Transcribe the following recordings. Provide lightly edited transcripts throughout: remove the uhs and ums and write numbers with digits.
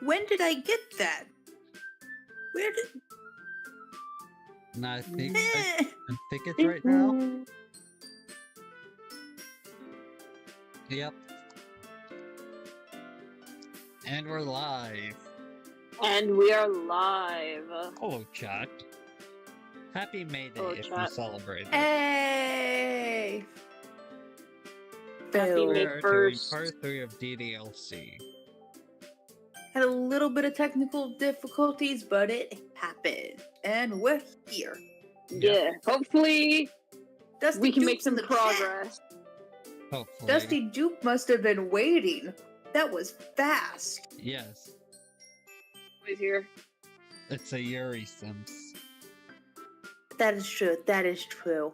When did I get that? Where did... And I think Eh. I think it's right now. Yep. And we're live. And we are live. Hello, chat. Happy May Day Hello, if you chat. celebrate it. Hey! Happy May We're doing 1st. part 3 of DDLC. Had a little bit of technical difficulties, but it happened. And we're here. Yeah, hopefully Dusty we can make Duke's in some the progress. Hopefully. Dusty Duke must have been waiting. That was fast. Yes. Who's here? It's a Yuri Sims. That is true. That is true.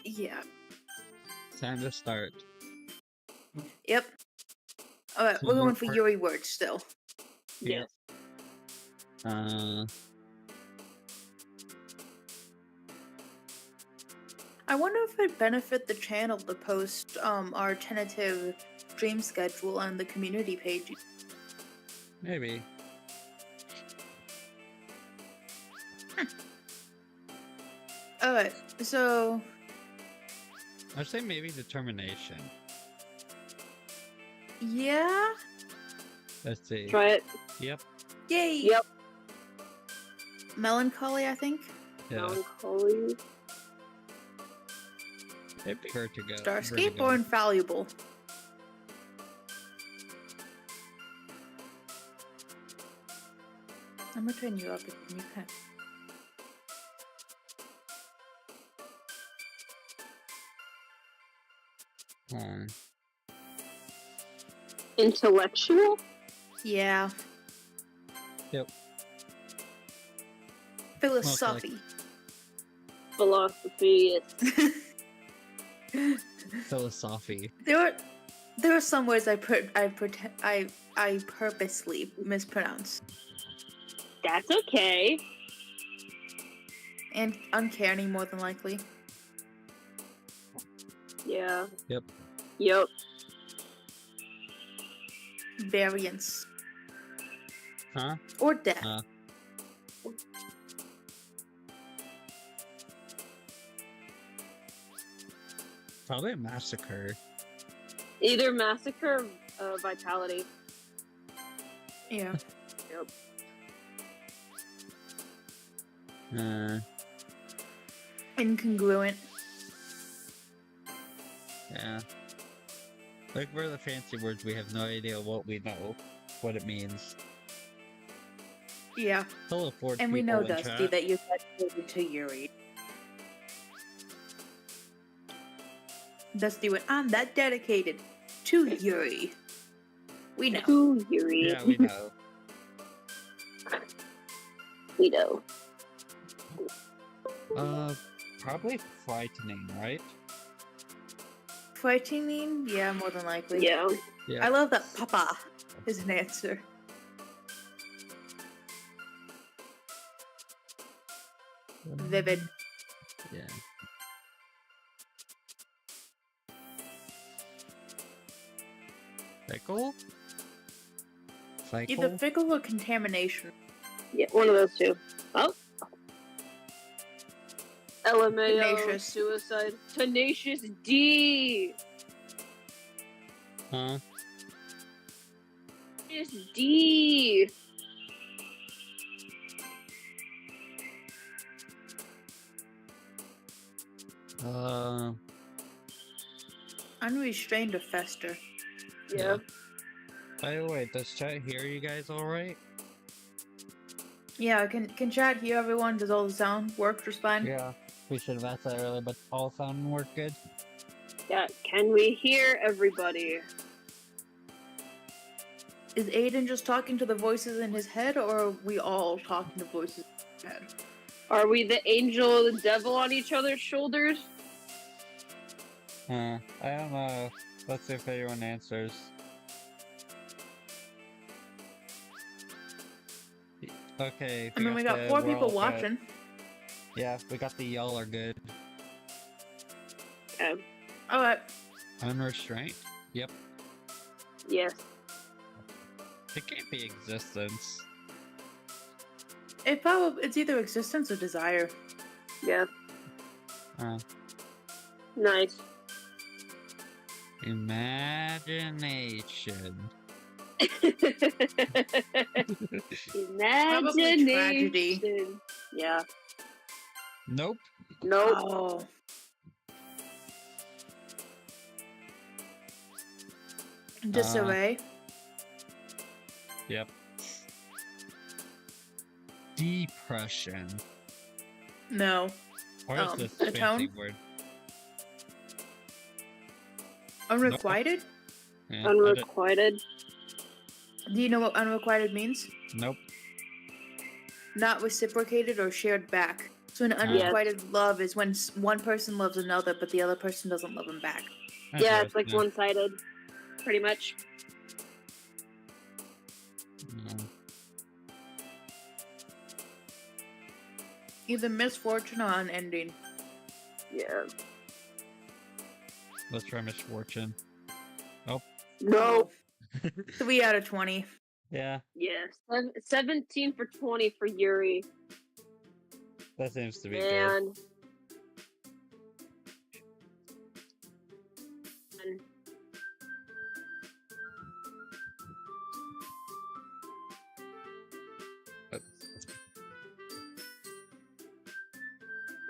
Yeah. Time to start. Yep. Alright, we're going for Yuri words still. Yep. I wonder if it'd benefit the channel to post our tentative stream schedule on the community page. Maybe. Alright, so... I'd say maybe determination. Yeah? Let's see. Try it. Yep. Yay! Yep. Melancholy, I think? Yeah. Melancholy. It'd be hard to go. Starscape or Infallible? I'm gonna turn you up if you can. Intellectual? Yeah. Yep. Philosophy. Philosophy. Philosophy. There are some words I purposely mispronounce. That's okay. And uncanny, more than likely. Yeah. Yep. Yep. Variance. Huh? Or death. Probably a massacre. Either massacre or vitality. Yeah. Yep. Incongruent. Yeah. Like, we're the fancy words, we have no idea what it means. Yeah. Hello, Ford. And we know, Dusty, that you're dedicated to Yuri. Dusty went, I'm that dedicated to Yuri. We know. To Yuri. Yeah, we know. We know. Probably frightening, right? Frightening? Yeah, more than likely. Yeah. Yeah. I love that Papa is an answer. Vivid. Yeah. Fickle? Cycle? Either fickle or contamination. Yeah, one of those two. Oh. LMAO, Tenacious. suicide. Tenacious D! Huh? Tenacious D! Unrestrained or fester. Yeah. By the way, does chat hear you guys alright? Yeah, can chat hear everyone? Does all the sound work just fine? Yeah. We should have asked that earlier, but all sound work good? Yeah, can we hear everybody? Is Aiden just talking to the voices in his head, or are we all talking to voices in his head? Are we the angel and the devil on each other's shoulders? I don't know. Let's see if anyone answers. Okay. I mean, we got 4 people watching. Yeah, we got the y'all are good. Yeah. Alright. Unrestrained? Yep. Yes. It can't be existence. It's either existence or desire. Yeah. Uh, Nice. imagination. Probably tragedy. Imagination. Yeah. Nope. Nope. Oh. Disarray. Yep. Depression. No. Where's this a fancy tone? word? Unrequited? Yeah, Unrequited. Do you know what unrequited means? Nope. Not reciprocated or shared back. So an unrequited love is when one person loves another, but the other person doesn't love him back. Yeah, it's like Interesting. one-sided. Pretty much. Mm. Either misfortune or unending. Yeah. Let's try misfortune. No. 3 out of 20. Yeah, Yeah. 17 for 20 for Yuri. that seems to be good. And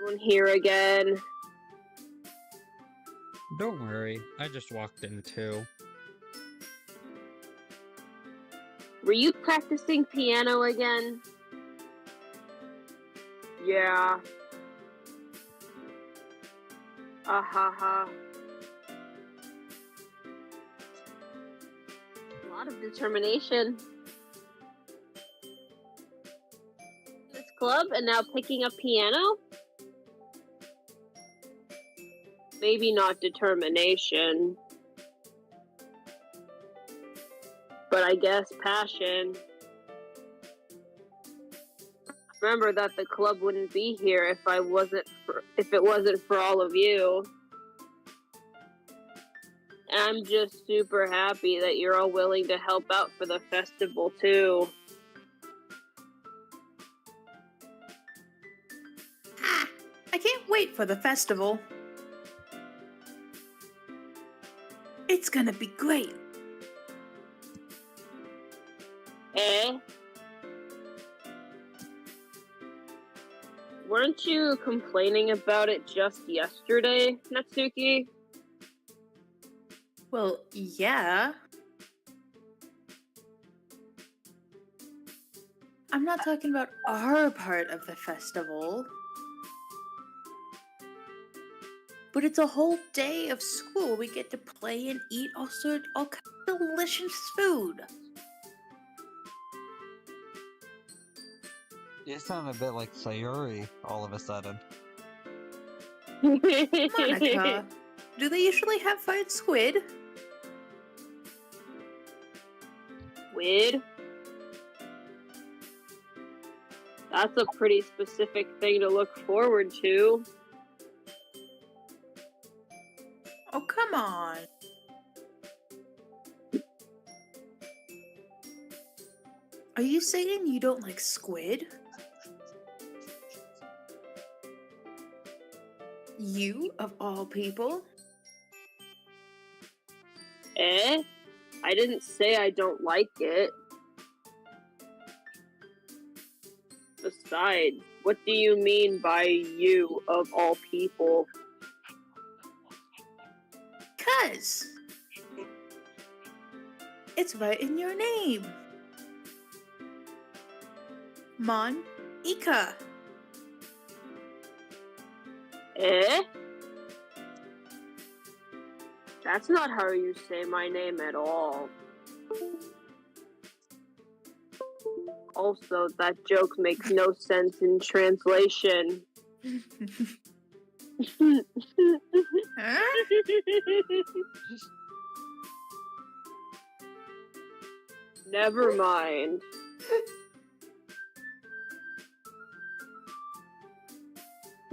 one here again. Don't worry, I just walked in too. Were you practicing piano again? Yeah. Ah ha ha. A lot of determination. This club and now picking up piano? Maybe not determination. But I guess passion. Remember that the club wouldn't be here if it wasn't for all of you. And I'm just super happy that you're all willing to help out for the festival too. I can't wait for the festival. It's gonna be great. Eh? Weren't you complaining about it just yesterday, Natsuki? Well, yeah. I'm not talking about our part of the festival. But it's a whole day of school. We get to play and eat all kinds of delicious food. You sound a bit like Sayuri all of a sudden. Monica, do they usually have fried squid? Squid? That's a pretty specific thing to look forward to. Oh, come on. Are you saying you don't like squid? You, of all people? Eh? I didn't say I don't like it. Besides, what do you mean by you, of all people? 'Cause it's right in your name. Mon-Ika. Eh? That's not how you say my name at all. Also, that joke makes no sense in translation. Huh? Never mind.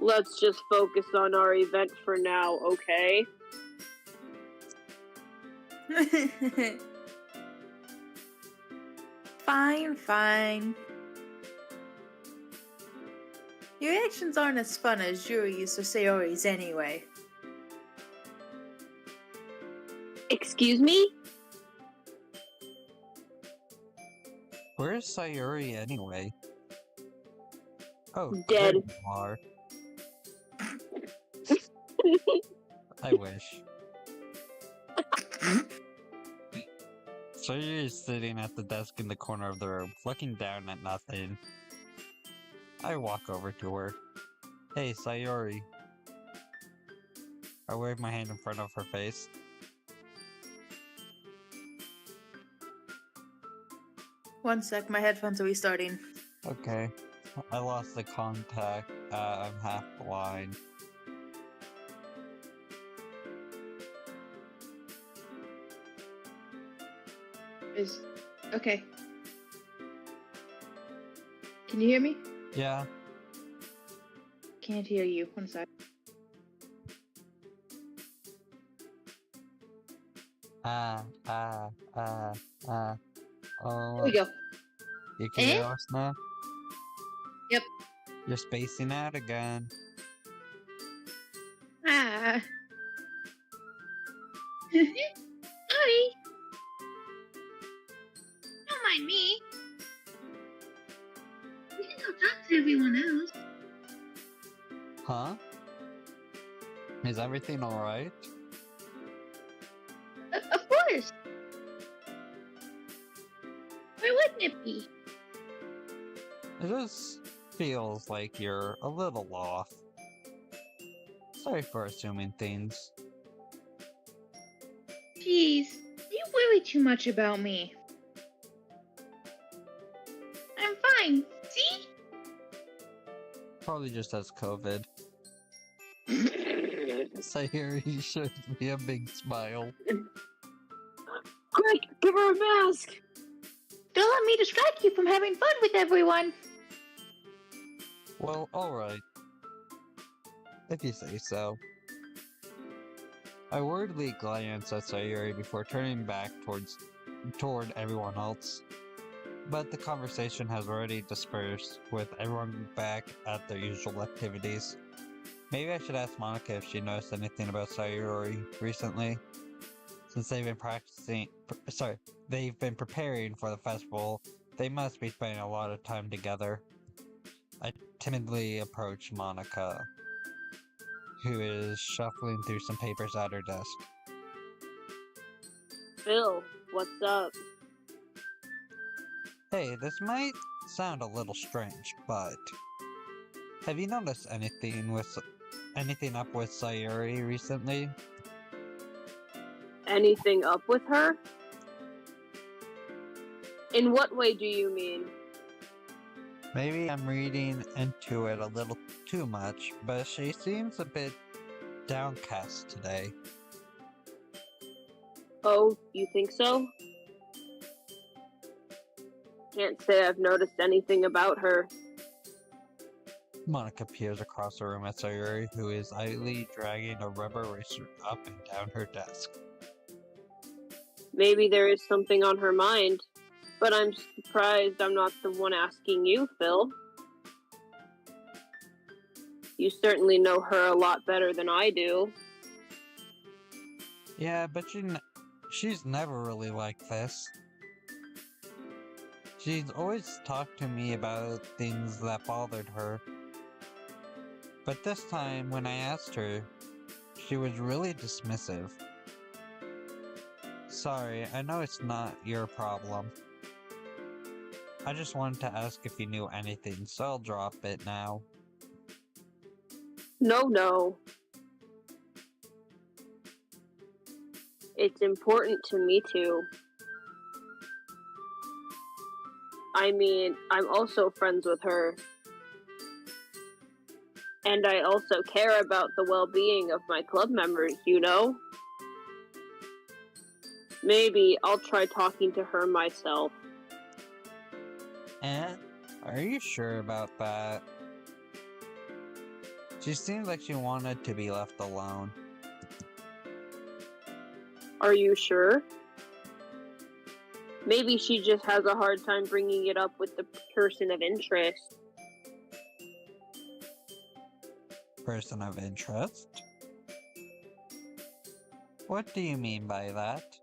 Let's just focus on our event for now, okay? Fine, fine. Your reactions aren't as fun as Yuri's or Sayori's anyway. Excuse me? Where's Sayori anyway? Oh, Dead. there you are. I wish. Sayori is sitting at the desk in the corner of the room, looking down at nothing. I walk over to her. Hey, Sayori. I wave my hand in front of her face. One sec, my headphones are restarting. Okay. I lost the contact. I'm half blind. Okay. Can you hear me? Yeah. Can't hear you. One sec. Oh. Here we go. You can hear us now? Yep. You're spacing out again. Ah. Sorry. Don't mind me. You can go talk to everyone else. Huh? Is everything alright? Of course. Why wouldn't it be? It just feels like you're a little off. Sorry for assuming things. Jeez, you worry too much about me. I'm fine. See? Probably just has COVID. Sayori shows me a big smile. Quick, give her a mask! Don't let me distract you from having fun with everyone. Well, alright. If you say so. I worriedly glance at Sayori before turning back toward everyone else. But the conversation has already dispersed, with everyone back at their usual activities. Maybe I should ask Monica if she noticed anything about Sayori recently. Since they've been preparing for the festival, they must be spending a lot of time together. I timidly approach Monica, who is shuffling through some papers at her desk. Phil, what's up? Hey, this might sound a little strange, but have you noticed anything up with Sayori recently? Anything up with her? In what way do you mean? Maybe I'm reading into it a little too much, but she seems a bit downcast today. Oh, you think so? Can't say I've noticed anything about her. Monica peers across the room at Sayori, who is idly dragging a rubber eraser up and down her desk. Maybe there is something on her mind, but I'm surprised I'm not the one asking you, Phil. You certainly know her a lot better than I do. Yeah, but she's never really like this. She's always talked to me about things that bothered her. But this time, when I asked her, she was really dismissive. Sorry, I know it's not your problem. I just wanted to ask if you knew anything, so I'll drop it now. No. It's important to me too. I mean, I'm also friends with her. And I also care about the well-being of my club members, you know? Maybe I'll try talking to her myself. And? Are you sure about that? She seemed like she wanted to be left alone. Are you sure? Maybe she just has a hard time bringing it up with the person of interest. Person of interest? What do you mean by that?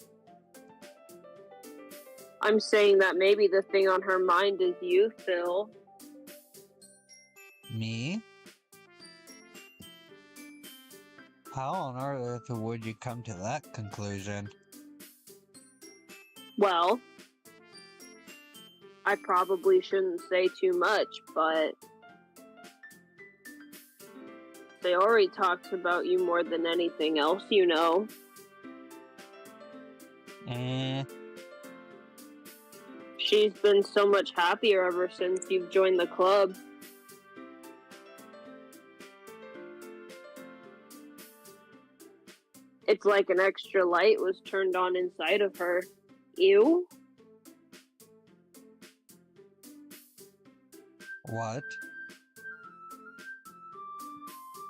I'm saying that maybe the thing on her mind is you, Phil. Me? How on earth would you come to that conclusion? Well, I probably shouldn't say too much, but Sayori talks about you more than anything else, you know. She's been so much happier ever since you've joined the club. It's like an extra light was turned on inside of her. Ew? What?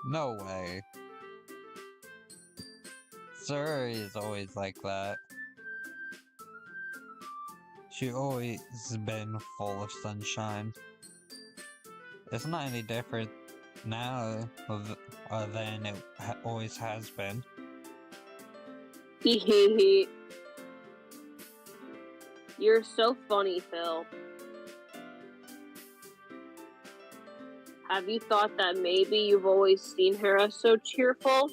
No way. Sayori is always like that. She always been full of sunshine. It's not any different now than it always has been. Hehehe. You're so funny, Phil. Have you thought that maybe you've always seen her as so cheerful?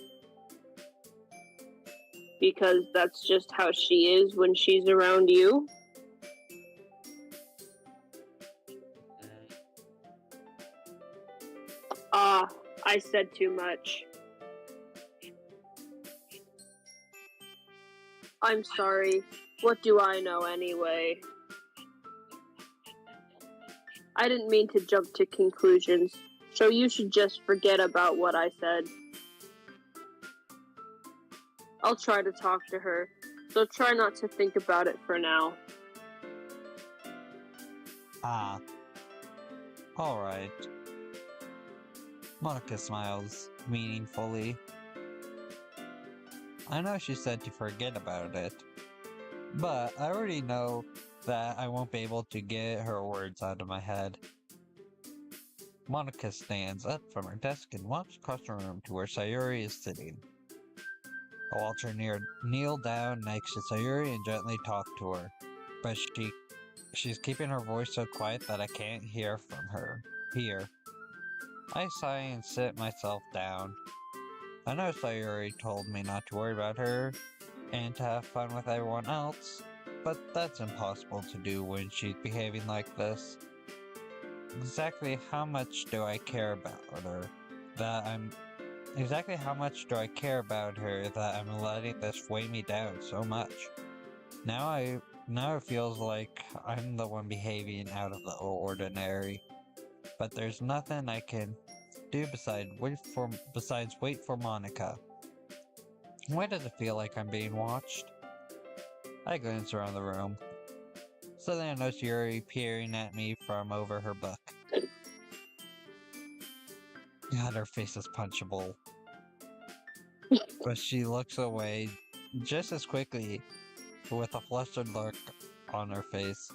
Because that's just how she is when she's around you? I said too much. I'm sorry. What do I know anyway? I didn't mean to jump to conclusions, so you should just forget about what I said. I'll try to talk to her, so try not to think about it for now. Ah. Alright. Monica smiles meaningfully. I know she said to forget about it, but I already know that I won't be able to get her words out of my head. Monica stands up from her desk and walks across the room to where Sayori is sitting. I watch her kneel down next to Sayori and gently talk to her, but she's keeping her voice so quiet that I can't hear from her. I sigh and sit myself down. I know Sayori told me not to worry about her and to have fun with everyone else, but that's impossible to do when she's behaving like this. Exactly how much do I care about her that I'm letting this weigh me down so much? Now it feels like I'm the one behaving out of the ordinary. But there's nothing I can do besides wait for Monica. Why does it feel like I'm being watched? I glance around the room. Suddenly I notice Yuri peering at me from over her book. God, her face is punchable. But she looks away just as quickly with a flustered look on her face.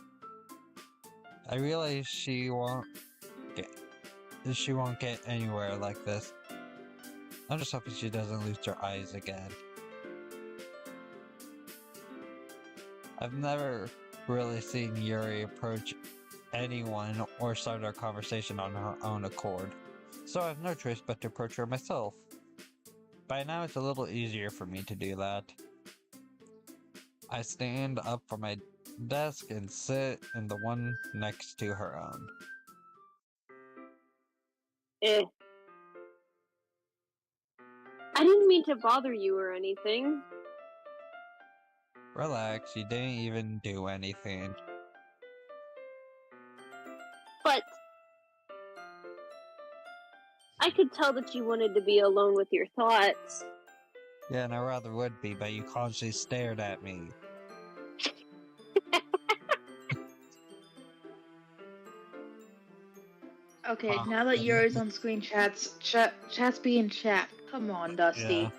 I realize she won't get anywhere like this. I'm just hoping she doesn't lose her eyes again. I've never really seen Yuri approach anyone or start a conversation on her own accord, so I have no choice but to approach her myself. By now it's a little easier for me to do that. I stand up from my desk and sit in the one next to her own. I didn't mean to bother you or anything. Relax, you didn't even do anything. But I could tell that you wanted to be alone with your thoughts. Yeah, and I rather would be, but you constantly stared at me. Okay, now that Yuri's on screen, chats being chat. Come on, Dusty. Yeah.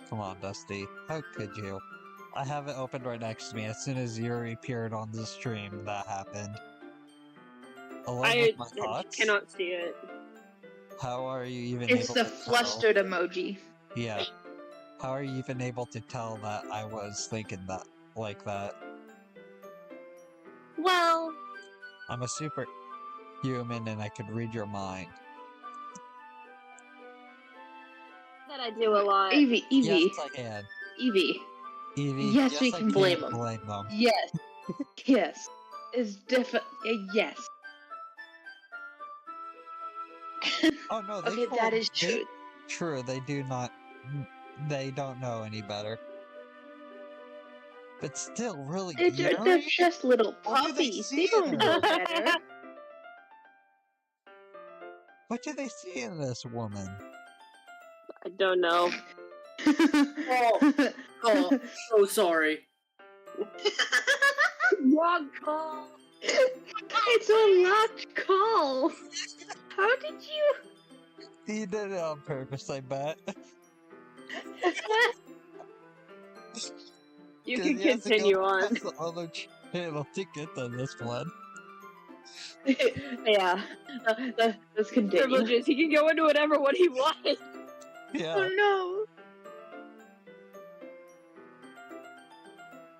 Come on, Dusty. How could you? I have it open right next to me. As soon as Yuri appeared on the stream, that happened. Along with my thoughts, cannot see it. how are you even It's able the to flustered emoji. Yeah. How are you even able to tell that I was thinking that like that? Well, I'm a superhuman and I could read your mind. that I do a lot. Evie, Yes, I can. Evie. Evie, Yes, we I can blame them. blame them. Yes, yes, it's yes. Oh no, they Okay, that is they- true. True, they do not. They don't know any better. But still, really, They're Yuri? just little What do they puppies. see They don't in know her? better. What do they see in this woman? I don't know. Oh, so sorry. Wrong call. It's a locked call. How did you? He did it on purpose, I bet. You 'Cause can he has to go continue on. past the other channel to get to this one. Yeah, let's continue. Privileges. He can go into whatever one he wants. Yeah. Oh no.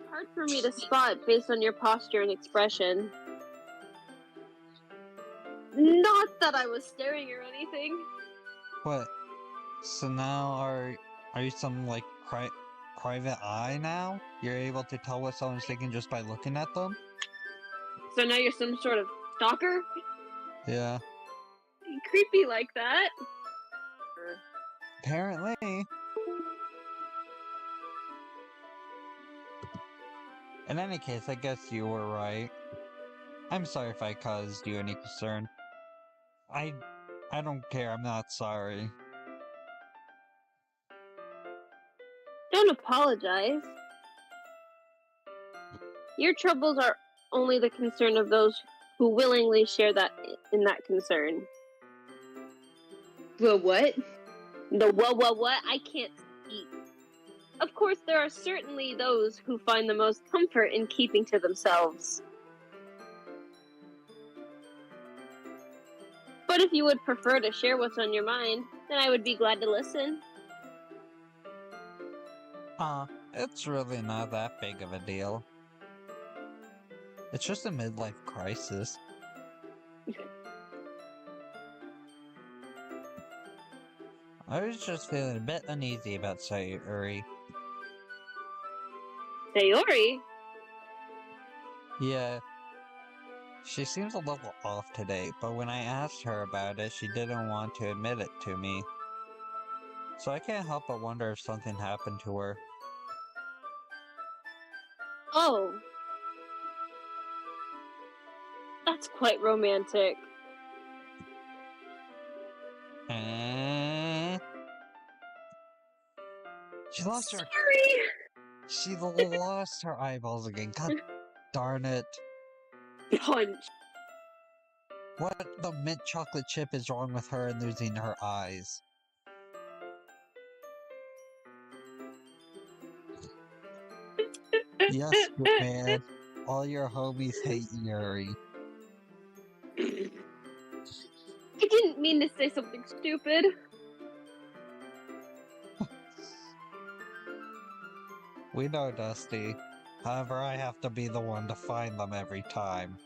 Hard for me to spot based on your posture and expression. Not that I was staring or anything. What? So now are you some like private eye now? You're able to tell what someone's thinking just by looking at them? So now you're some sort of stalker? Yeah. Creepy like that. Apparently. In any case, I guess you were right. I'm sorry if I caused you any concern. I don't care, I'm not sorry. Don't apologize. Your troubles are only the concern of those who willingly share that in that concern. Well, what? The what? I can't speak. Of course, there are certainly those who find the most comfort in keeping to themselves. But if you would prefer to share what's on your mind, then I would be glad to listen. It's really not that big of a deal. It's just a midlife crisis. I was just feeling a bit uneasy about Sayuri. Sayori? Yeah. She seems a little off today, but when I asked her about it, she didn't want to admit it to me. So I can't help but wonder if something happened to her. Oh. That's quite romantic. She lost her. Sorry! She lost her eyeballs again. God darn it. Punch. What the mint chocolate chip is wrong with her and losing her eyes? Yes, good man. All your homies hate Yuri. I didn't mean to say something stupid. We know, Dusty. However, I have to be the one to find them every time.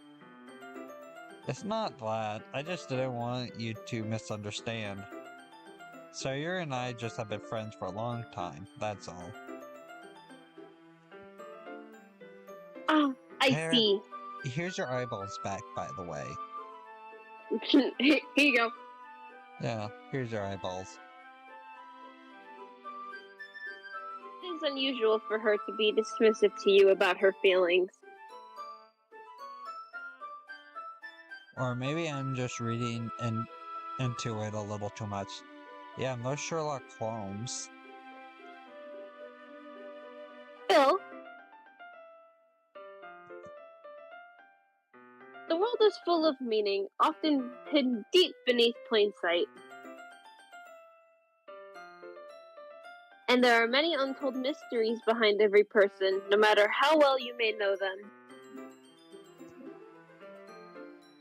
It's not that. I just didn't want you to misunderstand. So you and I just have been friends for a long time, that's all. Oh, I Here- see. Here's your eyeballs back, by the way. Here you go. Yeah, here's your eyeballs. It is unusual for her to be dismissive to you about her feelings. Or maybe I'm just reading into it a little too much. Yeah, no Sherlock Holmes. Bill, the world is full of meaning, often hidden deep beneath plain sight. And there are many untold mysteries behind every person, no matter how well you may know them.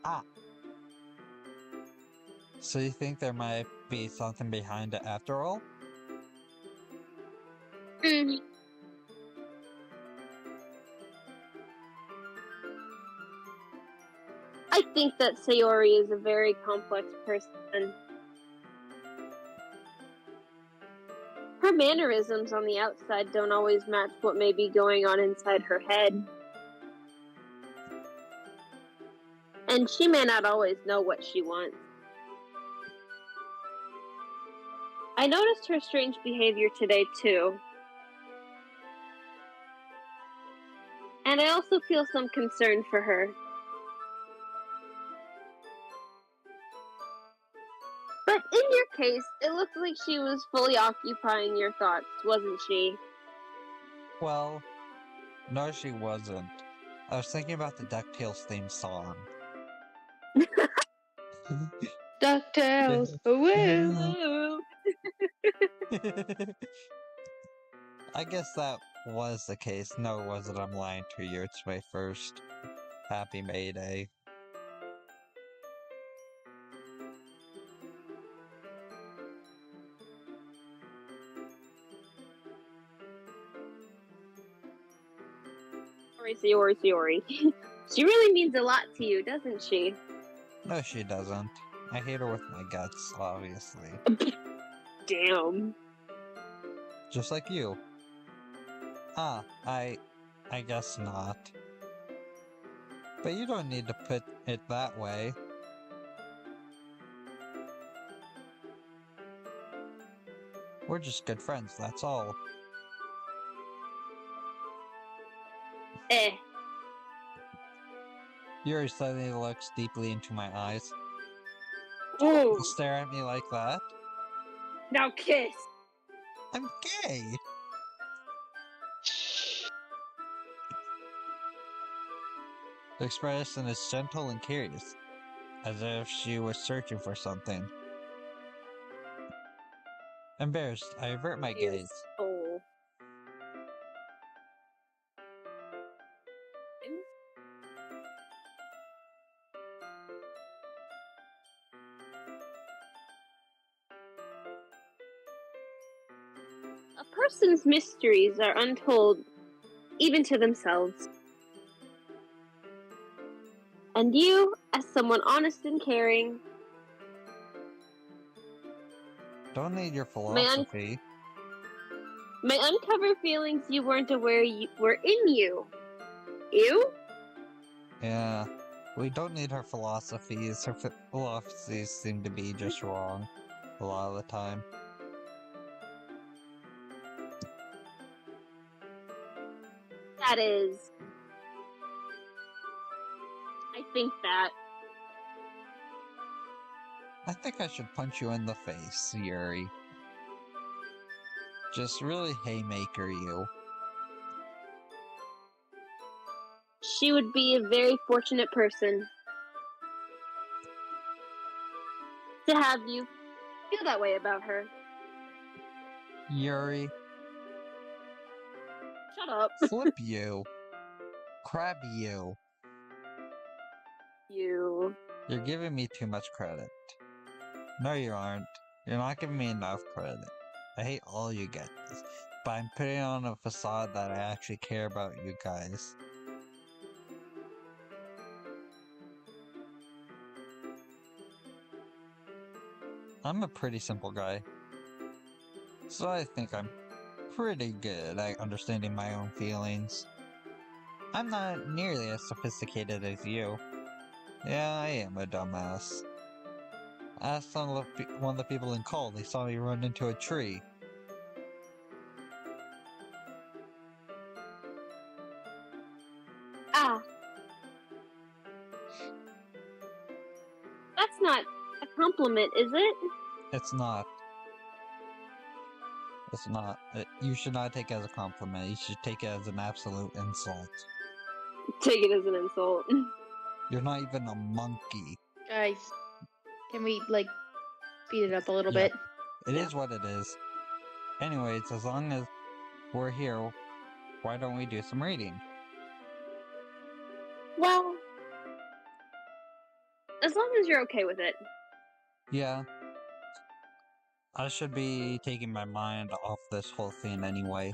Ah. So you think there might be something behind it after all? Mm. I think that Sayori is a very complex person. Her mannerisms on the outside don't always match what may be going on inside her head. And she may not always know what she wants. I noticed her strange behavior today, too. And I also feel some concern for her. But in your case, it looked like she was fully occupying your thoughts, wasn't she? Well, no, she wasn't. I was thinking about the DuckTales theme song. DuckTales, woo! I guess that was the case. No, it wasn't. I'm lying to you. It's my first Happy May Day. Sayori. She really means a lot to you, doesn't she? No, she doesn't. I hate her with my guts, obviously. Damn. Just like you. Ah, I guess not. But you don't need to put it that way. We're just good friends, that's all. Eh. Yuri suddenly looks deeply into my eyes. Ooh. You stare at me like that? Now kiss. I'm gay! The expression is gentle and curious, as if she was searching for something. Embarrassed, I avert my gaze. Oh. A person's mysteries are untold, even to themselves. And you, as someone honest and caring, Don't need your philosophy. may uncover feelings you weren't aware were in you. You? Yeah, we don't need her philosophies. Her philosophies seem to be just wrong a lot of the time. That is. I think that. I think I should punch you in the face, Yuri. Just really haymaker you. She would be a very fortunate person to have you feel that way about her. Yuri, Shut up. flip you. Crab you. You. You're giving me too much credit. No, you aren't. You're not giving me enough credit. I hate all you guys, but I'm putting on a facade that I actually care about you guys. I'm a pretty simple guy, so I think I'm pretty good at understanding my own feelings. I'm not nearly as sophisticated as you. Yeah, I am a dumbass. Ask one of the people in call, they saw me run into a tree. Ah. That's not a compliment, is it? It's not. It's not. You should not take it as a compliment. You should take it as an absolute insult. Take it as an insult. You're not even a monkey. Guys, can we, speed it up a little Yeah. bit? It is what it is. Anyways, as long as we're here, why don't we do some reading? Well, as long as you're okay with it. Yeah. I should be taking my mind off this whole thing anyway.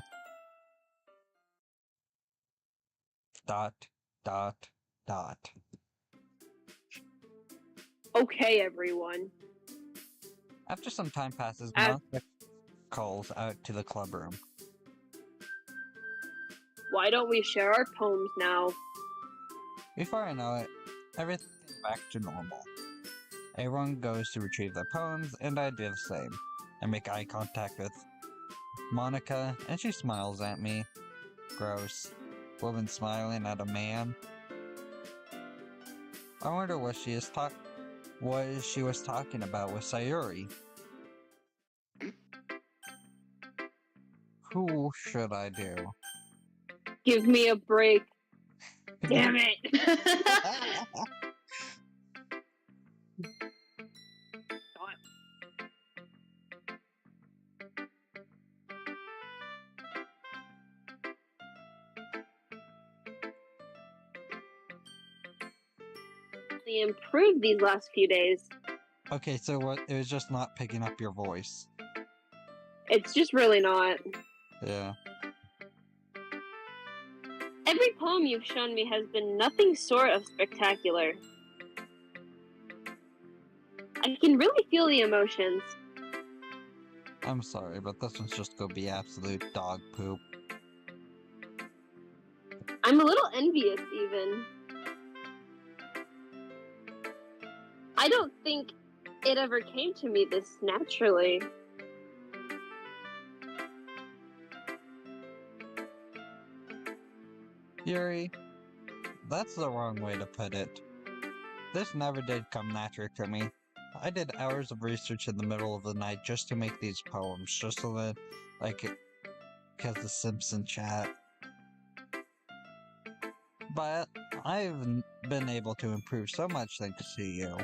Dot, dot, dot. Okay, everyone. After some time passes, As- Monica calls out to the club room. Why don't we share our poems now? Before I know it, everything's back to normal. Everyone goes to retrieve their poems, and I do the same. I make eye contact with Monica, and she smiles at me. Gross. Woman smiling at a man. I wonder what she was talking about with Sayuri. Who should I do? Give me a break. Damn it! They improved these last few days. Okay, so what? It was just not picking up your voice. It's just really not. Yeah. Every poem you've shown me has been nothing short of spectacular. I can really feel the emotions. I'm sorry, but this one's just gonna be absolute dog poop. I'm a little envious, even. I don't think it ever came to me this naturally. Yuri, that's the wrong way to put it. This never did come natural to me. I did hours of research in the middle of the night just to make these poems, just so that I could get the Simpson chat. But I've been able to improve so much thanks to you.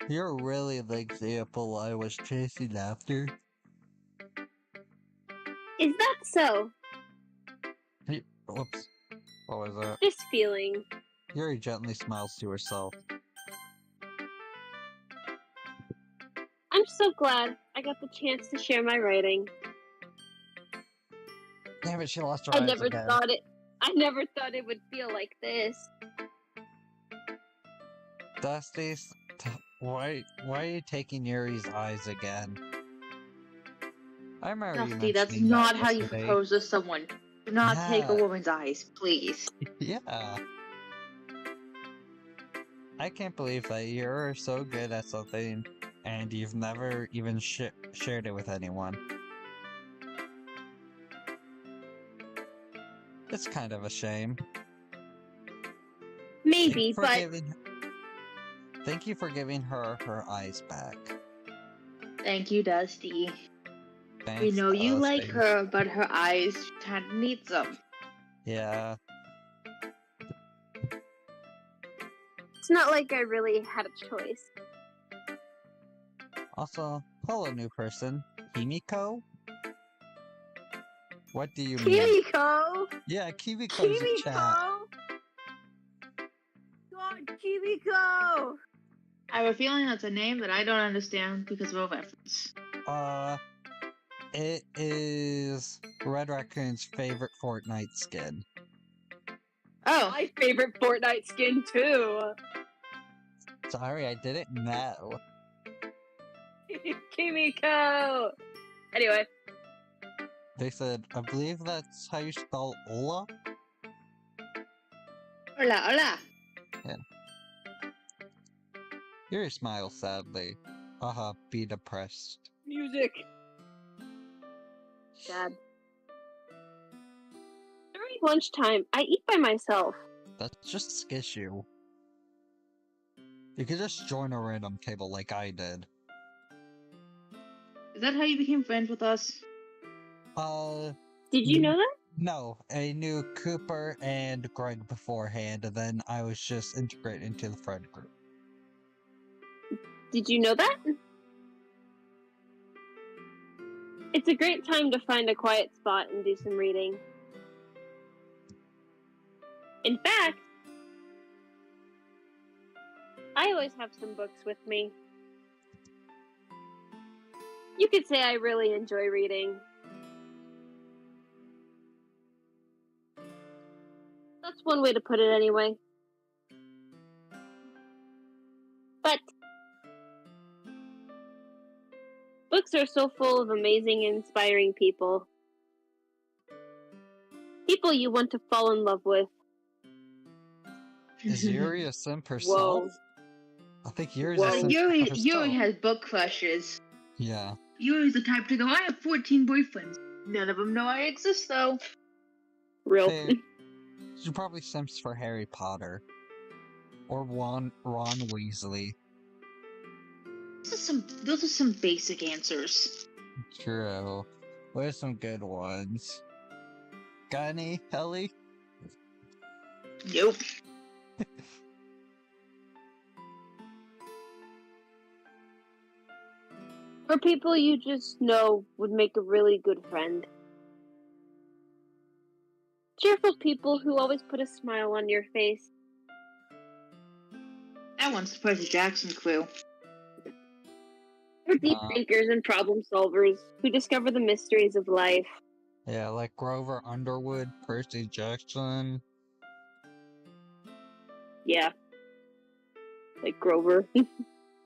You're really the example I was chasing after. Is that so? Whoops. What was that? This feeling. Yuri gently smiles to herself. I'm so glad I got the chance to share my writing. Damn it, she lost her I eyes never again. thought it would feel like this. Dusty, why are you taking Yuri's eyes again? I remember you Dusty, that's mentioning not that how you yesterday. propose to someone. Do not take a Yeah. woman's eyes, please. Yeah. I can't believe that you're so good at something and you've never even shared it with anyone. It's kind of a shame. Maybe, but Thank you for giving her her eyes back. Thank you, Dusty. Thanks, We know you like Dusty. her, but her eyes kind of needs them. Yeah. it's not like I really had a choice. Also, hello, new person. Himiko? What do you mean? Kimiko! Yeah, Kimiko's in chat. God, Kimiko! I have a feeling that's a name that I don't understand because of a reference. It is Red Raccoon's favorite Fortnite skin. Oh, My favorite Fortnite skin, too. Sorry, I didn't know. Kimiko! Anyway, They said, I believe that's how you spell Ola? hola, hola. Yuri smiles sadly. Be depressed. music. Dad. During lunchtime, I eat by myself. That's just sketch you. You could just join a random table like I did. Is that how you became friends with us? Did you know that? No. I knew Cooper and Greg beforehand, and then I was just integrated into the friend group. Did you know that? It's a great time to find a quiet spot and do some reading. In fact, I always have some books with me. You could say I really enjoy reading. That's one way to put it anyway. But books are so full of amazing and inspiring people. People you want to fall in love with. Is Yuri a simp herself? Whoa. I think Yuri's Whoa. a simp Yuri herself. has book crushes. Yeah. Yuri's the type to go, I have 14 boyfriends. None of them know I exist, though. Real. Hey, she probably simps for Harry Potter. Or Ron Weasley. Those are some basic answers. True. What are some good ones? Got any, Ellie? Nope. For people you just know would make a really good friend. Cheerful people who always put a smile on your face. That one's the Percy Jackson crew. For deep thinkers and problem solvers who discover the mysteries of life. Yeah, like Grover Underwood, Percy Jackson. Yeah. Like Grover.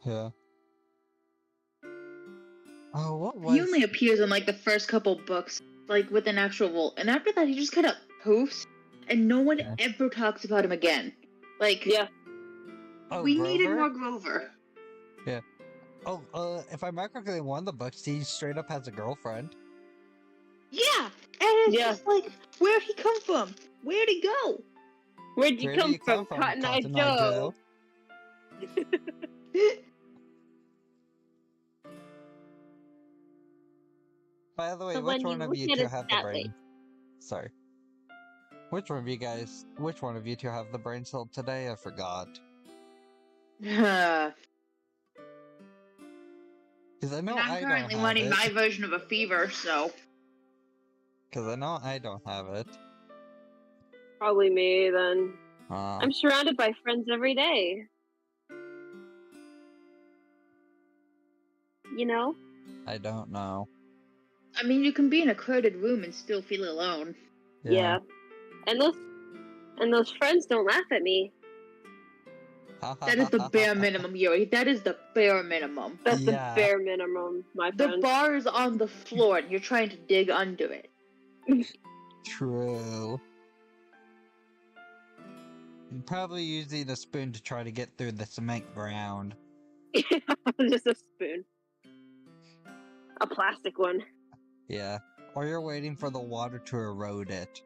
Yeah. Oh, what was... He only appears in like the first couple books, like with an actual role, and after that he just kind of poofs, and no one ever talks about him again. Like, yeah. Oh, we Grover? needed more Grover. Yeah. Oh, if I remember correctly, in one of the books, he straight up has a girlfriend. Yeah, and it's just like, where'd he come from? Where'd he go? Where'd you come from, Cotton Eye Joe? By the way, So which when one you of you look two at it have the that brain? way. Sorry. Which one of you two have the brain cell today? I forgot. Because I know I'm I don't currently have running it. my version of a fever, so. Because I know I don't have it. Probably me, then. I'm surrounded by friends every day. You know? I don't know. I mean, you can be in a crowded room and still feel alone. Yeah. And those friends don't laugh at me. That is the bare minimum, Yuri. That is the bare minimum. That's the bare minimum, my friend. The bar is on the floor and you're trying to dig under it. True. You're probably using a spoon to try to get through the cement ground. Just a spoon. A plastic one. Yeah. Or you're waiting for the water to erode it.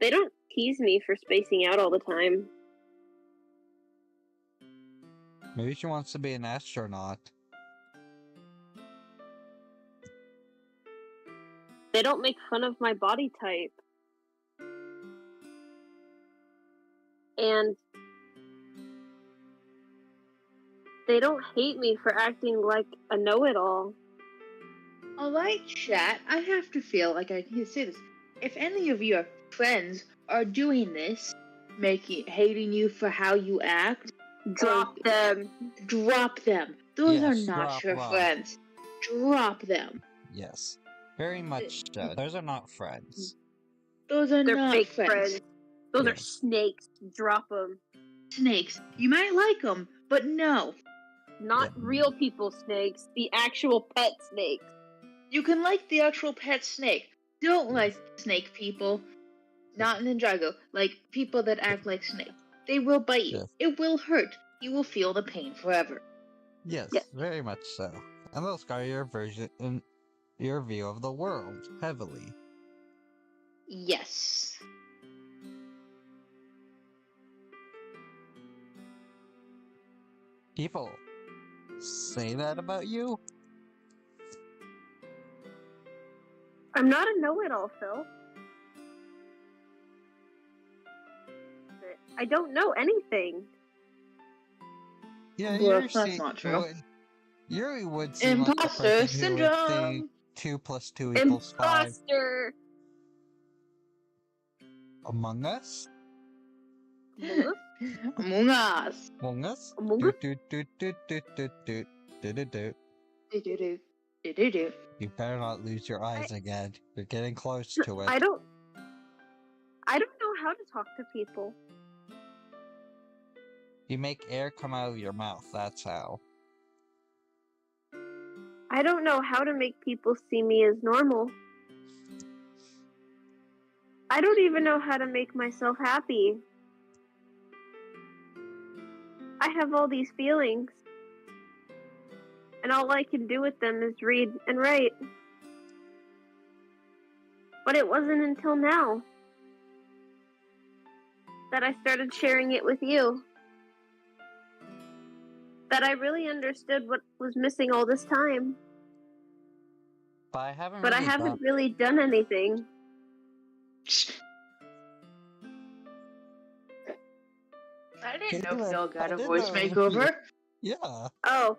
They don't tease me for spacing out all the time. Maybe she wants to be an astronaut. They don't make fun of my body type. And they don't hate me for acting like a know-it-all. Alright, chat, I have to feel like I need to say this. If any of your friends are doing this, hating you for how you act, drop them. Drop them. Those are not your friends. Drop them. Yes. Very much so. Those are not friends. Those are They're not fake friends. Those are snakes. Drop them. Snakes. You might like them, but no. Not real people snakes. The actual pet snakes. You can like the actual pet snake. Don't like snake people. Not Ninjago. Like people that act like snakes. They will bite you. Yes. It will hurt. You will feel the pain forever. Yes, very much so. And they'll scar your view of the world heavily. Yes. People say that about you? I'm not a know-it-all, Phil. I don't know anything. Yeah, Well, that's not true. Yuri would seem like the Imposter person who would syndrome. think 2 plus 2 equals 5. Imposter. Among Us? Among Us? Among Us. Among Us? Among Do Us? do do do do do do do do do. Do-do-do. Do-do-do. You better not lose your eyes again. You're getting close to it. I don't know how to talk to people. You make air come out of your mouth, that's how. I don't know how to make people see me as normal. I don't even know how to make myself happy. I have all these feelings, and all I can do with them is read and write. But it wasn't until now that I started sharing it with you that I really understood what was missing all this time. But I haven't But I really haven't really done anything. I didn't know Caleb, Phil got I a didn't voice know. makeover. Yeah, Oh,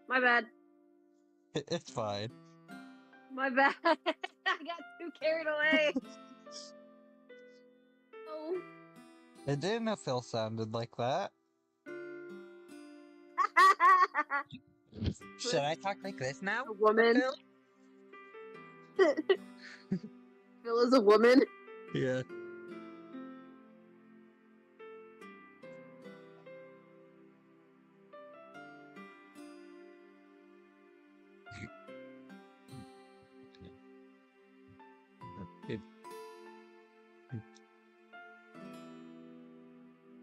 my bad. it's fine. My bad. I got too carried away. Oh. It didn't know Phil sounded like that. Should I talk like this now? A woman. Phil? Phil is a woman. Yeah.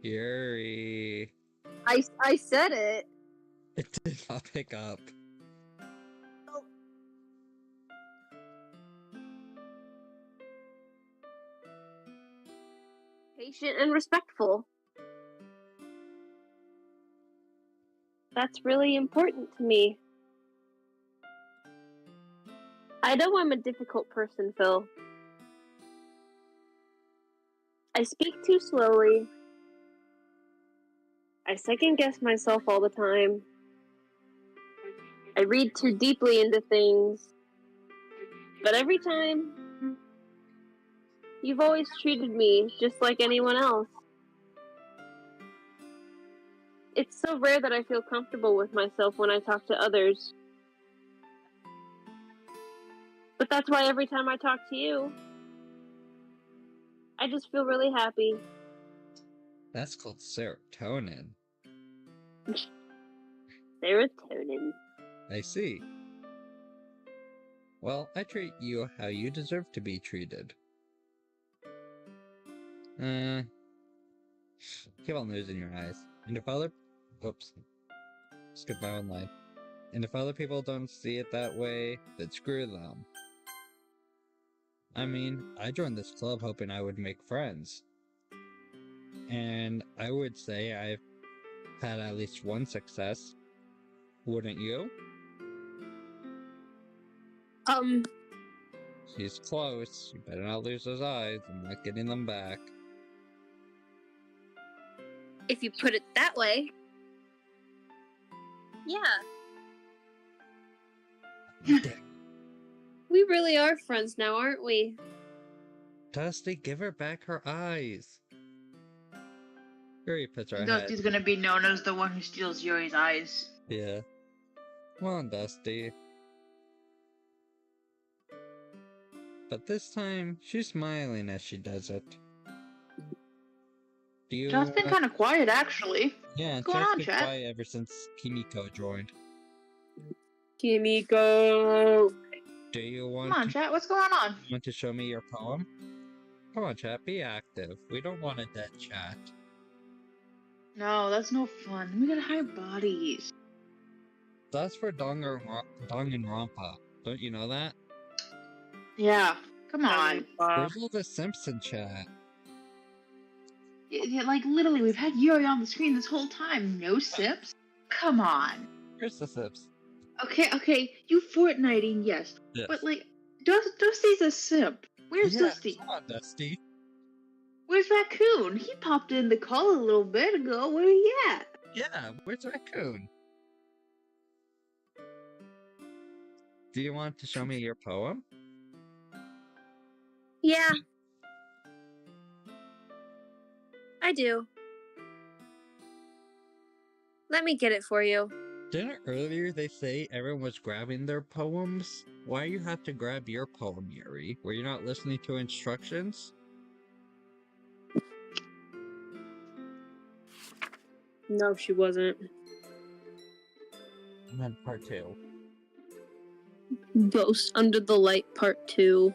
Yuri. I said it. It did not pick up. Patient and respectful. That's really important to me. I know I'm a difficult person, Phil. I speak too slowly. I second guess myself all the time. I read too deeply into things. But every time, you've always treated me just like anyone else. It's so rare that I feel comfortable with myself when I talk to others. But that's why every time I talk to you, I just feel really happy. That's called serotonin. Serotonin. I see. Well, I treat you how you deserve to be treated. Keep on losing your eyes. And if other... Whoops. Skip my own line. And if other people don't see it that way, then screw them. I mean, I joined this club hoping I would make friends. And I would say I've had at least one success. Wouldn't you? She's close. You better not lose those eyes. I'm not getting them back. If you put it that way. Yeah. We really are friends now, aren't we? Dusty, give her back her eyes. Yuri puts her head. Dusty's gonna be known as the one who steals Yuri's eyes. Yeah. Come on, Dusty. But this time, she's smiling as she does it. Do you... Chat's been kind of quiet, actually. Yeah, What's going Chat's on, been Chat? quiet ever since Kimiko joined. Kimiko! Do you Come want on, Chat, what's going on? to show me your poem? Come on, Chat, be active. We don't want a dead Chat. No, that's no fun. We gotta hide bodies. That's for Dong and Rampa. Don't you know that? Yeah, come on. Where's all the Simpson Chat? Yeah, like, literally, we've had Yuri on the screen this whole time. No sips? Come on. Where's the Sips? Okay, you Fortniting, yes. Yes. But, like, Dusty's a simp. Where's Dusty? Come on, Dusty. Where's Raccoon? He popped in the call a little bit ago. Where he at? Yeah, where's Raccoon? Do you want to show me your poem? Yeah. I do. Let me get it for you. Didn't earlier they say everyone was grabbing their poems? Why you have to grab your poem, Yuri? Were you not listening to instructions? No, she wasn't. And then part 2. Ghost Under the Light Part 2.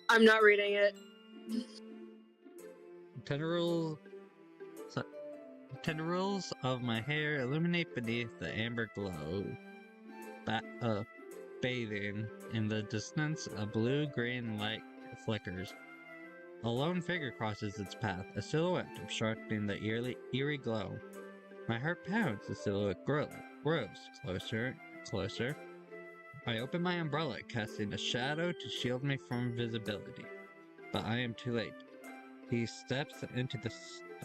I'm not reading it. Tendrils of my hair illuminate beneath the amber glow. Bathing in the distance, a blue-green light flickers. A lone figure crosses its path, a silhouette obstructing the eerie glow. My heart pounds, the silhouette grows closer. I open my umbrella, casting a shadow to shield me from visibility. But I am too late. He steps into the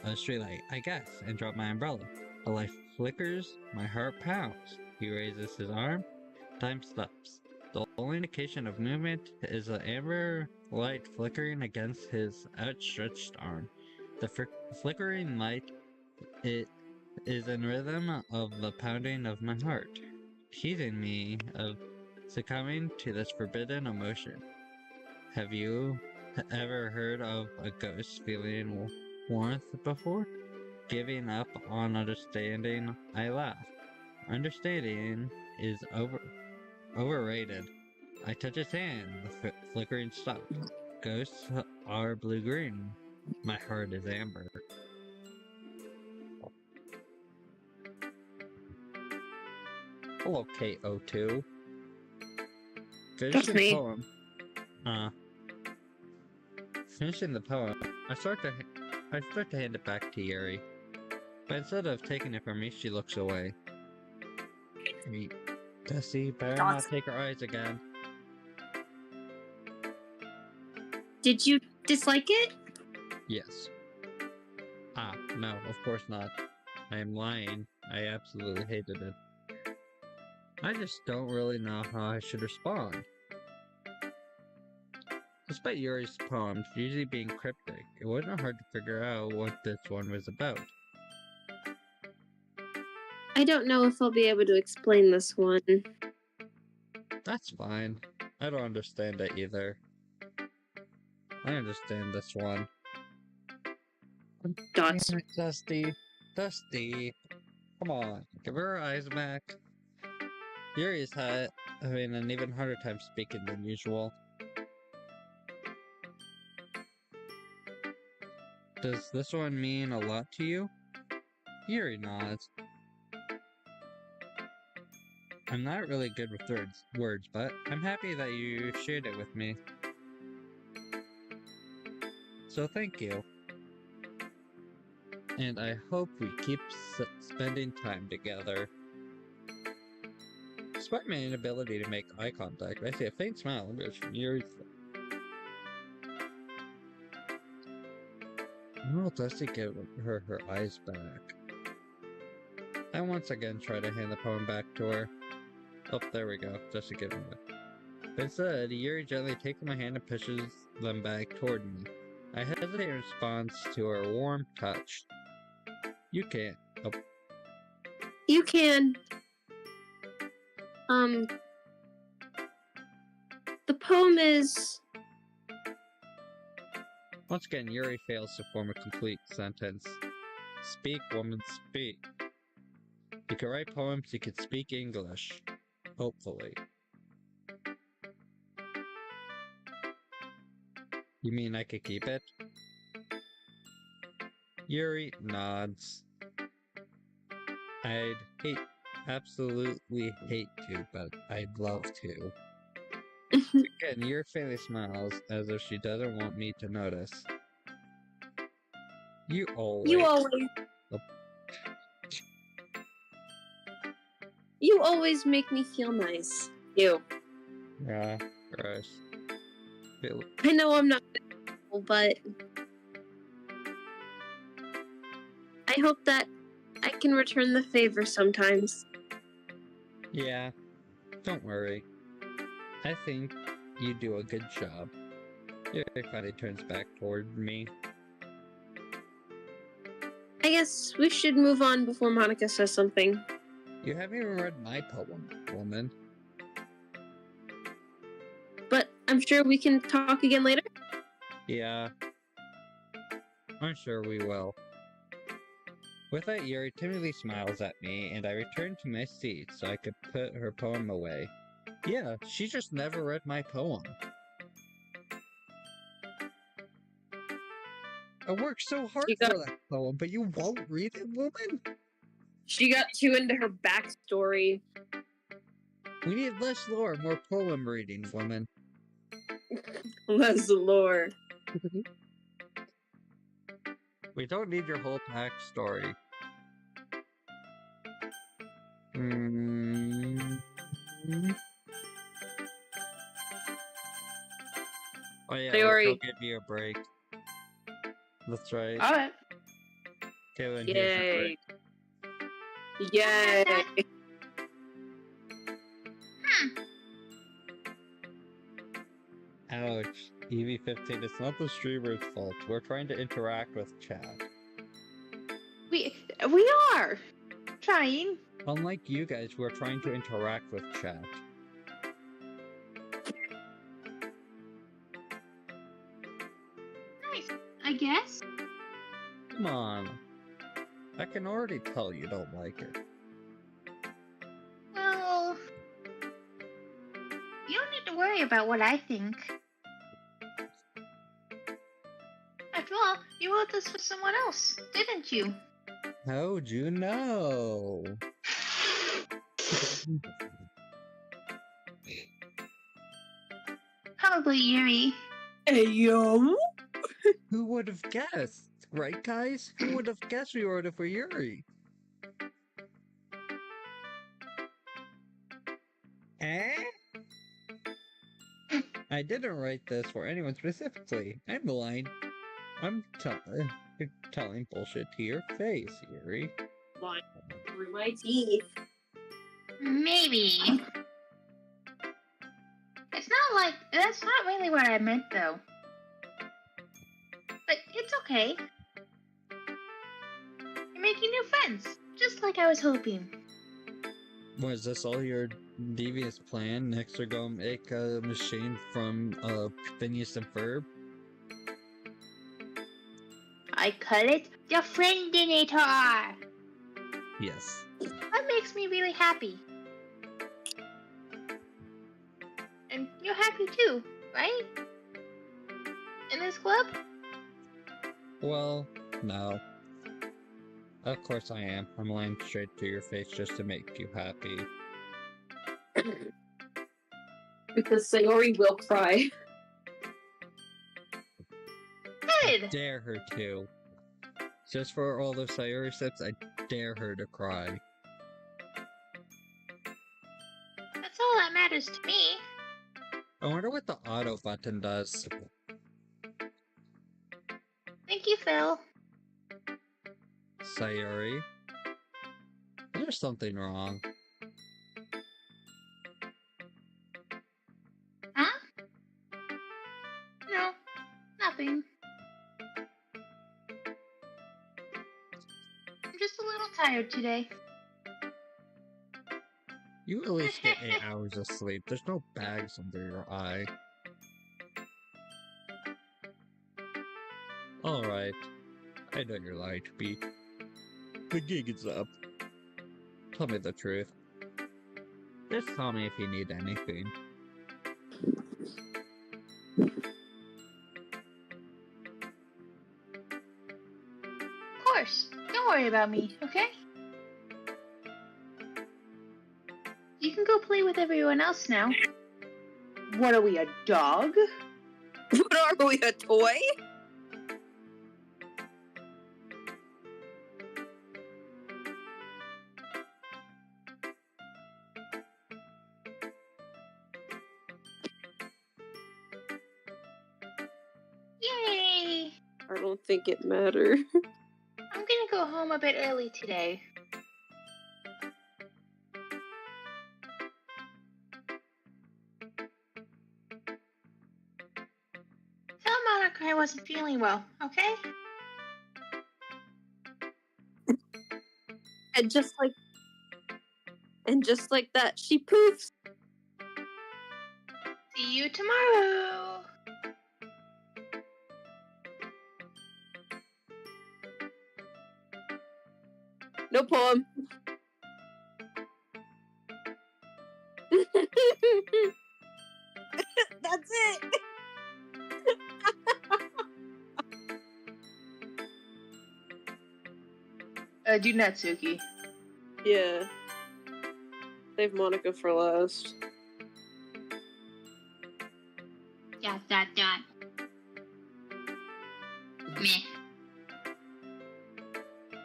streetlight, I guess, and drop my umbrella. The light flickers, my heart pounds. He raises his arm, time stops. The only indication of movement is the amber light flickering against his outstretched arm. The flickering light is in rhythm of the pounding of my heart, teasing me of succumbing to this forbidden emotion. Have you ever heard of a ghost feeling warmth before? Giving up on understanding, I laugh. Understanding is overrated. I touch his hand, the flickering stops. Ghosts are blue-green. My heart is amber. Hello, KO2. Finishing the poem. Finishing the poem, I start to hand it back to Yuri. But instead of taking it from me, she looks away. Dusty, better not take her eyes again. Did you dislike it? Yes. No, of course not. I am lying. I absolutely hated it. I just don't really know how I should respond. Despite Yuri's poems usually being cryptic, it wasn't hard to figure out what this one was about. I don't know if I'll be able to explain this one. That's fine. I don't understand it either. I understand this one. Dots. Damn it, Dusty. Dusty. Come on, give her her eyes back. Yuri's having an even harder time speaking than usual. Does this one mean a lot to you? Yuri nods. I'm not really good with words, but I'm happy that you shared it with me. So thank you. And I hope we keep spending time together. Despite my inability to make eye contact, I see a faint smile emerge from Yuri's face. Will Dusty give her her eyes back? I once again try to hand the poem back to her. Oh, there we go. Dusty giving it back. Instead, Yuri gently takes my hand and pushes them back toward me. I hesitate in response to her warm touch. You can't. Oh. You can. The poem is... Once again, Yuri fails to form a complete sentence. Speak, woman, speak. You can write poems, you can speak English. Hopefully. You mean I could keep it? Yuri nods. I'd absolutely hate to, but I'd love to. Again, Yuri faintly smiles as if she doesn't want me to notice. You always. Oh. You always make me feel nice. You. Yeah, gross. I know I'm not good, but I hope that I can return the favor sometimes. Yeah, don't worry. I think you do a good job. Yuri finally turns back toward me. I guess we should move on before Monica says something. You haven't even read my poem, woman. But I'm sure we can talk again later. Yeah, I'm sure we will. With that, Yuri timidly smiles at me, and I return to my seat so I could put her poem away. Yeah, she just never read my poem. I worked so hard for that poem, but you won't read it, woman? She got too into her backstory. We need less lore, more poem reading, woman. Less lore. We don't need your whole backstory. Oh yeah, Sayori. let's go give you a break. That's right. Alright. Kaylin, here's your Yay. break. Yay. Ouch. EV15, it's not the streamer's fault. We're trying to interact with chat. We are trying. Unlike you guys, we're trying to interact with chat. Nice, I guess. Come on. I can already tell you don't like it. Well, you don't need to worry about what I think. After all, you wrote this for someone else, didn't you? How'd you know? Probably Yuri. Hey, yo. Who would have guessed? Right, guys? Who would have guessed we wrote it for Yuri? Eh? I didn't write this for anyone specifically. I'm lying. You're telling bullshit to your face, Yuri. Lying through my teeth. Maybe. It's not like that's not really what I meant, though. But it's okay. You're making new friends, just like I was hoping. Was this all your devious plan? Next we're gonna make a machine from Phineas and Ferb? I call it the Friendinator. Yes. That makes me really happy. And you're happy too, right? In this club? Well, no. Of course I am. I'm lying straight to your face just to make you happy. Because Sayori will cry. Good. Dare her to. Just for all the Sayori sips, I dare her to cry. That's all that matters to me. I wonder what the auto button does. Thank you, Phil. Sayori? There's something wrong. Huh? No, nothing. I'm just a little tired today. You at least get 8 hours of sleep. There's no bags under your eye. Alright. I know you're lying to me. The gig is up. Tell me the truth. Just tell me if you need anything. Of course. Don't worry about me, okay? You can go play with everyone else now. What are we, a dog? What are we, a toy? Yay! I don't think it matters. I'm gonna go home a bit early today. I wasn't feeling well, okay? And just like that, she poofs. See you tomorrow. No poem. That's it. Do Natsuki. Yeah. Save Monica for last. Dot. Meh.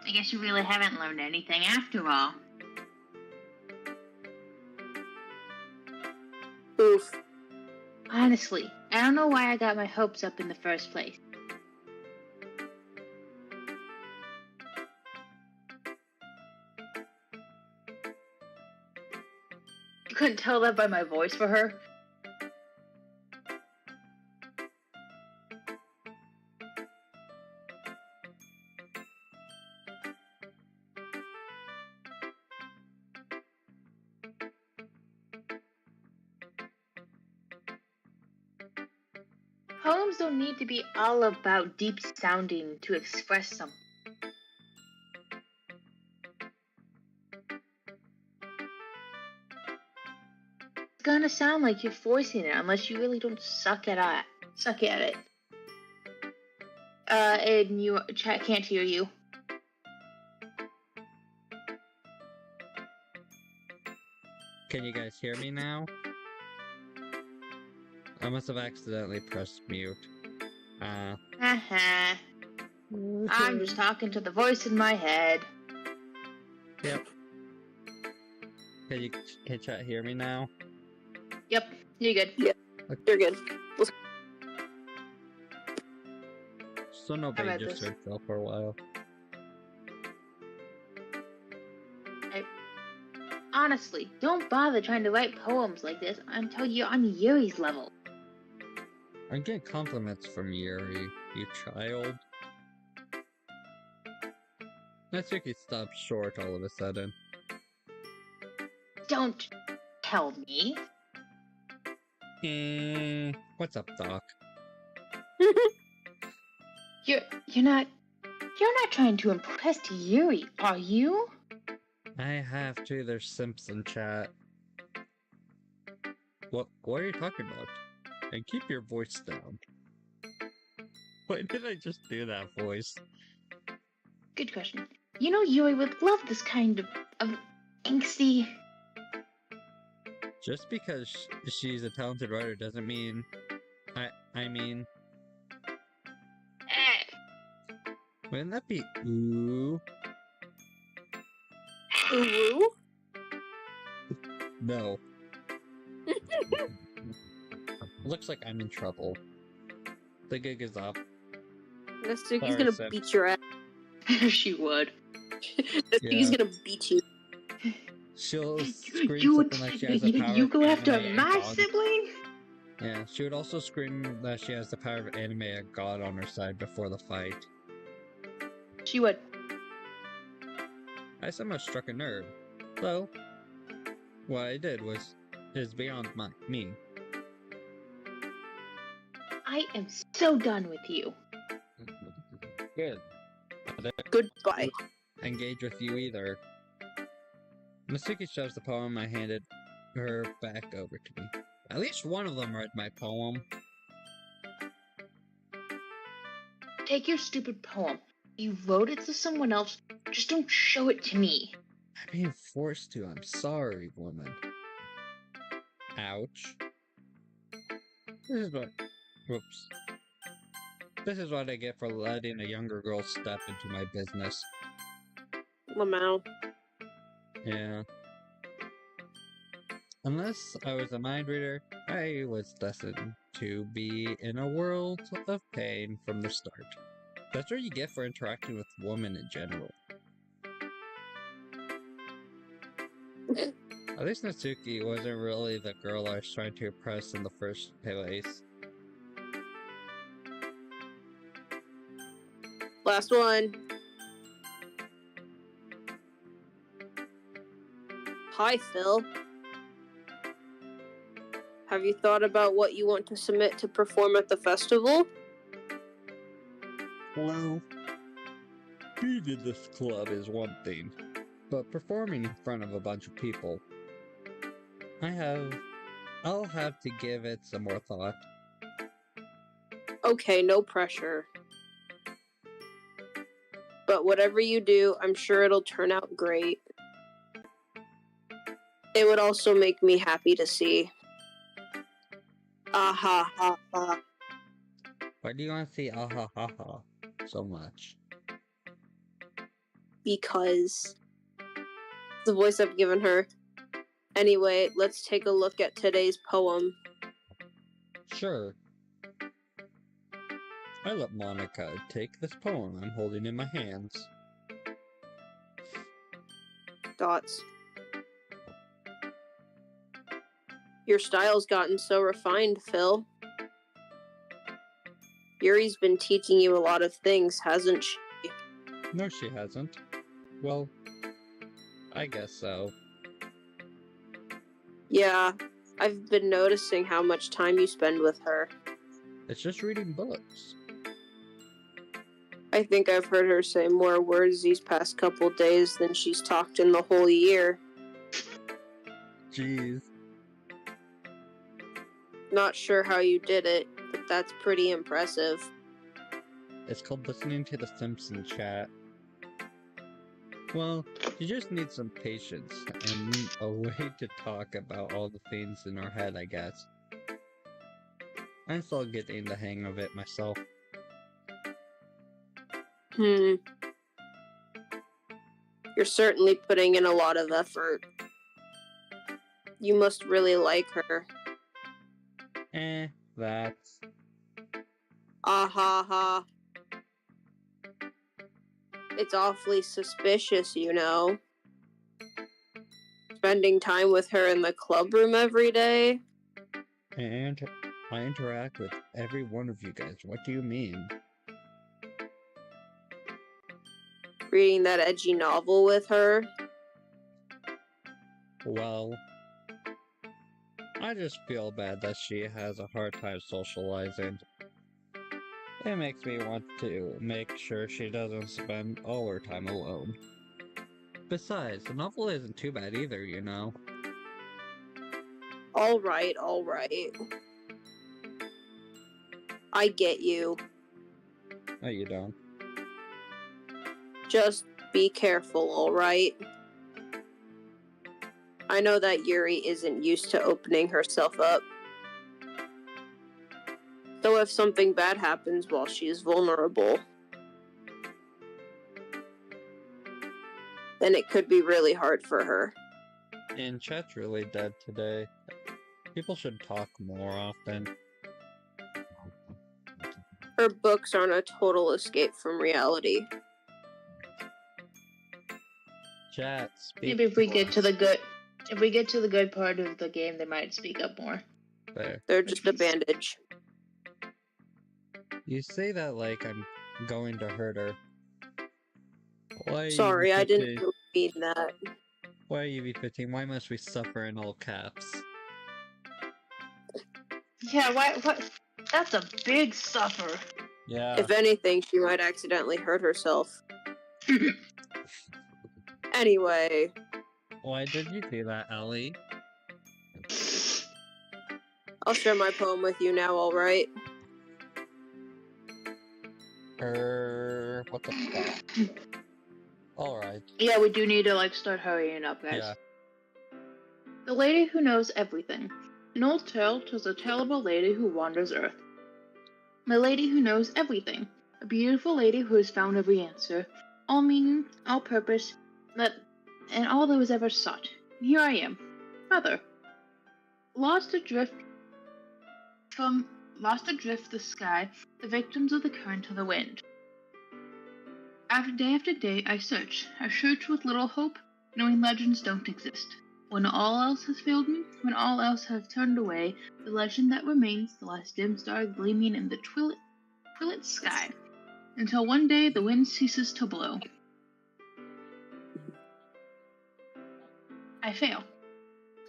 I guess you really haven't learned anything after all. Oof. Honestly, I don't know why I got my hopes up in the first place. You couldn't tell that by my voice for her? Poems don't need to be all about deep sounding to express something. It's gonna sound like you're forcing it unless you really don't suck at it. And you chat can't hear you. Can you guys hear me now? I must have accidentally pressed mute. Haha. I'm just talking to the voice in my head. Yep. Can chat hear me now? Yep, you're good. Yeah. You're good. So nobody read just this. searched up for a while. Honestly, don't bother trying to write poems like this until you're on Yuri's level. I'm getting compliments from Yuri, you child. Natsuki stopped short all of a sudden. Don't tell me. What's up, Doc? You're not trying to impress Yuri, are you? I have to, there's Simpson chat. What are you talking about? And keep your voice down. Why did I just do that voice? Good question. You know Yuri would love this kind of angsty. Just because she's a talented writer doesn't mean... I mean... Wouldn't that be ooh? Ooh. No. Looks like I'm in trouble. The gig is up. Natsuki's Sorry, gonna Sim. beat your ass. She would. Natsuki's gonna beat you. She'll scream something like she has the power You of go after anime and my God. sibling? Yeah, she would also scream that she has the power of anime and God on her side before the fight. She would. I somehow struck a nerve. So, what I did is beyond me. I am so done with you. Good. Goodbye. Engage with you either. Natsuki shoves the poem I handed her back over to me. At least one of them read my poem. Take your stupid poem. You wrote it to someone else. Just don't show it to me. I'm being forced to. I'm sorry, woman. Ouch. This is what... Whoops. This is what I get for letting a younger girl step into my business. Lamau. Yeah. Unless I was a mind reader, I was destined to be in a world of pain from the start. That's what you get for interacting with women in general. At least Natsuki wasn't really the girl I was trying to impress in the first place. Last one. Hi, Phil. Have you thought about what you want to submit to perform at the festival? Well, being in this club is one thing, but performing in front of a bunch of people, I'll have to give it some more thought. Okay, no pressure. But whatever you do, I'm sure it'll turn out great. It would also make me happy to see. Ah ha ha ha. Why do you want to see ah ha ha ha so much? Because the voice I've given her. Anyway, let's take a look at today's poem. Sure. I let Monica take this poem I'm holding in my hands. Dots. Your style's gotten so refined, Phil. Yuri's been teaching you a lot of things, hasn't she? No, she hasn't. Well, I guess so. Yeah, I've been noticing how much time you spend with her. It's just reading books. I think I've heard her say more words these past couple days than she's talked in the whole year. Jeez. Not sure how you did it, but that's pretty impressive. It's called listening to the Simpsons chat. Well, you just need some patience and a way to talk about all the things in our head, I guess. I'm still getting the hang of it myself. You're certainly putting in a lot of effort. You must really like her. That's... Ah ha ha. It's awfully suspicious, you know. Spending time with her in the club room every day. And I interact with every one of you guys. What do you mean? Reading that edgy novel with her. Well, I just feel bad that she has a hard time socializing. It makes me want to make sure she doesn't spend all her time alone. Besides, the novel isn't too bad either, you know. Alright. I get you. No, you don't. Just be careful, alright? I know that Yuri isn't used to opening herself up. So if something bad happens while she's vulnerable, then it could be really hard for her. And chat's really dead today. People should talk more often. Her books aren't a total escape from reality. Chat, speak. Maybe if we get to the good part of the game, they might speak up more. There. They're just a bandage. You say that like I'm going to hurt her. Why Sorry, I UV15? didn't really mean that. Why UV15? Why must we suffer in all caps? Yeah, what? That's a big suffer. Yeah. If anything, she might accidentally hurt herself. Anyway. Why did you do that, Ellie? I'll share my poem with you now, alright? What the fuck? Alright. Yeah, we do need to start hurrying up, guys. Yeah. The Lady Who Knows Everything. An old tale tells a tale of a lady who wanders Earth. The lady who knows everything. A beautiful lady who has found every answer, all meaning, all purpose, and all that was ever sought. And here I am, Mother. Lost adrift the sky, the victims of the current of the wind. After day, I search with little hope, knowing legends don't exist. When all else has failed me, when all else has turned away, the legend that remains, the last dim star gleaming in the twilit sky. until one day the wind ceases to blow. I fail.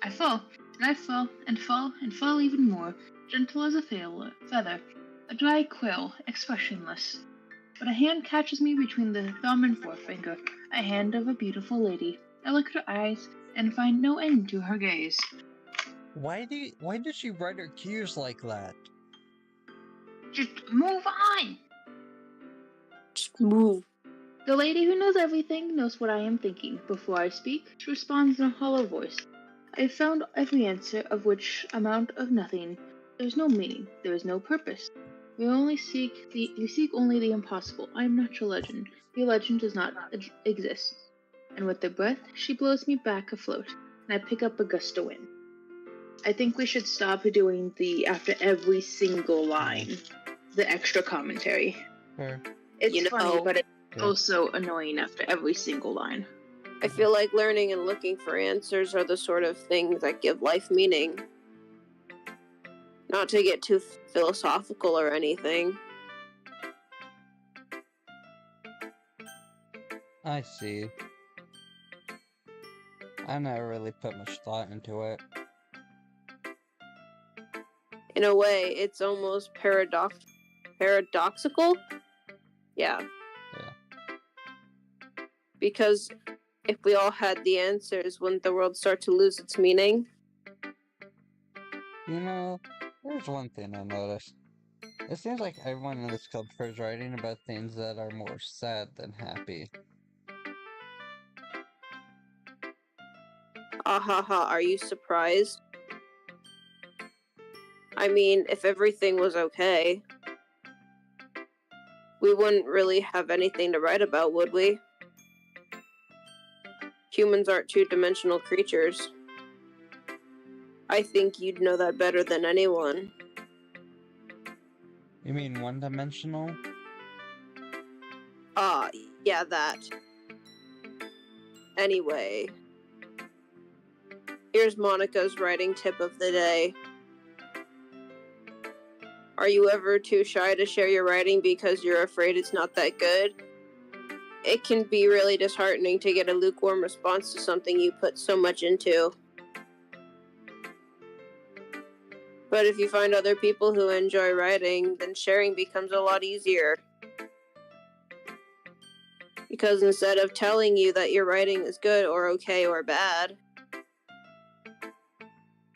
I fall, and I fall, and fall, and fall even more, gentle as a feather, a dry quill, expressionless. But a hand catches me between the thumb and forefinger, a hand of a beautiful lady. I look at her eyes, and find no end to her gaze. Why did she write her cues like that? Just move on! Just move. The lady who knows everything knows what I am thinking. Before I speak, she responds in a hollow voice. I have found every answer, of which amount of nothing. There is no meaning. There is no purpose. We seek only the impossible. I am not your legend. Your legend does not exist. And with a breath, she blows me back afloat, and I pick up a gust of wind. I think we should stop doing the after every single line, the extra commentary. Sure. It's funny, but it's Yeah. also annoying after every single line. I feel like learning and looking for answers are the sort of things that give life meaning. Not to get too philosophical or anything. I see. I never really put much thought into it. In a way, it's almost paradoxical? Yeah. Because if we all had the answers, wouldn't the world start to lose its meaning? You know, there's one thing I noticed. It seems like everyone in this club prefers writing about things that are more sad than happy. Ahaha, are you surprised? I mean, if everything was okay, we wouldn't really have anything to write about, would we? Humans aren't two-dimensional creatures. I think you'd know that better than anyone. You mean one-dimensional? Ah, yeah, that. Anyway, here's Monica's writing tip of the day. Are you ever too shy to share your writing because you're afraid it's not that good? It can be really disheartening to get a lukewarm response to something you put so much into. But if you find other people who enjoy writing, then sharing becomes a lot easier. Because instead of telling you that your writing is good or okay or bad,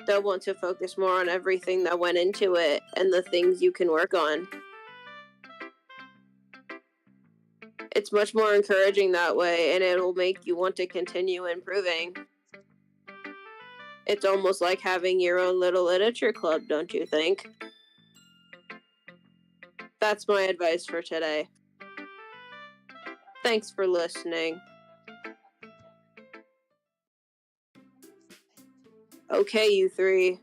they'll want to focus more on everything that went into it and the things you can work on. It's much more encouraging that way, and it'll make you want to continue improving. It's almost like having your own little literature club, don't you think? That's my advice for today. Thanks for listening. Okay, you three.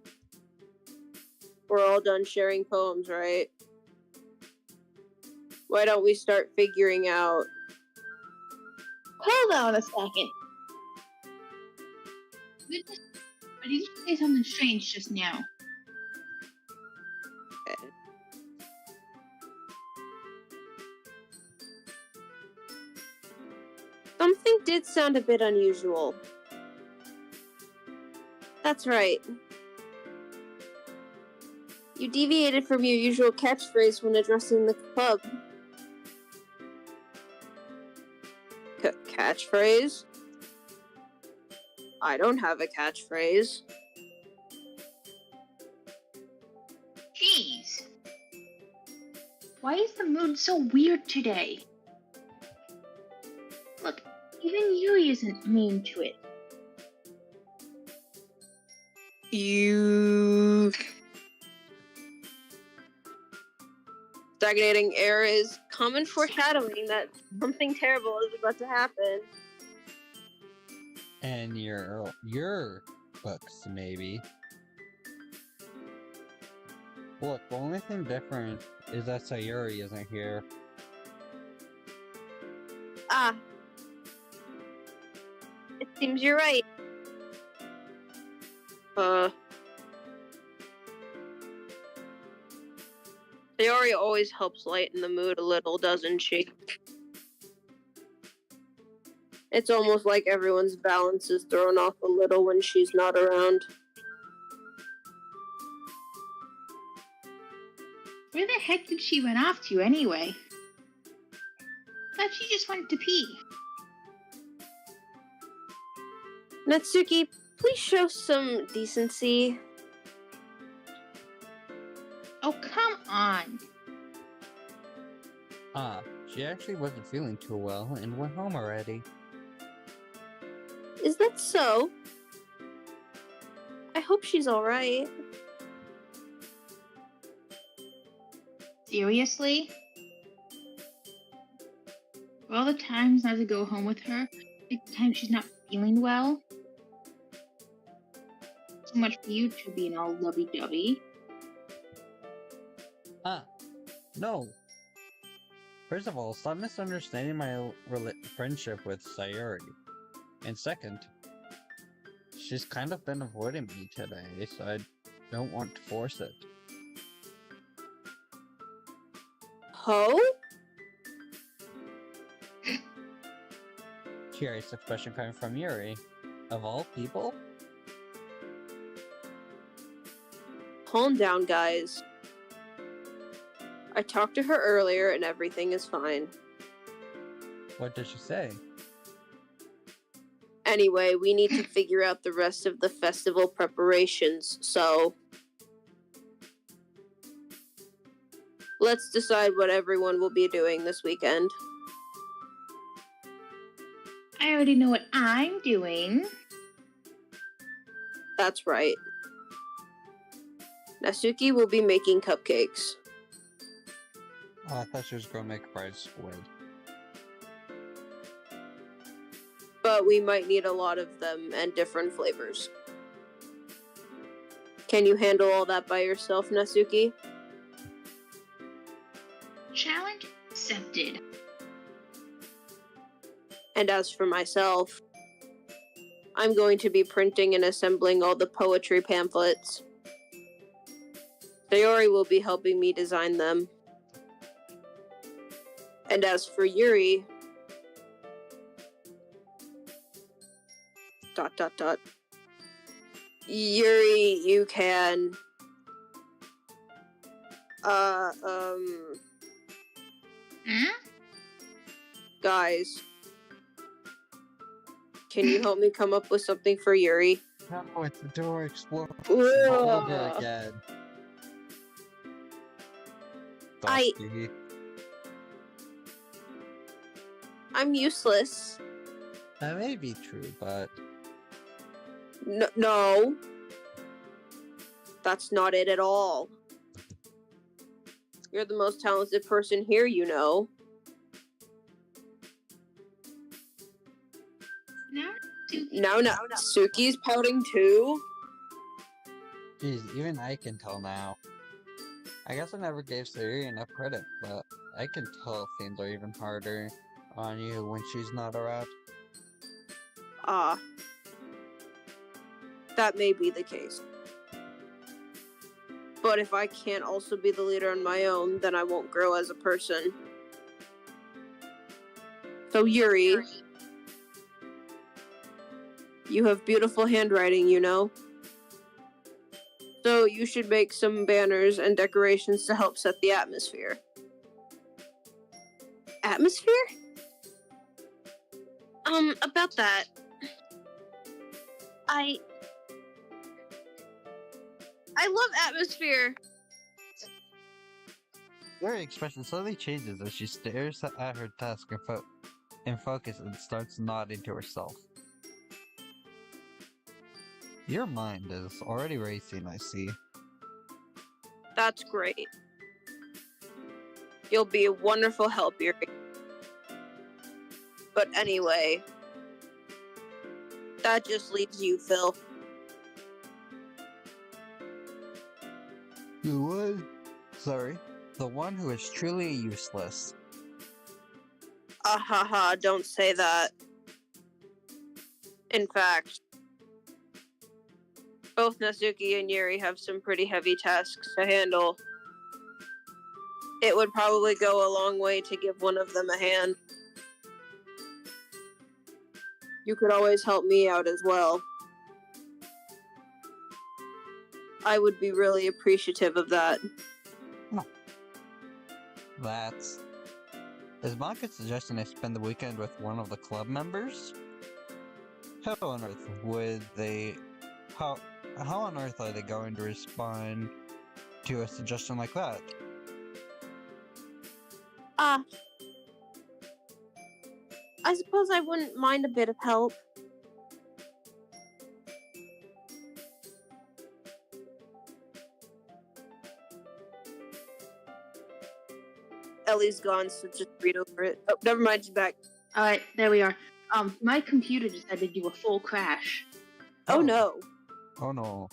We're all done sharing poems, right? Why don't we start figuring out... Hold on a second. But you just say something strange just now. Something did sound a bit unusual. That's right. You deviated from your usual catchphrase when addressing the club. Catchphrase? I don't have a catchphrase. Jeez. Why is the mood so weird today? Look, even Yui isn't mean to it. You... Stagnating air is common foreshadowing that something terrible is about to happen. And your books, maybe. Look, the only thing different is that Sayuri isn't here. Ah. It seems you're right. Sayori always helps lighten the mood a little, doesn't she? It's almost like everyone's balance is thrown off a little when she's not around. Where the heck did she run off to anyway? Thought she just went to pee. Natsuki, please show some decency. Oh, come on. She actually wasn't feeling too well and went home already. Is that so? I hope she's alright. Seriously? For all the times not to go home with her, like the time she's not feeling well? Too much for you to be all lovey-dovey. No. First of all, stop misunderstanding my friendship with Sayori. And second, she's kind of been avoiding me today, so I don't want to force it. Ho? Curious expression coming from Yuri. Of all people? Calm down, guys. I talked to her earlier and everything is fine. What did she say? Anyway, we need to figure out the rest of the festival preparations, so... let's decide what everyone will be doing this weekend. I already know what I'm doing. That's right. Natsuki will be making cupcakes. Oh, I thought she was going to make fried squid. But we might need a lot of them and different flavors. Can you handle all that by yourself, Natsuki? Challenge accepted. And as for myself, I'm going to be printing and assembling all the poetry pamphlets. Sayori will be helping me design them. And as for Yuri... ... Yuri, you can... Guys, can you help me come up with something for Yuri? No, it's the door explodes Ugh. over again. I- Doki. I'm useless. That may be true, but No. That's not it at all. You're the most talented person here, you know. Now, Now, Suki's pouting too? geez, even I can tell now. I guess I never gave Sayuri enough credit, but I can tell things are even harder on you when she's not around. Ah. That may be the case. But if I can't also be the leader on my own, then I won't grow as a person. So Yuri, you have beautiful handwriting, you know? So you should make some banners and decorations to help set the atmosphere. Atmosphere? About that. I love atmosphere. Yuri's expression slowly changes as she stares at her task in focus and starts nodding to herself. Your mind is already racing, I see. That's great. You'll be a wonderful help, Yuri. But anyway, that just leaves you, Phil. The one? Sorry. The one who is truly useless. Haha, don't say that. In fact, both Natsuki and Yuri have some pretty heavy tasks to handle. it would probably go a long way to give one of them a hand. You could always help me out as well. I would be really appreciative of that. That's... Is Monica suggesting I spend the weekend with one of the club members? How on earth would they... How on earth are they going to respond to a suggestion like that? I suppose I wouldn't mind a bit of help. Ellie's gone, so just read over it. Oh, never mind, she's back. Alright, there we are. My computer decided to do a full crash. Oh no. Oh no.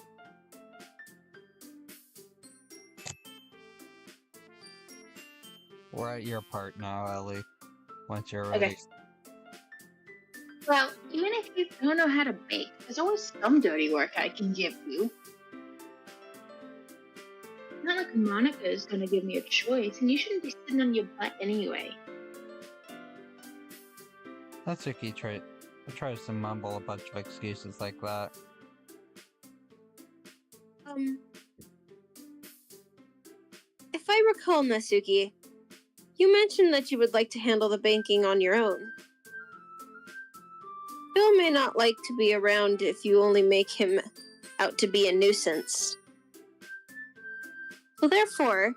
We're at your part now, Ellie. Once you're ready. Okay. Well, even if you don't know how to bake, there's always some dirty work I can give you. Not like Monica is gonna give me a choice, and you shouldn't be sitting on your butt anyway. Natsuki tries to mumble a bunch of excuses like that. If I recall, Natsuki, you mentioned that you would like to handle the banking on your own. Phil may not like to be around if you only make him out to be a nuisance. So therefore,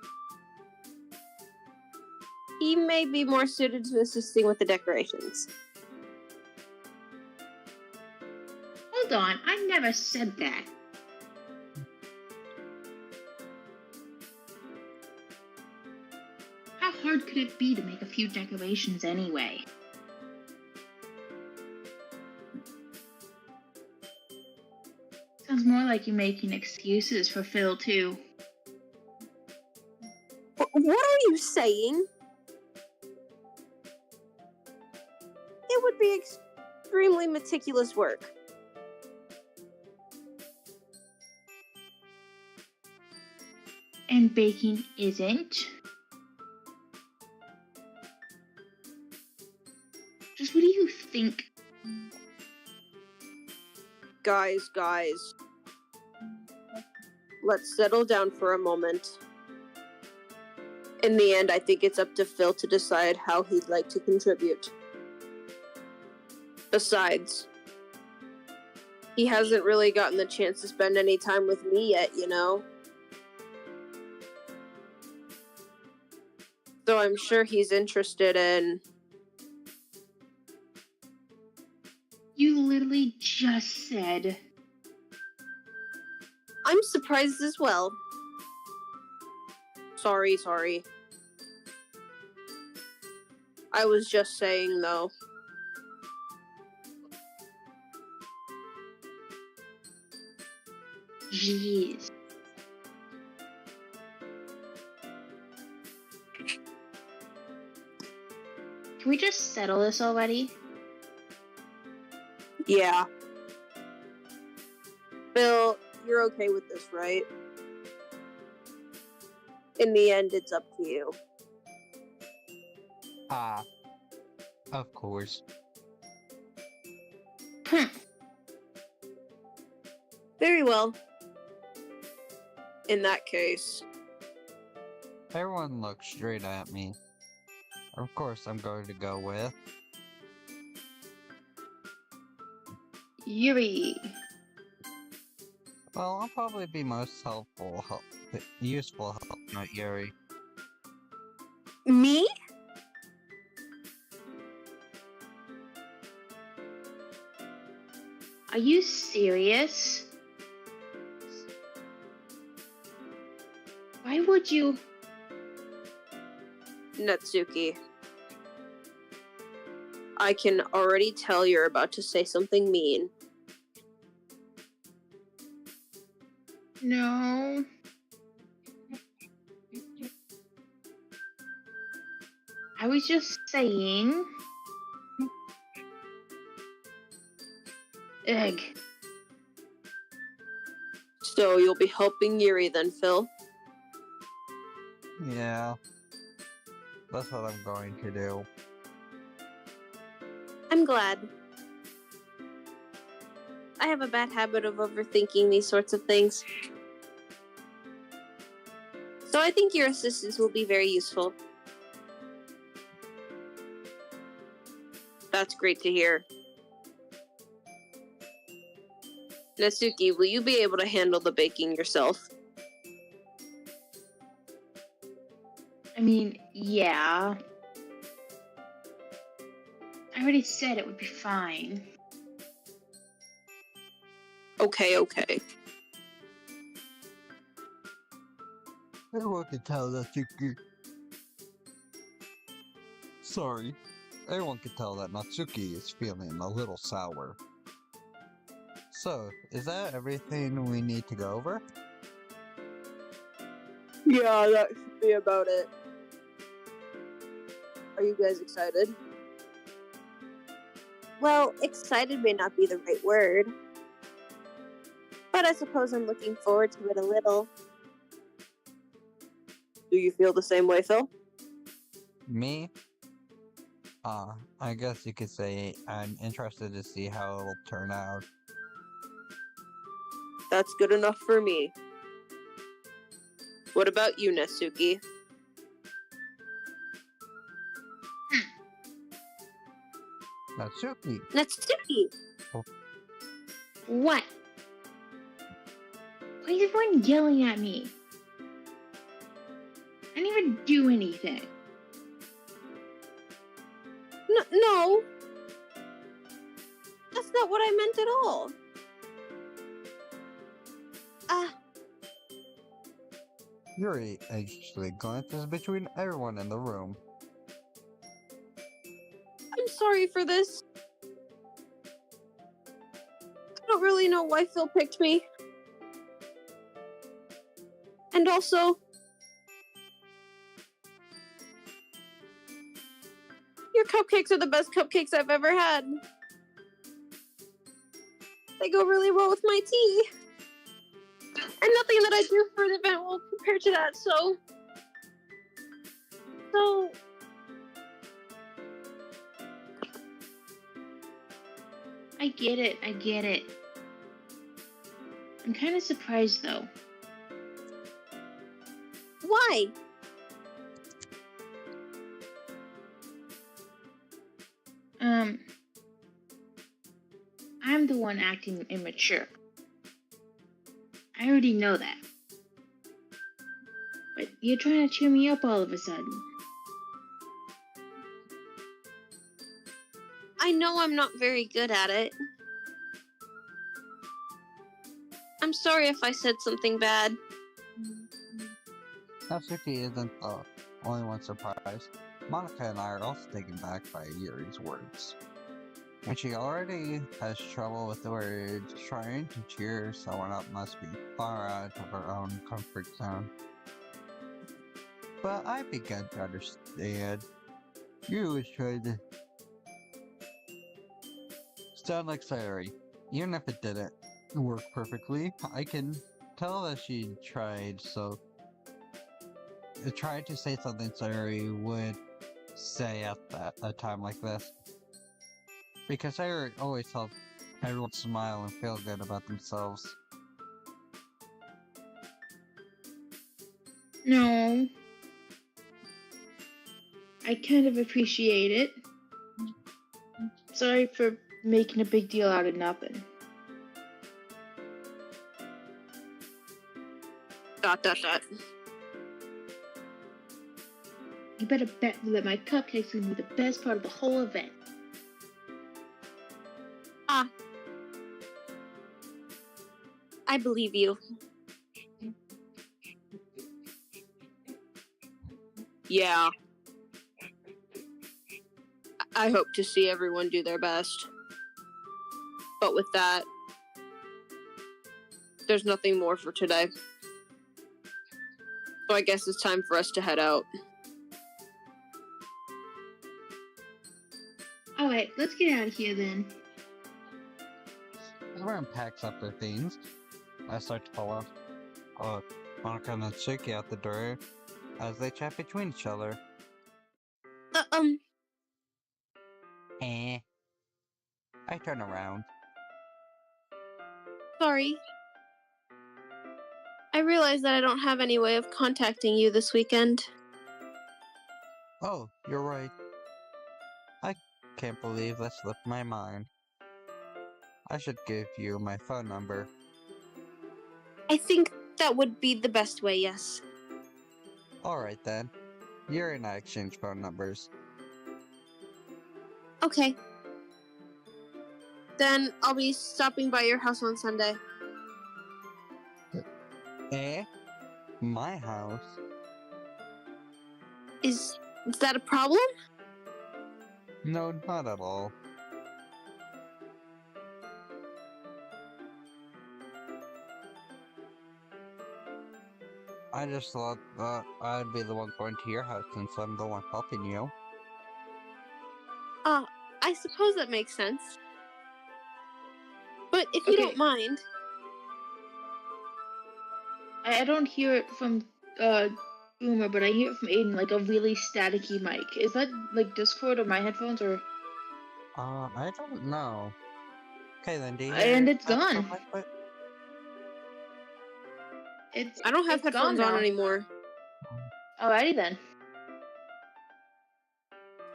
he may be more suited to assisting with the decorations. Hold on, I never said that. How hard could it be to make a few decorations anyway? Sounds more like you're making excuses for Phil, too. What are you saying? It would be extremely meticulous work. And baking isn't? Just what do you think? Guys. Let's settle down for a moment. In the end, I think it's up to Phil to decide how he'd like to contribute. Besides, he hasn't really gotten the chance to spend any time with me yet, you know? So I'm sure he's interested in... You literally just said... I'm surprised as well. Sorry. I was just saying, though. Jeez. Can we just settle this already? Yeah. Bill, you're okay with this, right? In the end, it's up to you. Of course. Very well. In that case. Everyone looks straight at me. Of course I'm going to go with... Yuri. Well, I'll probably be most useful help, not Yuri. Me? Are you serious? Why would you? Natsuki. I can already tell you're about to say something mean. No. I was just saying. Egg. So you'll be helping Yuri then, Phil? Yeah. That's what I'm going to do. I'm glad. I have a bad habit of overthinking these sorts of things. So I think your assistance will be very useful. That's great to hear. Natsuki, will you be able to handle the baking yourself? I mean, yeah. I already said it would be fine. Okay. Everyone can tell that Natsuki. Sorry. Everyone can tell that Natsuki is feeling a little sour. So, is that everything we need to go over? Yeah, that should be about it. Are you guys excited? Well, excited may not be the right word. But I suppose I'm looking forward to it a little. Do you feel the same way, Phil? Me? I guess you could say I'm interested to see how it'll turn out. That's good enough for me. What about you, Natsuki? Natsuki! Natsuki! What? Why is everyone yelling at me? I didn't even do anything. No. That's not what I meant at all. Yuri anxiously glances between everyone in the room. I'm sorry for this. I don't really know why Phil picked me. And also, your cupcakes are the best cupcakes I've ever had. They go really well with my tea. And nothing that I do for the event will compare to that, so... I get it. I'm kind of surprised though. Why? I'm the one acting immature. I already know that. But you're trying to cheer me up all of a sudden. I know I'm not very good at it. I'm sorry if I said something bad. Natsuki isn't the only one surprised. Monica and I are also taken back by Yuri's words. When she already has trouble with the words, trying to cheer someone up must be far out of her own comfort zone. But I began to understand. Yuri was trying to sound like Sayori. Even if it didn't work perfectly, I can tell that she tried to say something Sayori would say at a time like this. Because Sayori always helped everyone smile and feel good about themselves. No. I kind of appreciate it. Sorry for making a big deal out of nothing. ... You better bet that my cupcakes are gonna be the best part of the whole event. I believe you. Yeah. I hope to see everyone do their best. But with that, there's nothing more for today. So I guess it's time for us to head out. Alright, let's get out of here then. Everyone packs up their things. I start to follow Monica and Natsuki out the door as they chat between each other. Eh. I turn around. Sorry. I realize that I don't have any way of contacting you this weekend. Oh, you're right. I can't believe that slipped my mind. I should give you my phone number. I think that would be the best way, yes. Alright then. Yuri and I exchange phone numbers. Okay. Then I'll be stopping by your house on Sunday. Eh? My house? Is that a problem? No, not at all. I just thought that I'd be the one going to your house since I'm the one helping you. I suppose that makes sense. But if you Okay. don't mind, I don't hear it from Boomer, but I hear it from Aiden, like a really staticky mic. Is that like Discord or my headphones or? I don't know. Okay then, do you And hear it's that from gone. my foot? I don't have It's gone headphones on now. anymore. Alrighty then.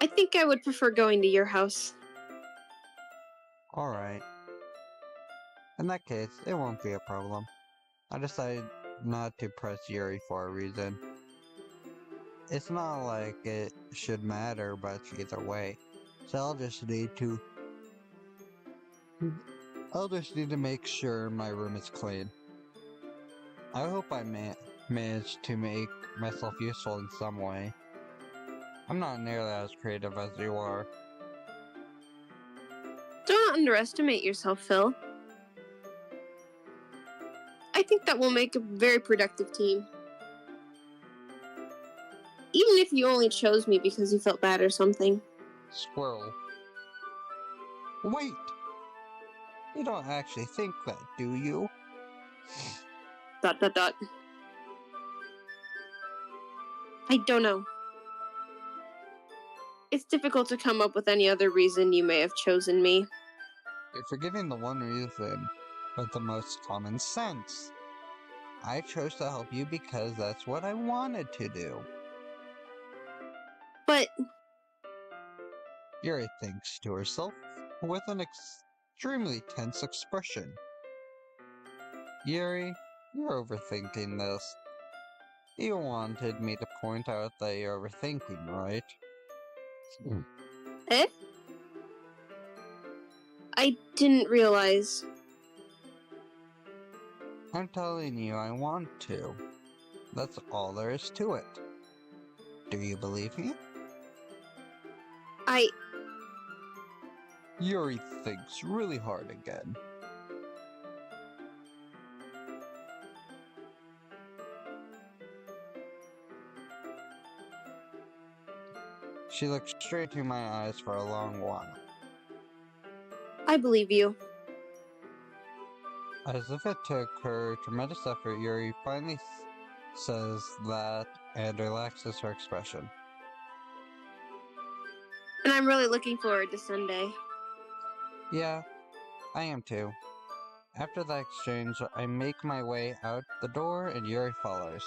I think I would prefer going to your house. Alright. In that case, it won't be a problem. I decided not to press Yuri for a reason. It's not like it should matter much either way. So I'll just need to make sure my room is clean. I hope I managed to make myself useful in some way. I'm not nearly as creative as you are. Don't underestimate yourself, Phil. I think that will make a very productive team. Even if you only chose me because you felt bad or something. Squirrel. Wait! You don't actually think that, do you? ... I don't know. It's difficult to come up with any other reason you may have chosen me. You're forgetting the one reason with the most common sense. I chose to help you because that's what I wanted to do. But Yuri thinks to herself with an extremely tense expression. Yuri, you're overthinking this. You wanted me to point out that you're overthinking, right? eh? I didn't realize. I'm telling you I want to. That's all there is to it. Do you believe me? Yuri thinks really hard again. She looked straight into my eyes for a long while. I believe you. As if it took her tremendous effort, Yuri finally says that and relaxes her expression. And I'm really looking forward to Sunday. Yeah, I am too. After that exchange, I make my way out the door and Yuri follows.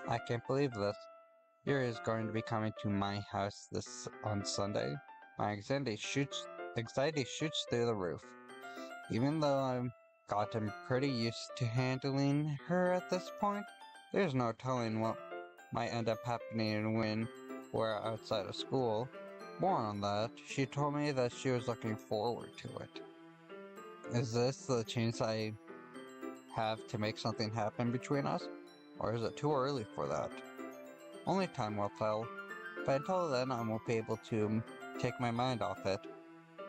I can't believe this. Yuri is going to be coming to my house on Sunday. My anxiety shoots through the roof. Even though I've gotten pretty used to handling her at this point, there's no telling what might end up happening when we're outside of school. More on that, she told me that she was looking forward to it. Is this the chance I have to make something happen between us? Or is it too early for that? Only time will tell. But until then, I won't be able to take my mind off it.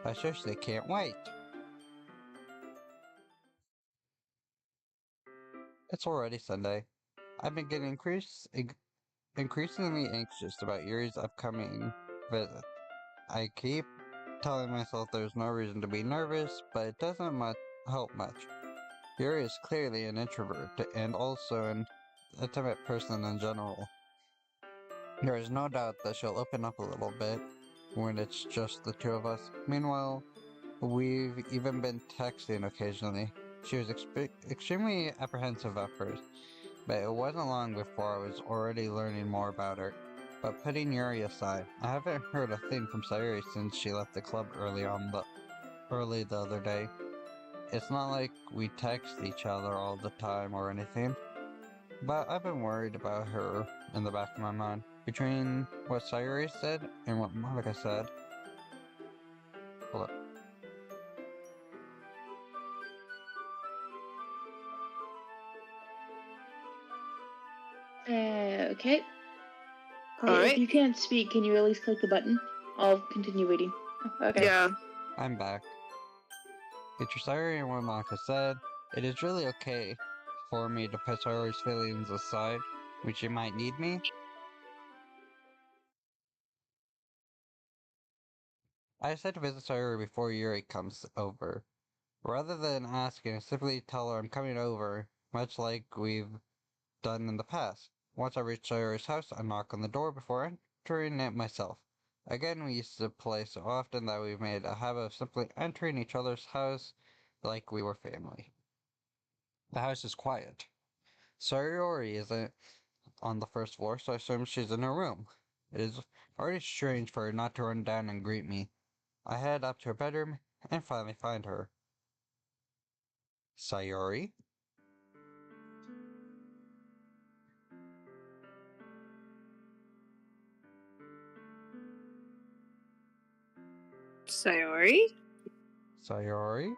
I seriously can't wait. It's already Sunday. I've been getting increasingly anxious about Yuri's upcoming visit. I keep telling myself there's no reason to be nervous, but it doesn't help much. Yuri is clearly an introvert, and also an intimate person in general. There is no doubt that she'll open up a little bit when it's just the two of us. Meanwhile, we've even been texting occasionally. She was extremely apprehensive at first, but it wasn't long before I was already learning more about her. But putting Yuri aside, I haven't heard a thing from Sayuri since she left the club early the other day. It's not like we text each other all the time or anything, but I've been worried about her in the back of my mind. Between what Sayuri said and what Monica said. Hold up. Okay. If Alright. you can't speak, can you at least click the button? I'll continue reading. Okay. Yeah. I'm back. Between Sayuri and what Monica said, it is really okay for me to put Sayuri's feelings aside when she might need me. I decided to visit Sayuri before Yuri comes over. Rather than asking, I simply tell her I'm coming over, much like we've done in the past. Once I reach Sayuri's house, I knock on the door before entering it myself. Again, we used to play so often that we've made a habit of simply entering each other's house like we were family. The house is quiet. Sayuri isn't on the first floor, so I assume she's in her room. It is already strange for her not to run down and greet me. I head up to her bedroom and finally find her. Sayuri? Sayori? Sayuri?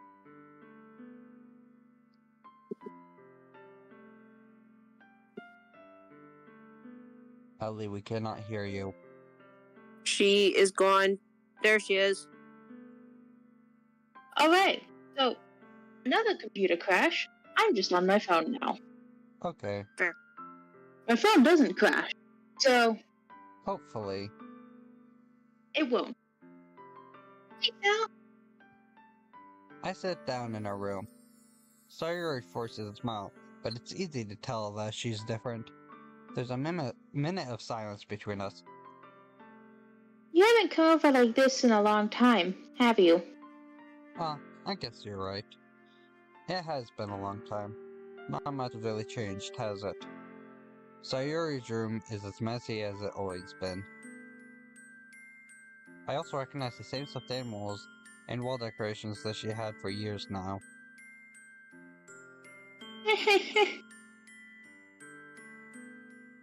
Ellie, we cannot hear you. She is gone. There she is. Alright, so another computer crash. I'm just on my phone now. Okay. My phone doesn't crash, so Hopefully. it won't. Hey, Phil. I sit down in her room. Sayuri forces a smile, but it's easy to tell that she's different. There's a minute of silence between us. You haven't come over like this in a long time, have you? I guess you're right. It has been a long time. Not much has really changed, has it? Sayuri's room is as messy as it always been. I also recognize the same stuffed animals and wall decorations that she had for years now.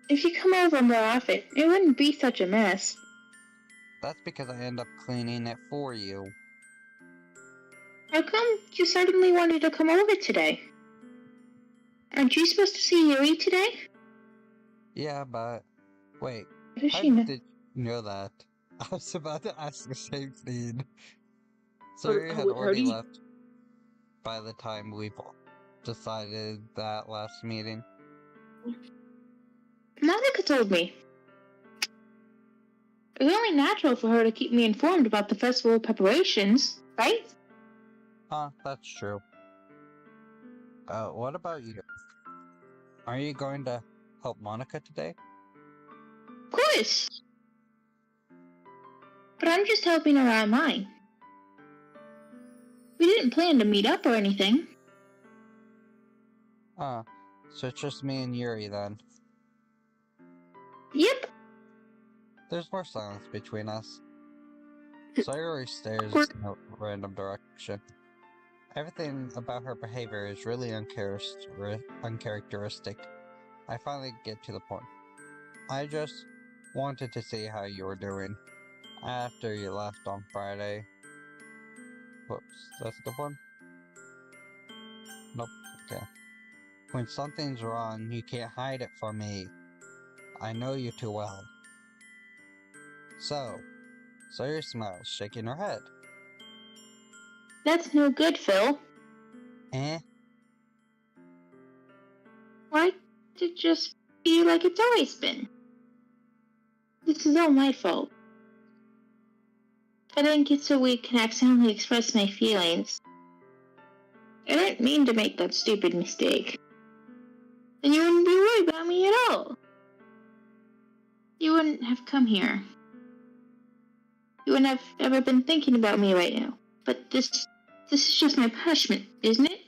If you come over more often, it wouldn't be such a mess. That's because I end up cleaning it for you. How come you suddenly wanted to come over today? Aren't you supposed to see Yuri today? Yeah, but... Wait, How does how she know? did you know that? I was about to ask the same thing. Sayuri had how already do you... left by the time we decided that last meeting. Monica told me. It was only natural for her to keep me informed about the festival preparations, right? That's true. What about you? Are you going to help Monica today? Of course. But I'm just helping her out mine. We didn't plan to meet up or anything. So it's just me and Yuri then. Yep. There's more silence between us. Sayuri stares in a random direction. Everything about her behavior is really uncharacteristic. I finally get to the point. I just wanted to see how you were doing after you left on Friday. Whoops, that's a good one? Nope, okay. When something's wrong, you can't hide it from me. I know you too well. So, Sayuri smiles, shaking her head. That's no good, Phil. Eh? Why did it just be like it's always been? This is all my fault. I didn't get so we can accidentally express my feelings. I didn't mean to make that stupid mistake. Then you wouldn't be worried about me at all. You wouldn't have come here. You wouldn't have ever been thinking about me right now. But this is just my punishment, isn't it?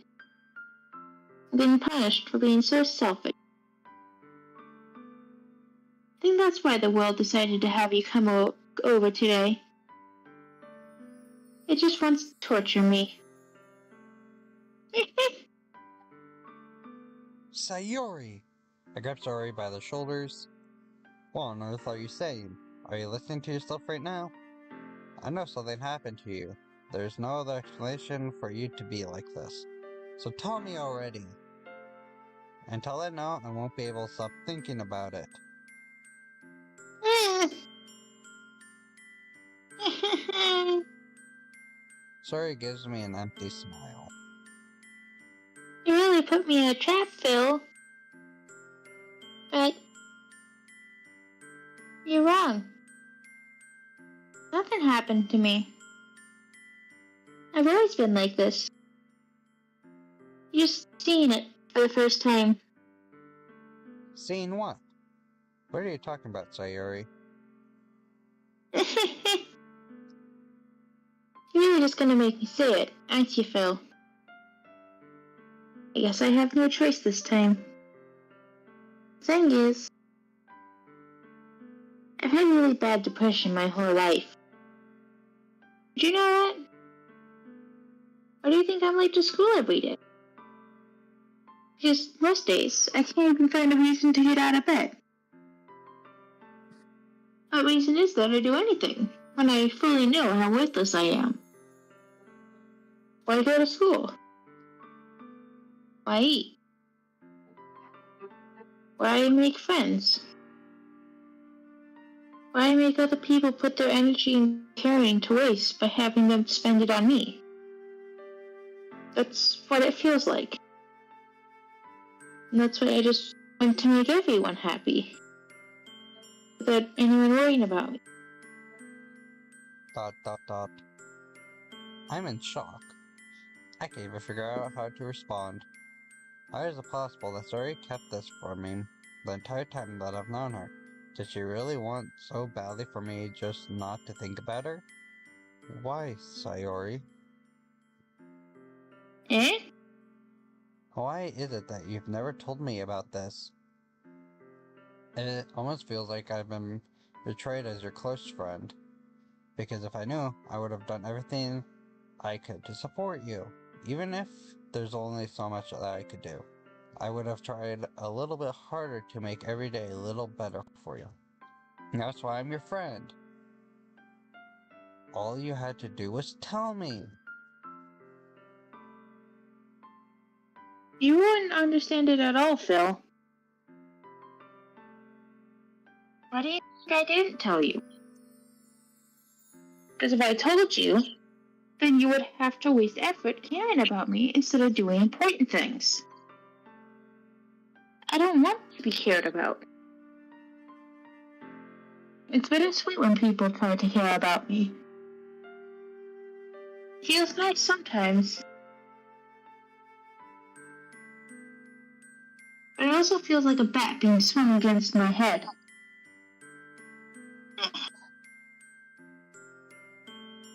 I'm being punished for being so selfish. I think that's why the world decided to have you come over today. It just wants to torture me. Sayori! I grabbed Sayori by the shoulders. What on earth are you saying? Are you listening to yourself right now? I know something happened to you. There's no other explanation for you to be like this. So tell me already. Until I know, I won't be able to stop thinking about it. Sayori gives me an empty smile. You really put me in a trap, Phil. But you're wrong. Nothing happened to me. I've always been like this. You're just seeing it for the first time. Seeing what? What are you talking about, Sayori? You're really just gonna make me say it, aren't you, Phil? I guess I have no choice this time. Thing is, I've had really bad depression my whole life. Did you know that? Why do you think I'm late to school every day? Because most days, I can't even find a reason to get out of bed. What reason is there to do anything, when I fully know how worthless I am? Why go to school? Why eat? Why make friends? Why make other people put their energy and caring to waste by having them spend it on me? That's what it feels like. And that's why I just want to make everyone happy. Without anyone worrying about me. ... I'm in shock. I can't even figure out how to respond. How is it possible that Sayori kept this from me the entire time that I've known her? Did she really want so badly for me just not to think about her? Why, Sayori? Eh? Why is it that you've never told me about this? It almost feels like I've been betrayed as your close friend. Because if I knew, I would have done everything I could to support you. Even if there's only so much that I could do. I would have tried a little bit harder to make every day a little better for you. That's why I'm your friend. All you had to do was tell me. You wouldn't understand it at all, Phil. Why do you think I didn't tell you? Because if I told you, then you would have to waste effort caring about me instead of doing important things. I don't want to be cared about. It's bittersweet when people try to care about me. It feels nice sometimes. But it also feels like a bat being swung against my head.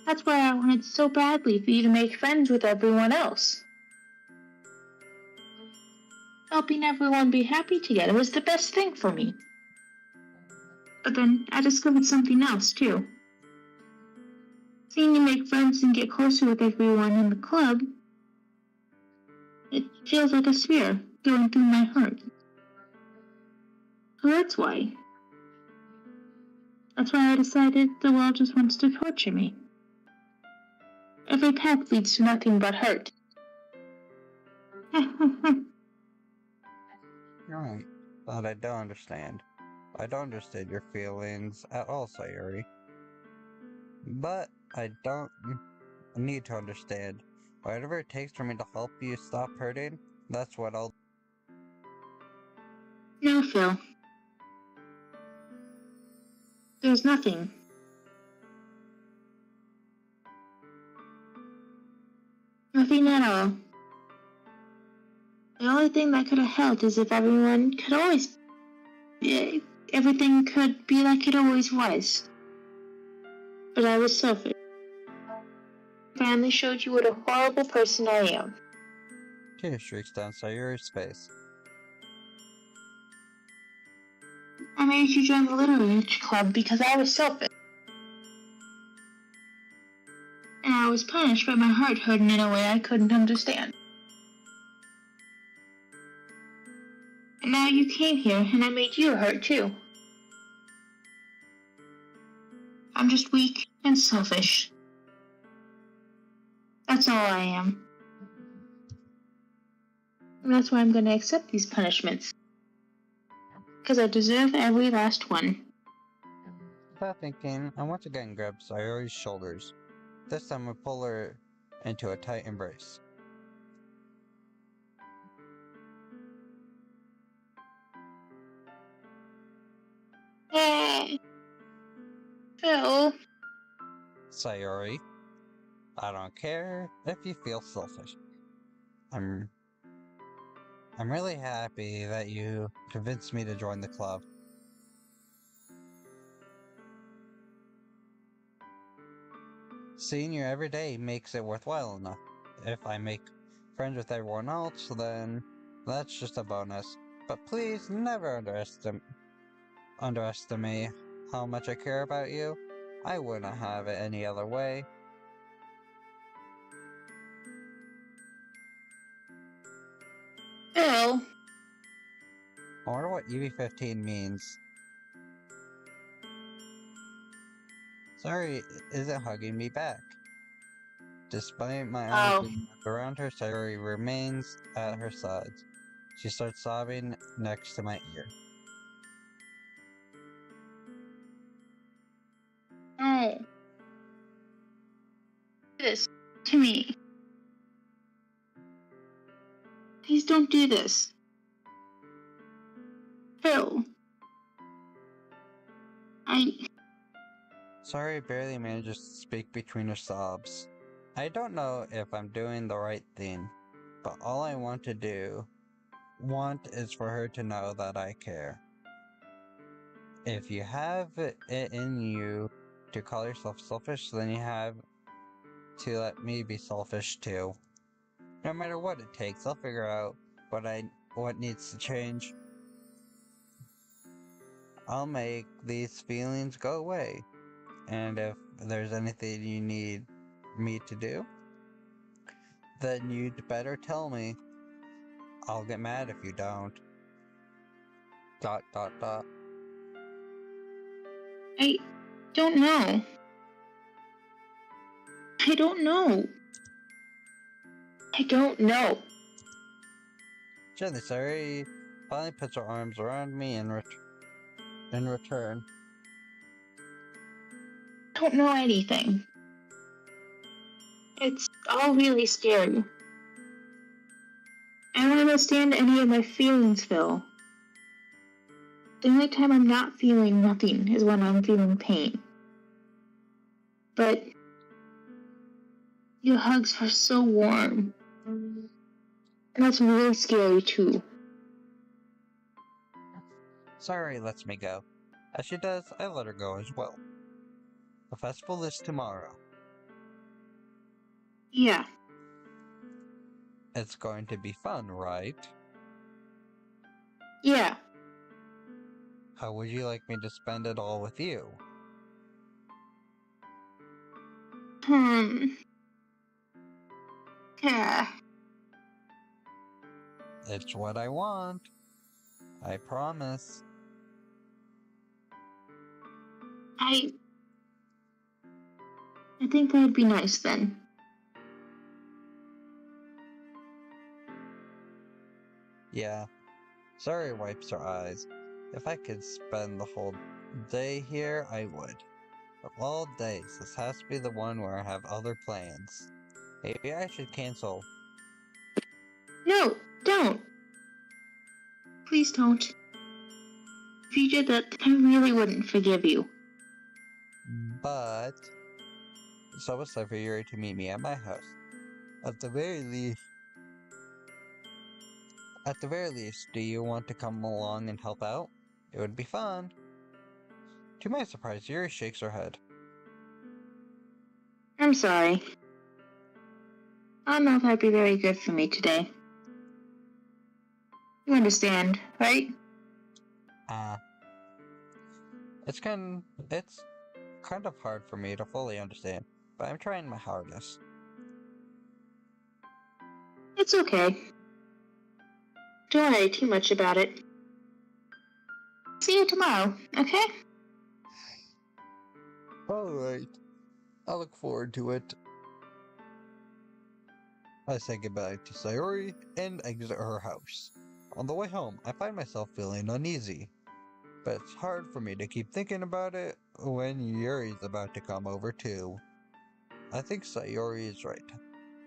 That's why I wanted so badly for you to make friends with everyone else. Helping everyone be happy together was the best thing for me. But then I discovered something else, too. Seeing you make friends and get closer with everyone in the club, it feels like a spear going through my heart. So that's why. That's why I decided the world just wants to torture me. Every path leads to nothing but hurt. Right, but I don't understand. I don't understand your feelings at all, Sayori. But I don't need to understand. Whatever it takes for me to help you stop hurting, that's what I'll... No, Phil. There's nothing. Nothing at all. The only thing that could have helped is if everyone could always. Everything could be like it always was. But I was selfish. Finally showed you what a horrible person I am. Tear streaks down Sayuri's face. I made you join the literary club because I was selfish. And I was punished by my heart hurting in a way I couldn't understand. And now you came here and I made you hurt too. I'm just weak and selfish. That's all I am. And that's why I'm going to accept these punishments. Because I deserve every last one. Without thinking, I once again grabbed Sayuri's shoulders. This time I pull her into a tight embrace. Phil. Sayuri, I don't care if you feel selfish. I'm really happy that you convinced me to join the club. Seeing you every day makes it worthwhile enough. If I make friends with everyone else, then that's just a bonus. But please never underestimate how much I care about you. I wouldn't have it any other way. Phil. I wonder what UB15 means. Sorry, isn't hugging me back. Despite my arms being wrapped around her, Sayuri remains at her sides. She starts sobbing next to my ear. No. This to me. Please don't do this. Phil. Sorry barely manages to speak between her sobs. I don't know if I'm doing the right thing, but all I want is for her to know that I care. If you have it in you to call yourself selfish, then you have to let me be selfish too. No matter what it takes, I'll figure out what needs to change. I'll make these feelings go away. And if there's anything you need me to do, then you'd better tell me. I'll get mad if you don't. ... I don't know. I don't know. I don't know. Gently, Sayuri finally puts her arms around me in return. I don't know anything. It's all really scary. I don't understand any of my feelings, Phil. The only time I'm not feeling nothing is when I'm feeling pain. But your hugs are so warm. And that's really scary too. Sayuri lets me go. As she does, I let her go as well. The festival is tomorrow. Yeah. It's going to be fun, right? Yeah. How would you like me to spend it all with you? Yeah. It's what I want. I promise. I think that'd be nice then. Yeah. Sayuri wipes her eyes. If I could spend the whole day here, I would. Of all days, this has to be the one where I have other plans. Maybe I should cancel. No, don't. Please don't. If you did that, I really wouldn't forgive you. But so was for Yuri to meet me at my house. At the very least, At the very least, do you want to come along and help out? It would be fun. To my surprise, Yuri shakes her head. I'm sorry. I don't know if that'd be very good for me today. You understand, right? It's kind of hard for me to fully understand, but I'm trying my hardest. It's okay. Don't worry too much about it. See you tomorrow, okay? Alright. I look forward to it. I say goodbye to Sayori and exit her house. On the way home, I find myself feeling uneasy. But it's hard for me to keep thinking about it when Yuri's about to come over too. I think Sayori is right.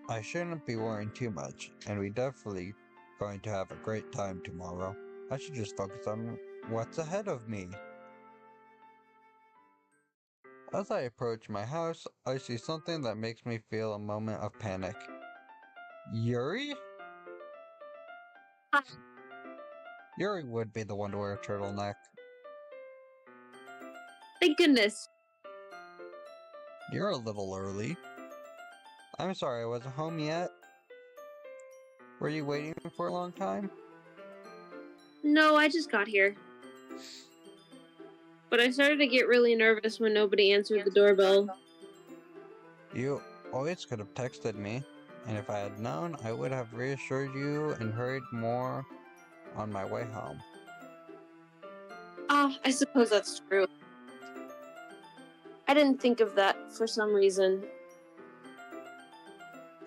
I shouldn't be worrying too much, and we definitely going to have a great time tomorrow. I should just focus on what's ahead of me. As I approach my house, I see something that makes me feel a moment of panic. Yuri? Ah. Yuri would be the one to wear a turtleneck. Thank goodness. You're a little early. I'm sorry I wasn't home yet. Were you waiting for a long time? No, I just got here. But I started to get really nervous when nobody answered the doorbell. You always could have texted me, and if I had known, I would have reassured you and hurried more on my way home. Ah, I suppose that's true. I didn't think of that for some reason.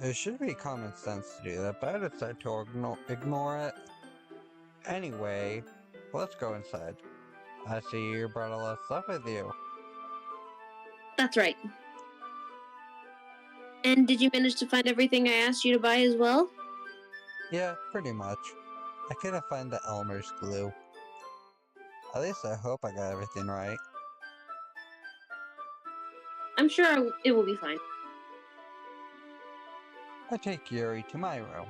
It should be common sense to do that, but I decided to ignore it. Anyway, let's go inside. I see you brought a lot of stuff with you. That's right. And did you manage to find everything I asked you to buy as well? Yeah, pretty much. I couldn't find the Elmer's glue. At least I hope I got everything right. I'm sure it will be fine. I take Yuri to my room.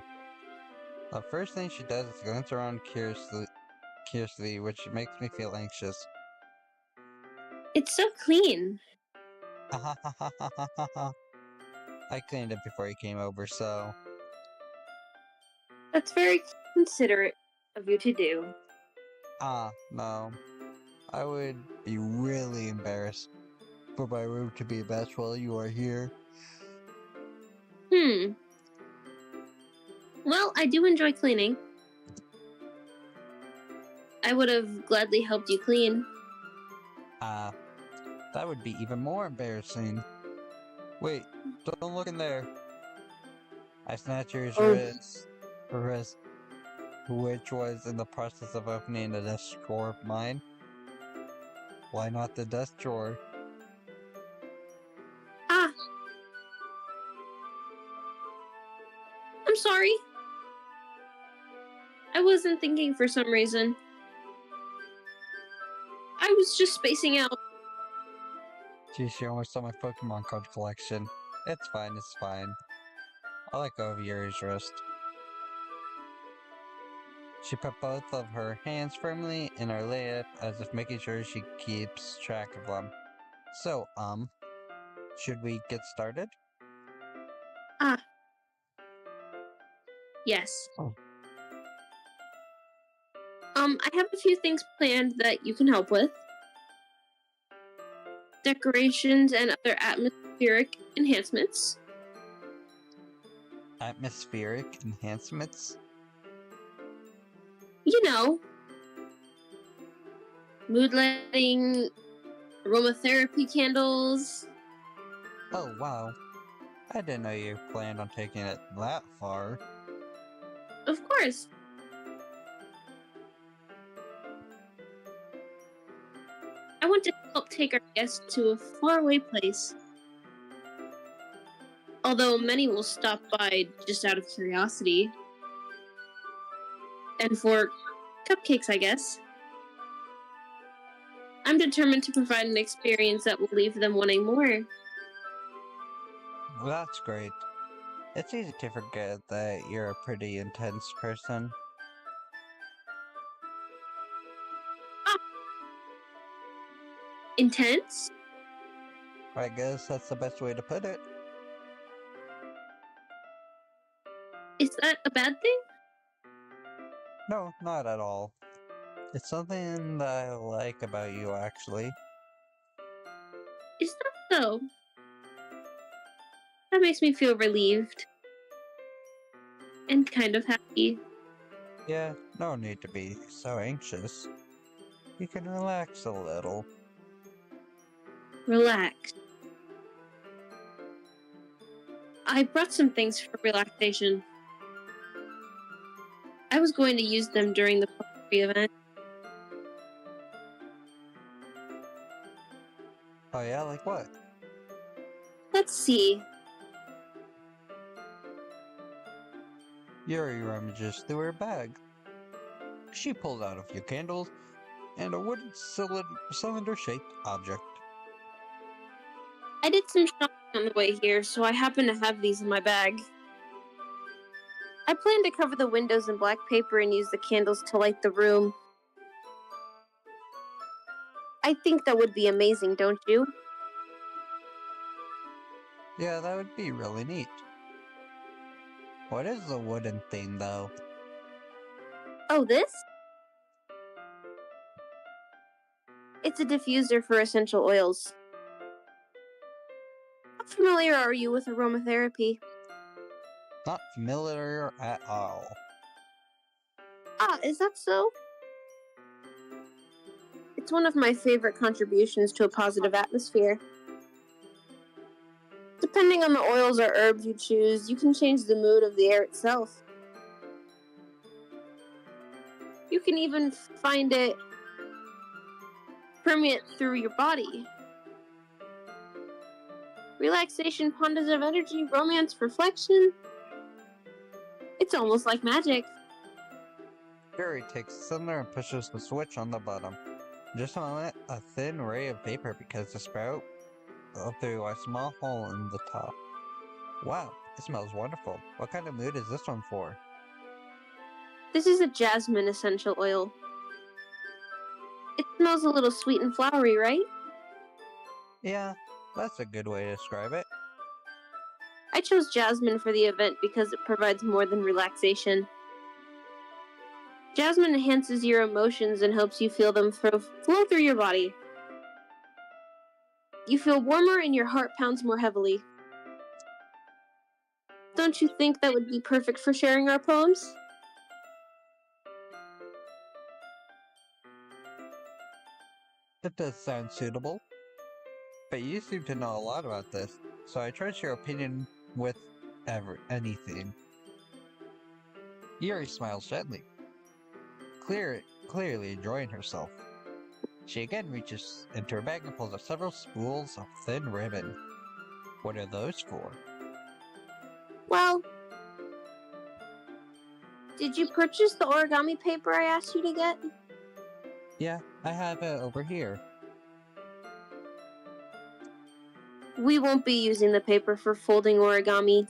The first thing she does is glance around curiously, which makes me feel anxious. It's so clean. I cleaned it before you came over, so... That's very considerate of you to do. No. I would be really embarrassed for my room to be a mess while you are here. Well, I do enjoy cleaning. I would have gladly helped you clean. That would be even more embarrassing. Wait, don't look in there. I snatched your wrist, which was in the process of opening a desk drawer of mine. Why not the desk drawer? Ah! I'm sorry. I wasn't thinking for some reason. I was just spacing out. Geez, she almost saw my Pokemon card collection. It's fine, it's fine. I'll let go of Yuri's wrist. She put both of her hands firmly in her lap as if making sure she keeps track of them. So, should we get started? Ah. Yes. Oh. I have a few things planned that you can help with. Decorations and other atmospheric enhancements. Atmospheric enhancements? You know, mood lighting, aromatherapy candles. Oh, wow. I didn't know you planned on taking it that far. Of course. I want to help take our guests to a faraway place. Although many will stop by just out of curiosity. And for cupcakes, I guess. I'm determined to provide an experience that will leave them wanting more. That's great. It's easy to forget that you're a pretty intense person. Intense? I guess that's the best way to put it. Is that a bad thing? No, not at all. It's something that I like about you, actually. Is that so? That makes me feel relieved. And kind of happy. Yeah, no need to be so anxious. You can relax a little. Relax. I brought some things for relaxation. I was going to use them during the poetry event. Oh yeah, like what? Let's see. Yuri rummages through her bag. She pulls out a few candles and a wooden cylinder-shaped object. I did some shopping on the way here, so I happen to have these in my bag. I plan to cover the windows in black paper and use the candles to light the room. I think that would be amazing, don't you? Yeah, that would be really neat. What is the wooden thing, though? Oh, this? It's a diffuser for essential oils. How familiar are you with aromatherapy? Not familiar at all. Ah, is that so? It's one of my favorite contributions to a positive atmosphere. Depending on the oils or herbs you choose, you can change the mood of the air itself. You can even find it permeate through your body. Relaxation, positive energy, romance, reflection. It's almost like magic. Yuri takes the cylinder and pushes the switch on the bottom. In just a moment, a thin ray of vapor begins to sprout through a small hole in the top. Wow, it smells wonderful. What kind of mood is this one for? This is a jasmine essential oil. It smells a little sweet and flowery, right? Yeah, that's a good way to describe it. I chose jasmine for the event because it provides more than relaxation. Jasmine enhances your emotions and helps you feel them flow through your body. You feel warmer and your heart pounds more heavily. Don't you think that would be perfect for sharing our poems? It does sound suitable. But you seem to know a lot about this, so I trust your opinion with anything. Yuri smiles gently, clearly enjoying herself. She again reaches into her bag and pulls out several spools of thin ribbon. What are those for? Well, did you purchase the origami paper I asked you to get? Yeah, I have it over here. We won't be using the paper for folding origami.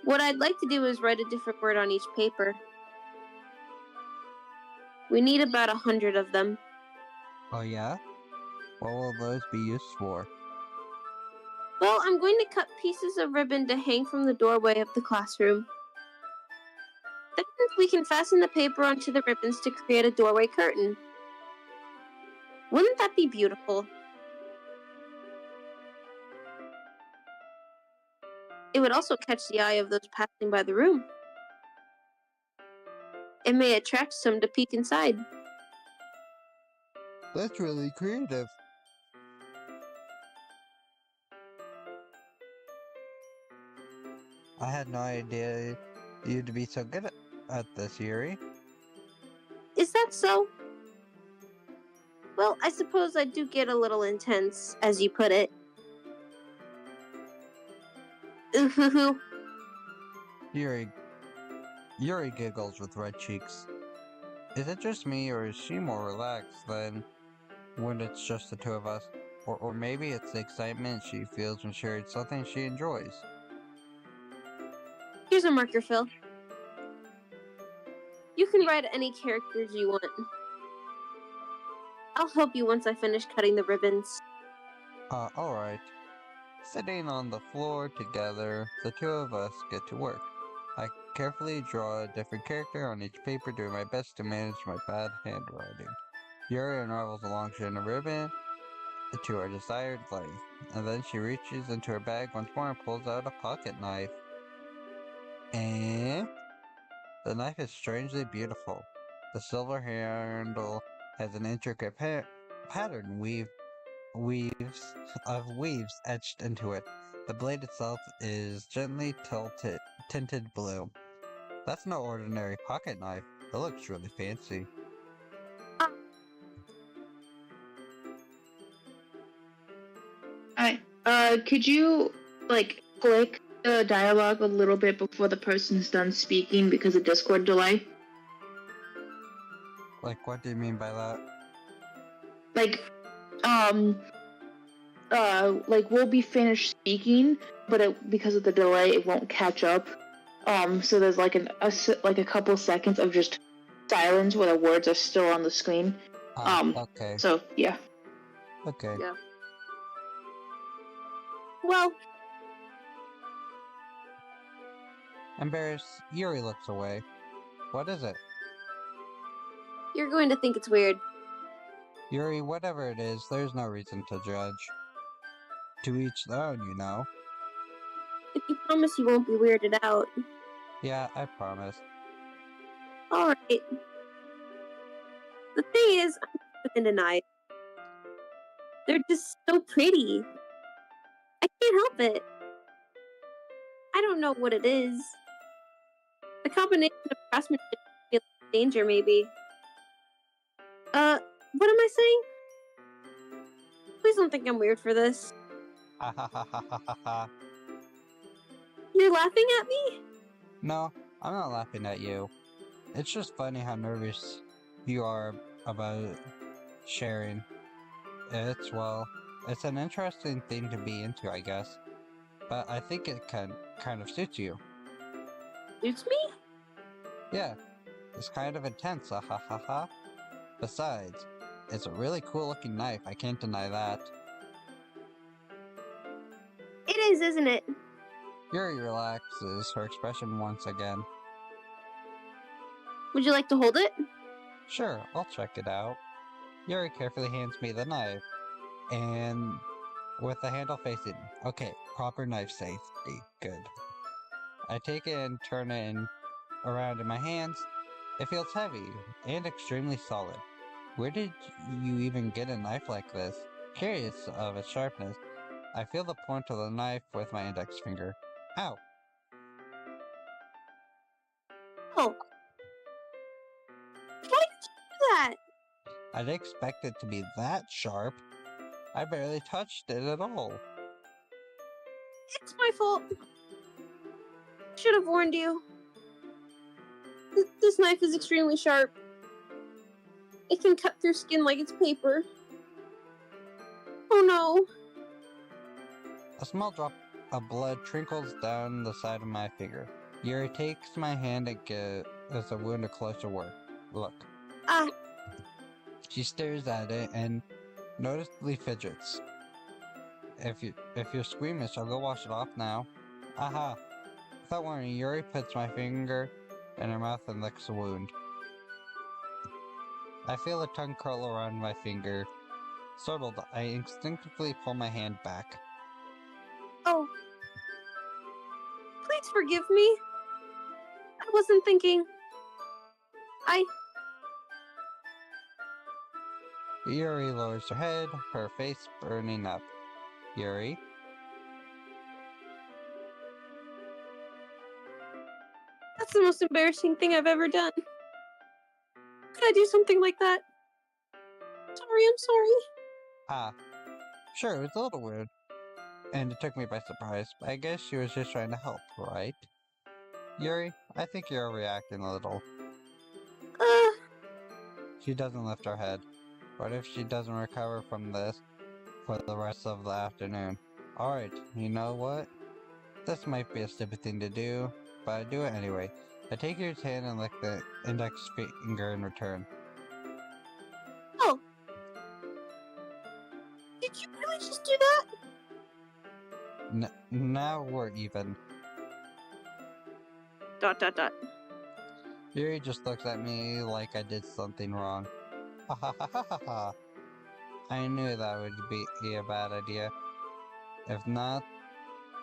What I'd like to do is write a different word on each paper. We need about 100 of them. Oh yeah? What will those be used for? Well, I'm going to cut pieces of ribbon to hang from the doorway of the classroom. Then we can fasten the paper onto the ribbons to create a doorway curtain. Wouldn't that be beautiful? It would also catch the eye of those passing by the room. It may attract some to peek inside. That's really creative. I had no idea you'd be so good at this, Yuri. Is that so? Well, I suppose I do get a little intense, as you put it. Ooh-hoo-hoo. Yuri giggles with red cheeks. Is it just me, or is she more relaxed than when it's just the two of us? Or maybe it's the excitement she feels when sharing something she enjoys. Here's a marker, Phil. You can write any characters you want. I'll help you once I finish cutting the ribbons. Alright. Sitting on the floor together, the two of us get to work. I carefully draw a different character on each paper, doing my best to manage my bad handwriting. Yuri unravels a long strand of ribbon to her desired length, and then she reaches into her bag once more and pulls out a pocket knife. And the knife is strangely beautiful. The silver handle has an intricate pattern weaves etched into it. The blade itself is gently tinted blue. That's no ordinary pocket knife. It looks really fancy. Alright. Could you, click the dialogue a little bit before the person's done speaking because of Discord delay? Like, what do you mean by that? We'll be finished speaking, but because of the delay, it won't catch up. So there's a couple seconds of just silence where the words are still on the screen. Okay. So yeah. Okay. Yeah. Well, Embarrassed, Yuri looks away. What is it? you're going to think it's weird. Yuri, whatever it is, there's no reason to judge. To each their own, you know. If you promise you won't be weirded out. Yeah, I promise. Alright. The thing is, I'm not gonna deny it. They're just so pretty. I can't help it. I don't know what it is. The combination of craftsmanship and danger, maybe. What am I saying? Please don't think I'm weird for this. Ha ha ha ha ha ha ha. You're laughing at me? No, I'm not laughing at you. It's just funny how nervous you are about sharing. It's an interesting thing to be into, I guess. But I think it kind of suits you. Suits me? Yeah, it's kind of intense, ha ha ha ha. Besides, it's a really cool looking knife, I can't deny that. It is, isn't it? Yuri relaxes her expression once again. Would you like to hold it? Sure, I'll check it out. Yuri carefully hands me the knife, and with the handle facing. Okay, proper knife safety. Good. I take it and turn it around in my hands. It feels heavy and extremely solid. Where did you even get a knife like this? Curious of its sharpness, I feel the point of the knife with my index finger. Ow! Oh. Why did you do that? I didn't expect it to be that sharp. I barely touched it at all. It's my fault. Should have warned you. This knife is extremely sharp. It can cut through skin like it's paper. Oh no. A small drop of blood trickles down the side of my finger. Yuri takes my hand and gives the wound a closer look. Ah. She stares at it and noticeably fidgets. If you're squeamish, I'll go wash it off now. Aha! Without warning, Yuri puts my finger in her mouth and licks the wound. I feel a tongue curl around my finger. Startled, I instinctively pull my hand back. Oh. Please forgive me. I wasn't thinking. Yuri lowers her head, her face burning up. Yuri? That's the most embarrassing thing I've ever done. Could I do something like that? Sorry, I'm sorry. Ah. Sure, it was a little weird. And it took me by surprise, but I guess she was just trying to help, right? Yuri, I think you're overreacting a little. She doesn't lift her head. What if she doesn't recover from this for the rest of the afternoon? Alright, you know what? This might be a stupid thing to do, but I do it anyway. I take Yuri's hand and lick the index finger in return. Oh. Now we're even. ... Yuri just looks at me like I did something wrong. Ha ha ha ha ha ha. I knew that would be a bad idea. If not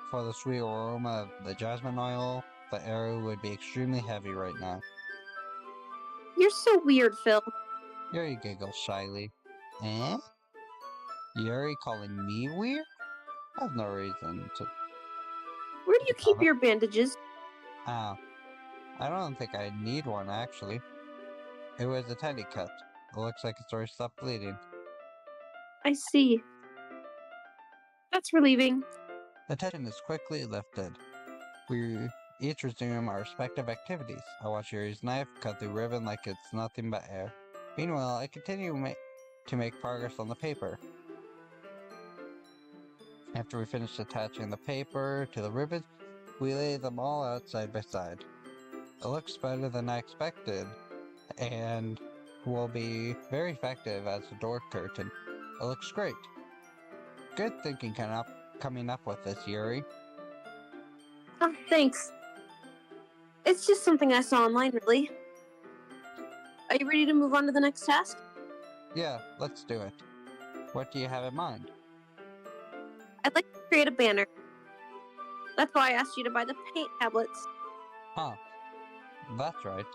for the sweet aroma of the jasmine oil, the arrow would be extremely heavy right now. You're so weird, Phil. Yuri giggles shyly. Eh? Yuri calling me weird? I have no reason to. Where do you keep your bandages? Ow. I don't think I need one, actually. It was a tiny cut. It looks like it's already stopped bleeding. I see. That's relieving. The tension is quickly lifted. We each resume our respective activities. I watch Yuri's knife cut through ribbon like it's nothing but air. Meanwhile, I continue to make progress on the paper. After we finish attaching the paper to the ribbons, we lay them all out side by side. It looks better than I expected, and will be very effective as a door curtain. It looks great. Good thinking coming up with this, Yuri. Oh, thanks. It's just something I saw online, really. Are you ready to move on to the next task? Yeah, let's do it. What do you have in mind? I'd like to create a banner. That's why I asked you to buy the paint tablets. Huh. That's right.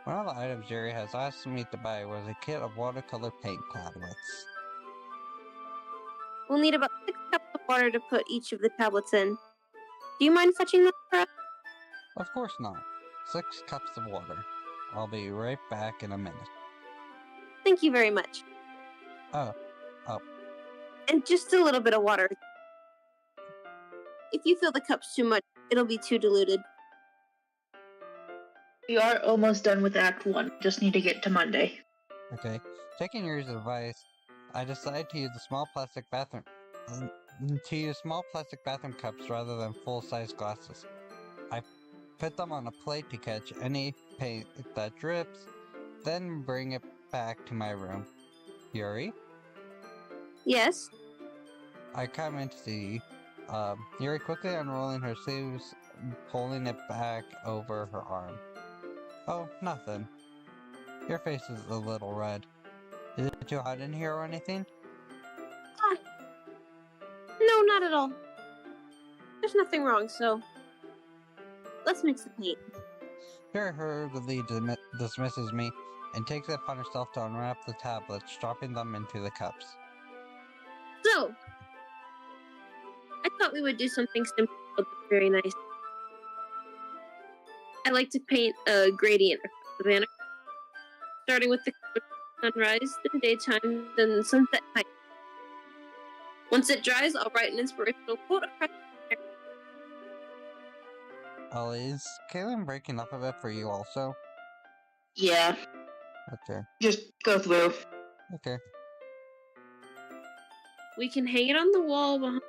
One of the items Yuri has asked me to buy was a kit of watercolor paint tablets. We'll need about 6 cups of water to put each of the tablets in. Do you mind fetching them for us? Of course not. 6 cups of water. I'll be right back in a minute. Thank you very much. Oh. And just a little bit of water. If you fill the cups too much, it'll be too diluted. We are almost done with Act 1. Just need to get to Monday. Okay. Taking Yuri's advice, I decided to use small plastic bathroom cups rather than full-size glasses. I put them on a plate to catch any paint that drips, then bring it back to my room. Yuri? Yes? I come in to see Yuri quickly unrolling her sleeves, pulling it back over her arm. Oh, nothing. Your face is a little red. Is it too hot in here or anything? No, not at all. There's nothing wrong, so let's mix the paint. Yuri hurriedly dismisses me and takes it upon herself to unwrap the tablets, dropping them into the cups. So, I thought we would do something simple but very nice. I like to paint a gradient across the banner, starting with the sunrise, then daytime, then sunset time. Once it dries, I'll write an inspirational quote across the banner. Oh, is Kaylin breaking up a bit for you also? Yeah, Okay. just go through. Okay. We can hang it on the wall behind.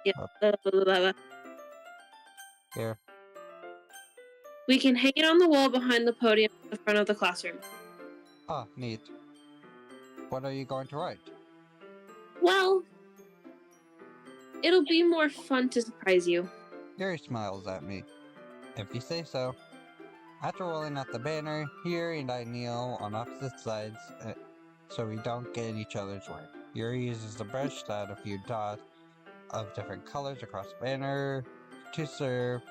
Yeah. Here. We can hang it on the wall behind the podium at the front of the classroom. Ah, neat. What are you going to write? Well, it'll be more fun to surprise you. Yuri smiles at me. If you say so. After rolling out the banner, Yuri and I kneel on opposite sides so we don't get in each other's way. Yuri uses the brush to add a few dots of different colors across the banner to serve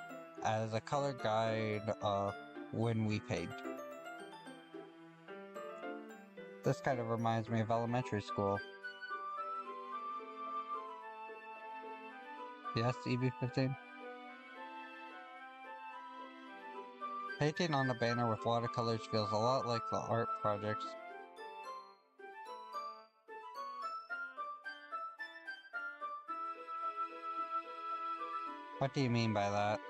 as a color guide when we paint. This kind of reminds me of elementary school. Yes, EB15? Painting on a banner with watercolors feels a lot like the art projects. What do you mean by that?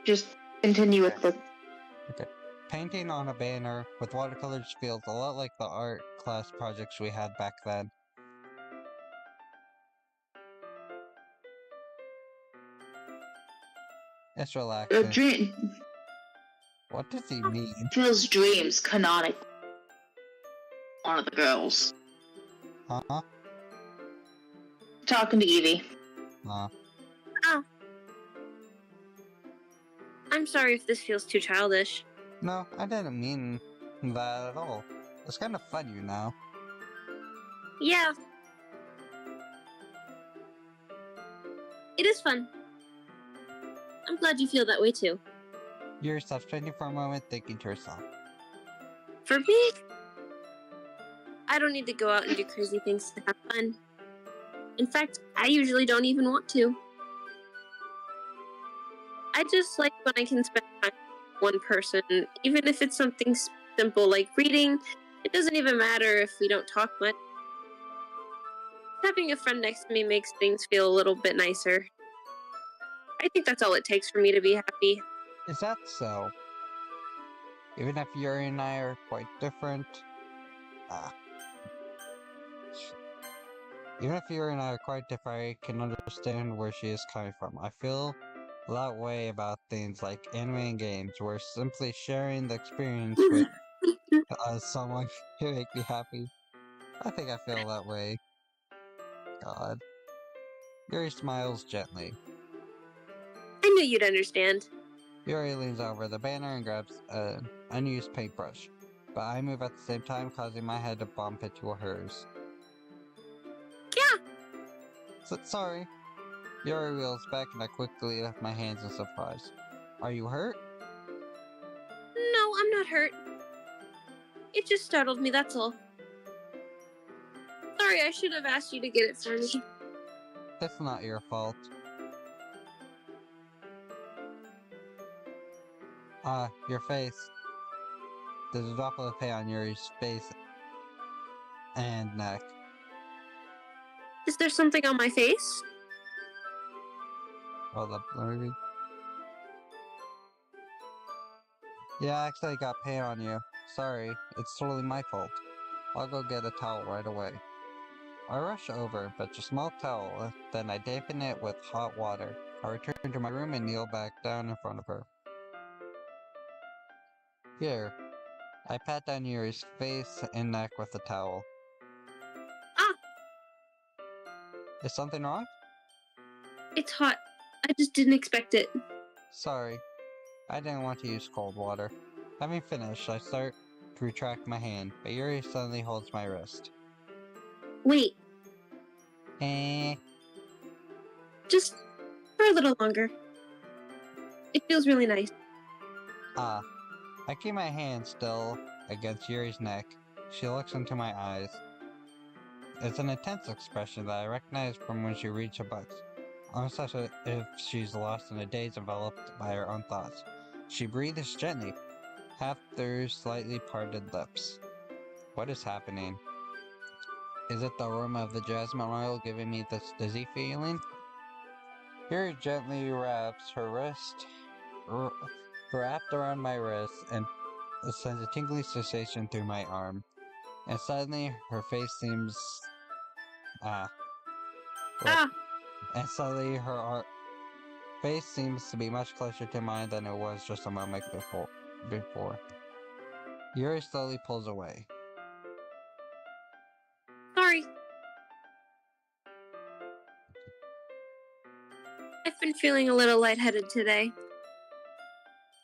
Just continue with the... Okay. Painting on a banner with watercolors feels a lot like the art class projects we had back then. It's relaxing. dream. What does he mean? Phil's dreams canonic. One of the girls. Huh? Talking to Evie. Ah. I'm sorry if this feels too childish. No, I didn't mean that at all. It's kind of fun, you know. Yeah. It is fun. I'm glad you feel that way too. Yuri stops thinking for a moment, thinking to herself. For me, I don't need to go out and do crazy things to have fun. In fact, I usually don't even want to. I just like when I can spend time with one person, even if it's something simple like reading. It doesn't even matter if we don't talk much. Having a friend next to me makes things feel a little bit nicer. I think that's all it takes for me to be happy. Is that so? Even if Yuri and I are quite different, ah. Even if Yuri and I are quite different, I can understand where she is coming from. I feel that way about things like anime and games, where simply sharing the experience with someone can make me happy. I think I feel that way. God. Yuri smiles gently. I knew you'd understand. Yuri leans over the banner and grabs an unused paintbrush, but I move at the same time, causing my head to bump into hers. Yeah! Sorry. Yuri wheels back and I quickly lift my hands in surprise. Are you hurt? No, I'm not hurt. It just startled me, that's all. Sorry, I should have asked you to get it for me. It's not your fault. Your face. There's a drop of paint on Yuri's face and neck. Is there something on my face? Hold up, let me read. Yeah, I actually got paint on you. Sorry, it's totally my fault. I'll go get a towel right away. I rush over, fetch a small towel, then I dampen it with hot water. I return to my room and kneel back down in front of her. Here. I pat down Yuri's face and neck with the towel. Ah! Is something wrong? It's hot. I just didn't expect it. Sorry. I didn't want to use cold water. Having finished, I start to retract my hand, but Yuri suddenly holds my wrist. Wait. Eh. Just for a little longer. It feels really nice. Ah. I keep my hand still against Yuri's neck. She looks into my eyes. It's an intense expression that I recognize from when she reads her books, almost as if she's lost in a daze enveloped by her own thoughts. She breathes gently, half through slightly parted lips. What is happening? Is it the aroma of the jasmine oil giving me this dizzy feeling? Yuri gently wraps her wrist, wrapped around my wrist, and sends a tingling sensation through my arm. And suddenly, her face seems... Well, Ah! and suddenly, face seems to be much closer to mine than it was just a moment before. Yuri slowly pulls away. Sorry. I've been feeling a little lightheaded today.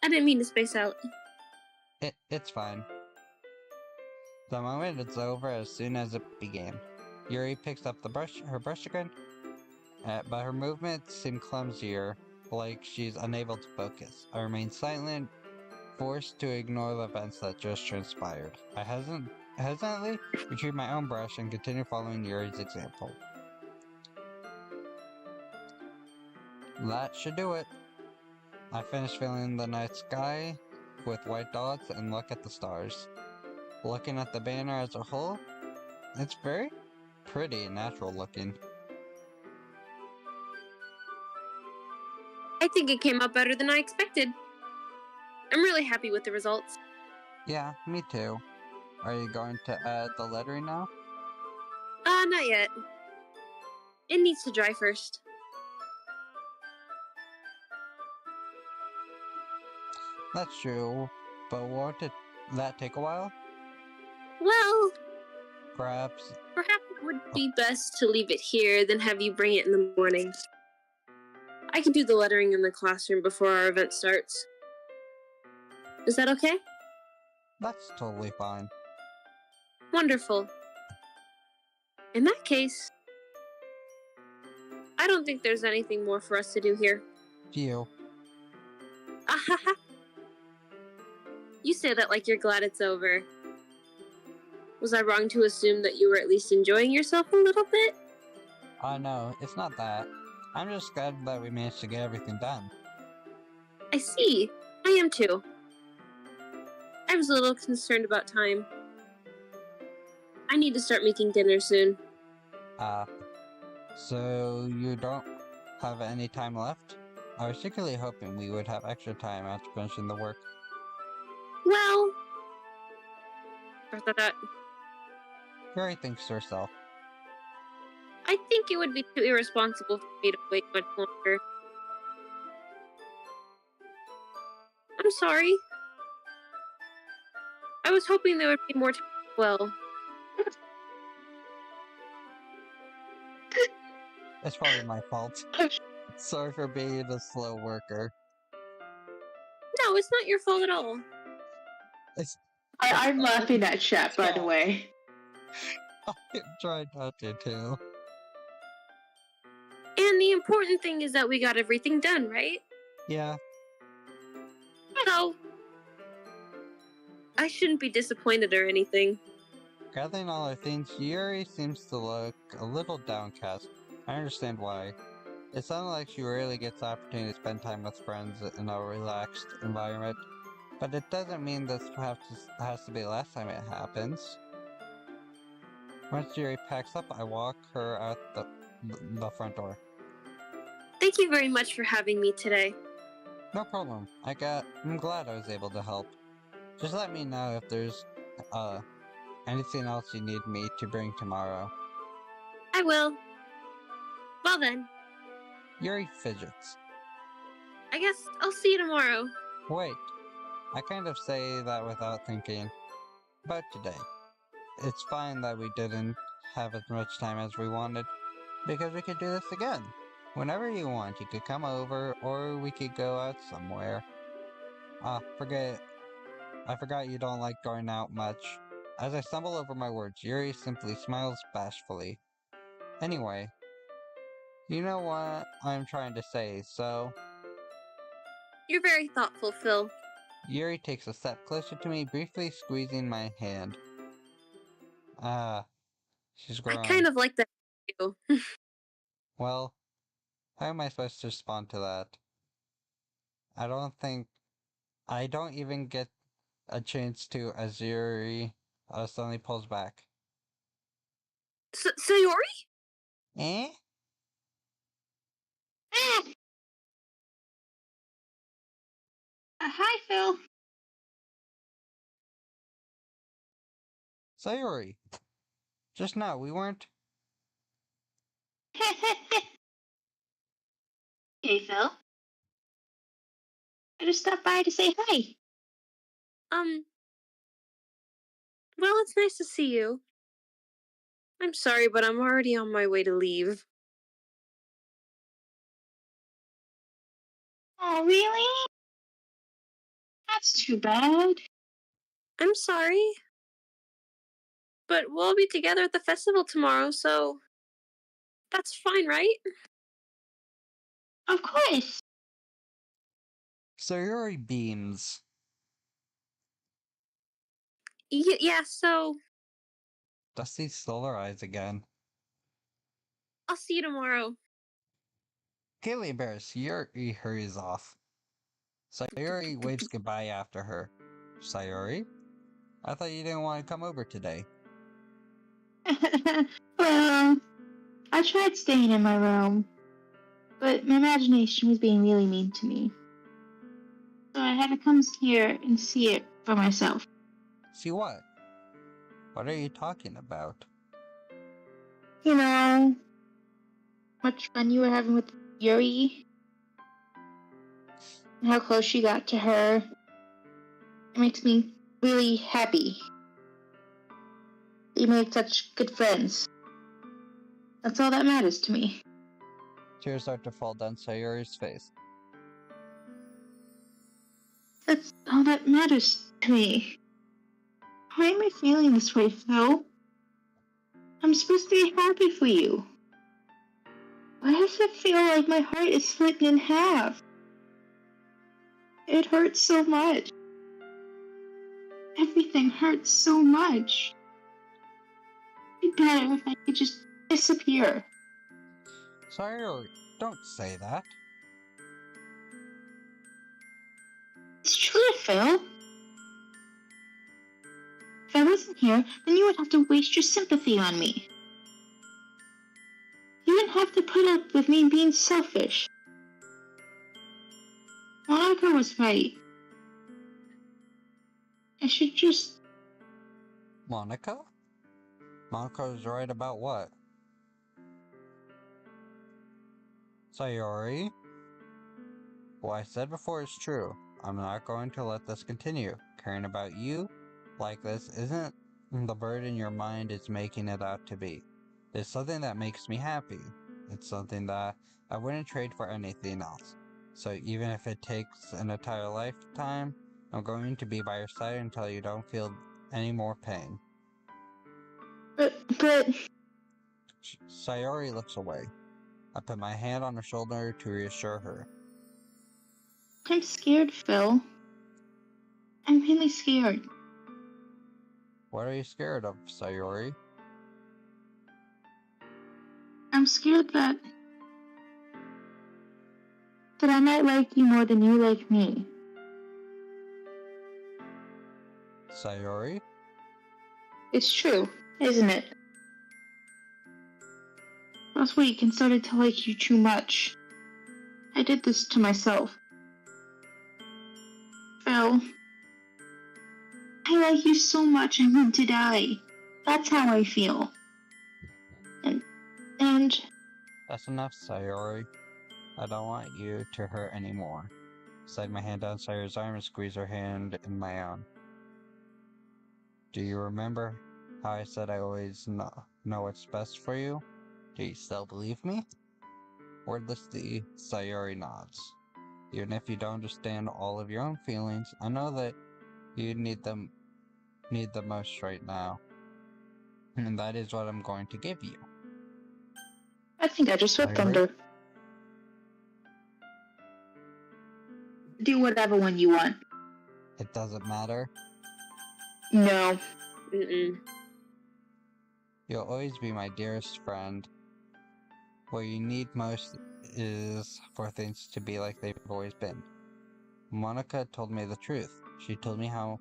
I didn't mean to space out. It's fine. The moment is over as soon as it began. Yuri picks up her brush again, but her movements seem clumsier, like she's unable to focus. I remain silent, forced to ignore the events that just transpired. I hesitantly retrieve my own brush and continue following Yuri's example. That should do it. I finish filling the night sky with white dots and look at the stars. Looking at the banner as a whole, it's very pretty and natural looking. I think it came out better than I expected. I'm really happy with the results. Yeah, me too. Are you going to add the lettering now? Not yet. It needs to dry first. That's true, but won't that take a while? Well, Perhaps. perhaps it would be best to leave it here than have you bring it in the morning. I can do the lettering in the classroom before our event starts. Is that okay? That's totally fine. Wonderful. In that case, I don't think there's anything more for us to do here. Phew. Ahaha. You say that like you're glad it's over. Was I wrong to assume that you were at least enjoying yourself a little bit? No, it's not that. I'm just glad that we managed to get everything done. I see. I am too. I was a little concerned about time. I need to start making dinner soon. So you don't have any time left? I was secretly hoping we would have extra time after finishing the work. Well... Yuri thinks to herself. I think it would be too irresponsible for me to wait much longer. I'm sorry. I was hoping there would be more time as well. It's probably my fault. Sorry for being a slow worker. No, it's not your fault at all. I'm laughing at chat, by the way. I'm trying not to too. And the important thing is that we got everything done, right? Yeah, So, I shouldn't be disappointed or anything. gathering all our things, Yuri seems to look a little downcast. I understand why. It sounded like she rarely gets the opportunity to spend time with friends in a relaxed environment, but it doesn't mean this has to be the last time it happens. Once Yuri packs up, I walk her out the front door. Thank you very much for having me today. No problem. I'm glad I was able to help. Just let me know if there's anything else you need me to bring tomorrow. I will. Well then, Yuri fidgets. I guess I'll see you tomorrow. Wait. I kind of say that without thinking. But today. It's fine that we didn't have as much time as we wanted, because we could do this again. Whenever you want, you could come over, or we could go out somewhere. I forgot you don't like going out much. As I stumble over my words, Yuri simply smiles bashfully. Anyway, you know what I'm trying to say, so... You're very thoughtful, Phil. Yuri takes a step closer to me, briefly squeezing my hand. She's grown. I kind of like that too. Well, how am I supposed to respond to that? I don't even get a chance to as Yuri suddenly pulls back. Sayori? Eh? Hi, Phil. Sayori! Just now, we weren't... Hey, Phil. I just stopped by to say hi. Well, it's nice to see you. I'm sorry, but I'm already on my way to leave. Oh, really? That's too bad. I'm sorry. But we'll be together at the festival tomorrow, so... That's fine, right? Of course. Sayori beams. Yeah, so... Dusty stole her eyes again. I'll see you tomorrow. Gaily embarrassed, Yuri hurries off. Sayori waves goodbye after her. Sayori? I thought you didn't want to come over today. Well, I tried staying in my room, but my imagination was being really mean to me. So I had to come here and see it for myself. See what? What are you talking about? You know, much fun you were having with Yuri, and how close you got to her. It makes me really happy. You made such good friends. That's all that matters to me. Tears start to fall down Sayori's face. That's all that matters to me. Why am I feeling this way, Phil? I'm supposed to be happy for you. Why does it feel like my heart is split in half? It hurts so much. Everything hurts so much. It'd be better if I could just disappear. Sayori, don't say that. It's true, Phil. If I wasn't here, then you would have to waste your sympathy on me. You wouldn't have to put up with me being selfish. Monica was right. I should just... Monica? Monica was right about what? Sayori? What I said before is true. I'm not going to let this continue. Caring about you like this isn't the burden your mind is making it out to be. It's something that makes me happy. It's something that I wouldn't trade for anything else. So even if it takes an entire lifetime, I'm going to be by your side until you don't feel any more pain. But... Sayori looks away. I put my hand on her shoulder to reassure her. I'm scared, Phil. I'm really scared. What are you scared of, Sayori? I'm scared that I might like you more than you like me. Sayori? It's true, isn't it? Last week I started to like you too much. I did this to myself. Phil, I like you so much I want to die. That's how I feel. And That's enough, Sayori. I don't want you to hurt anymore. Slide my hand down Sayori's arm and squeeze her hand in my own. Do you remember how I said I always know what's best for you? Do you still believe me? Wordlessly, Sayori nods. Even if you don't understand all of your own feelings, I know that you need them most right now. And that is what I'm going to give you. I think I just heard Sayori? thunder. Do whatever one you want. It doesn't matter. No. Mm-mm. You'll always be my dearest friend. What you need most is for things to be like they've always been. Monica told me the truth. She told me how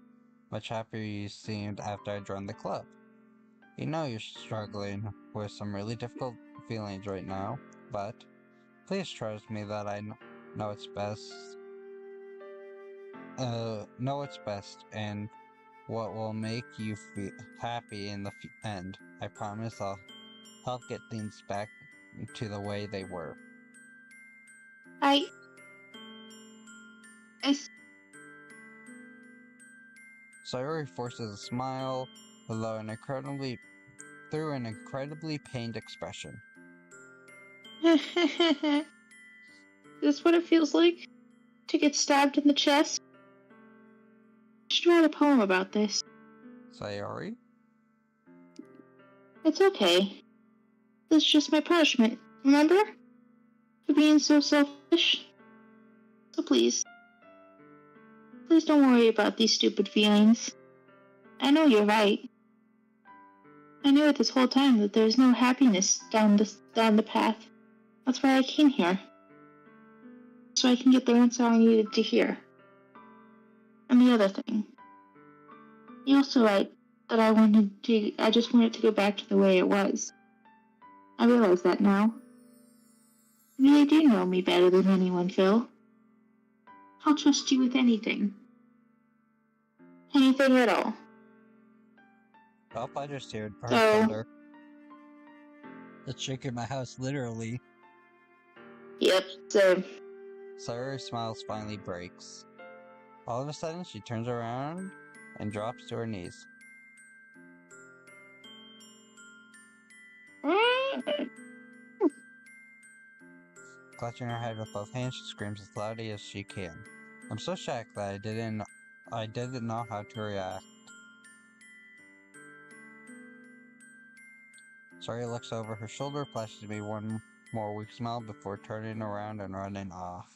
much happier you seemed after I joined the club. You know you're struggling with some really difficult feelings right now, but please trust me that I know what's best. Know what's best and what will make you feel happy in the end. I promise I'll help get things back to the way they were. I Sayori forces a smile, although through an incredibly pained expression. Is this what it feels like? To get stabbed in the chest? I should write a poem about this. Sayori? It's okay. This is just my punishment, remember? For being so selfish. So please don't worry about these stupid feelings. I know you're right. I knew it this whole time that there was no happiness down the path. That's why I came here. So I can get the answer I needed to hear. And the other thing. You're also right that I just wanted to go back to the way it was. I realize that now. You really do know me better than anyone, Phil. I'll trust you with anything. Anything at all. Oh, I just heard So- thunder. It's shaking my house, literally. Yep, so... Sayori's smile finally breaks. All of a sudden, she turns around and drops to her knees. Clutching her head with both hands, she screams as loudly as she can. I'm so shocked that I didn't know how to react. Sayori looks over her shoulder, flashes me one more weak smile before turning around and running off.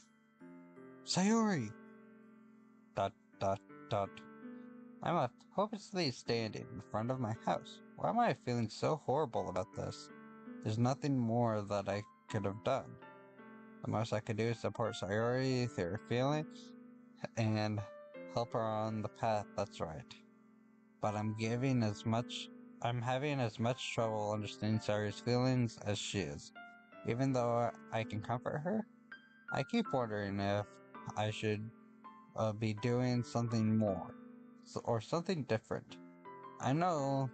Sayori! Dot, dot, dot. I'm left hopelessly standing in front of my house. Why am I feeling so horrible about this? There's nothing more that I could have done. The most I could do is support Sayori through her feelings and help her on the path that's right. But I'm having as much trouble understanding Sayori's feelings as she is. Even though I can comfort her, I keep wondering if I should be doing something more, or something different. I know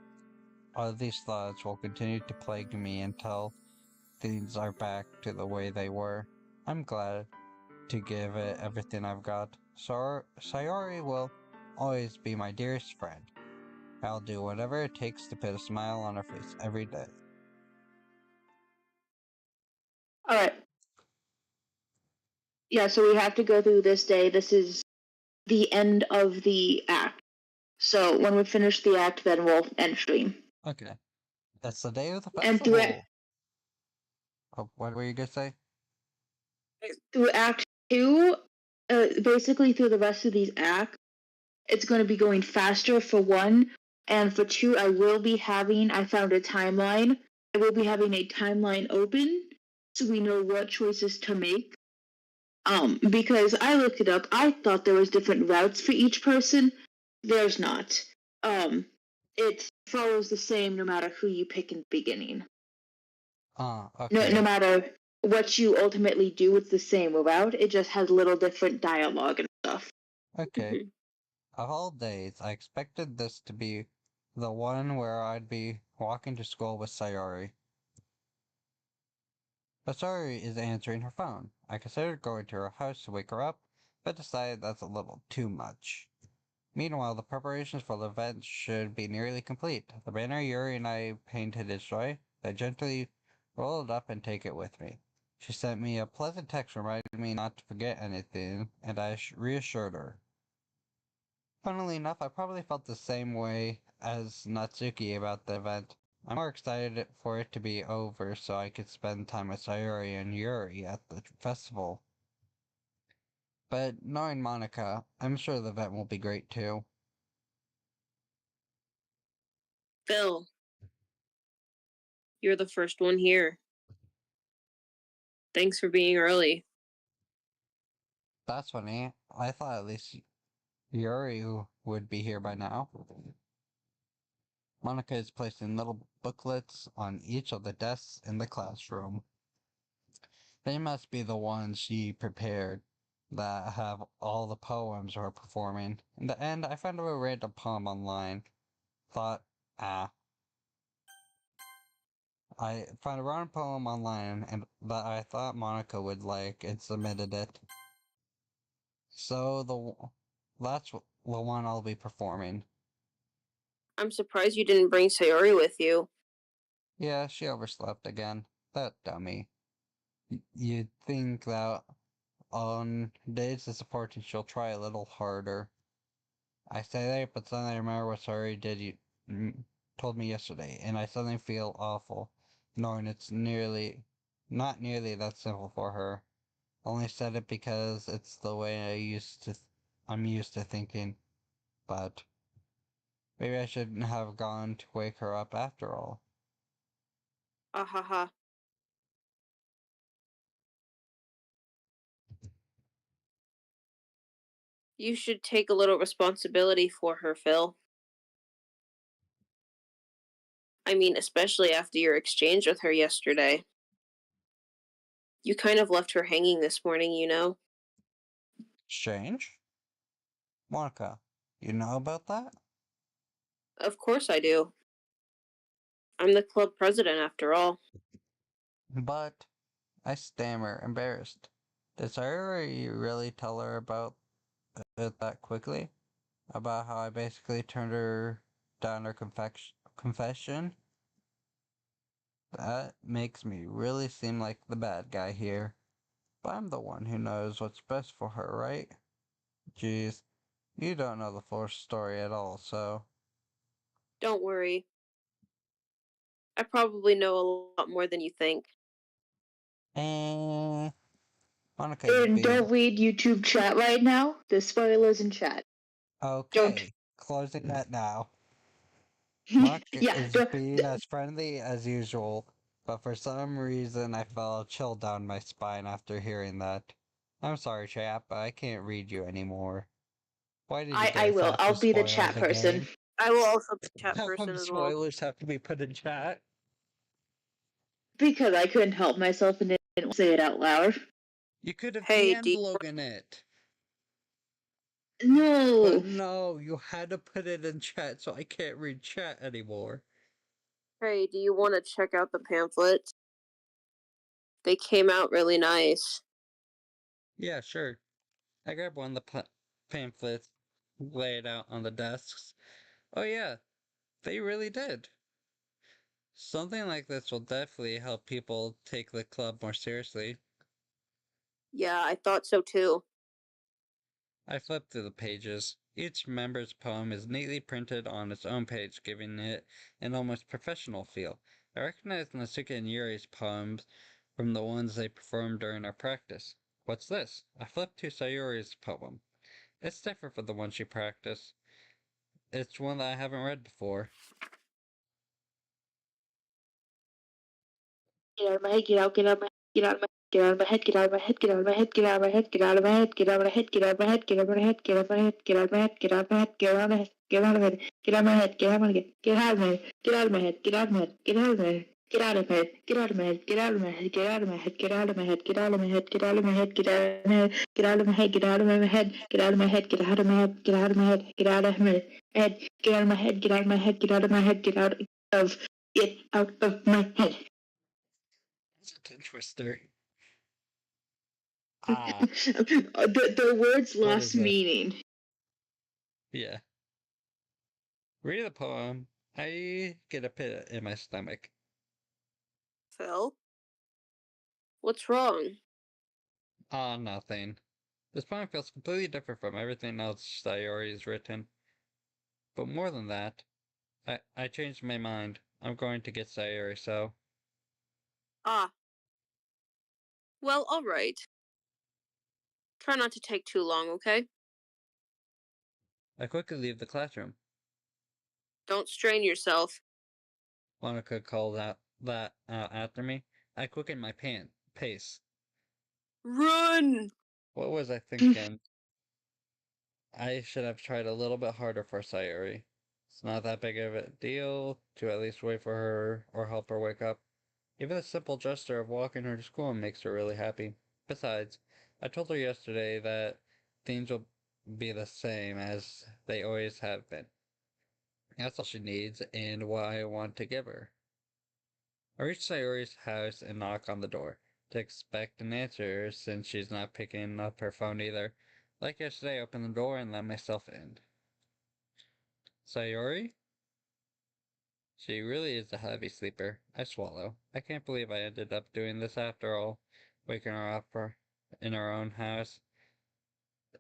these thoughts will continue to plague me until things are back to the way they were. I'm glad to give it everything I've got. Sayori will always be my dearest friend. I'll do whatever it takes to put a smile on her face every day. Alright. Yeah, so we have to go through this day. This is the end of the act. So when we finish the act, then we'll end stream. Okay. That's the day of the And through festival. Oh, what were you gonna say? Act 2, basically through the rest of these acts, it's going to be going faster for 1, and for 2, I found a timeline. I will be having a timeline open, so we know what choices to make. Because I looked it up, I thought there was different routes for each person. There's not. It follows the same no matter who you pick in the beginning. Okay. No matter what you ultimately do, it's the same route. It just has little different dialogue and stuff. Okay. Of all days, I expected this to be the one where I'd be walking to school with Sayori. But Sayori is answering her phone. I considered going to her house to wake her up, but decided that's a little too much. Meanwhile, the preparations for the event should be nearly complete. The banner Yuri and I painted is dry. I gently roll it up and take it with me. She sent me a pleasant text reminding me not to forget anything, and I reassured her. Funnily enough, I probably felt the same way as Natsuki about the event. I'm more excited for it to be over so I could spend time with Sayori and Yuri at the festival. But knowing Monica, I'm sure the event will be great too. Phil, you're the first one here. Thanks for being early. That's funny. I thought at least Yuri would be here by now. Monica is placing little booklets on each of the desks in the classroom. They must be the ones she prepared that have all the poems we're performing. In the end, I found a random poem online. Thought, ah. I found a random poem online and that I thought Monica would like and submitted it. So that's the one I'll be performing. I'm surprised you didn't bring Sayori with you. Yeah, she overslept again. That dummy. You'd think that on days disappointing she'll try a little harder. I say that, but suddenly I remember what Sorry did you told me yesterday, and I suddenly feel awful, knowing it's not nearly that simple for her. Only said it because it's the way I'm used to thinking, but maybe I shouldn't have gone to wake her up after all. Ah ha ha. You should take a little responsibility for her, Phil. I mean, especially after your exchange with her yesterday. You kind of left her hanging this morning, you know? Strange? Monica, you know about that? Of course I do. I'm the club president after all. But I stammer, embarrassed. Did Sayuri really tell her about it that quickly? About how I basically turned her down her confession? That makes me really seem like the bad guy here. But I'm the one who knows what's best for her, right? Jeez, you don't know the full story at all, so... Don't worry. I probably know a lot more than you think. Eh... Monica, you're And being... don't read YouTube chat right now. There's spoilers in chat. Don't. Okay, closing that now. Monica Yeah, is being as friendly as usual, but for some reason I felt a chill down my spine after hearing that. I'm sorry, chap, but I can't read you anymore. Why did you I guys will. have to I'll be the spoil chat the person. game? I will also be a chat How person come as well. spoilers have to be put in chat? Because I couldn't help myself and didn't say it out loud. You could have Hey, DM'd Logan it. No. But no, you had to put it in chat, so I can't read chat anymore. Hey, do you want to check out the pamphlets? They came out really nice. Yeah, sure. I grabbed one of the pamphlets, lay it out on the desks. Oh yeah, they really did. Something like this will definitely help people take the club more seriously. Yeah, I thought so too. I flipped through the pages. Each member's poem is neatly printed on its own page, giving it an almost professional feel. I recognized Nasuke and Yuri's poems from the ones they performed during our practice. What's this? I flipped to Sayori's poem. It's different from the one she practiced. It's one that I haven't read before. Get out of my head, get out, get out of my get out of my get out of my head, get out of my head, get out of my head, get out of my head, get out of my head, get out of my head, get out of my head, get out of my head, get out of my head, get out of my head, get out of my head, get out of my head, get out of my head, get out of my head, get out of my head, get out of my head, get out of my head, get out of my head, get out of my head. Get out of my head, get out of my head, get out of my head, get out of my head, get out of my head, get out of my head, get out of my head, get out of my head, get out of my head, get out of my head, get out of my head, get out of my head, get out of my head, get out of my head, get out of my head, get out of my head, get out of my head, get out of my head. It's a tongue twister. The words What lost is it? meaning. Yeah. Reading the poem, I get a pit in my stomach. Phil? What's wrong? Nothing. This poem feels completely different from everything else Sayori's written. But more than that, I changed my mind. I'm going to get Sayori, so... Ah. Well, alright. Try not to take too long, okay? I quickly leave the classroom. Don't strain yourself. Monica called out that out after me. I quickened my pace. Run! What was I thinking? I should have tried a little bit harder for Sayori. It's not that big of a deal to at least wait for her or help her wake up. Even the simple gesture of walking her to school makes her really happy. Besides, I told her yesterday that things will be the same as they always have been. That's all she needs and what I want to give her. I reach Sayori's house and knock on the door to expect an answer since she's not picking up her phone either. Like yesterday, I opened the door and let myself in. Sayori? She really is a heavy sleeper. I swallow. I can't believe I ended up doing this after all, waking her up in her own house.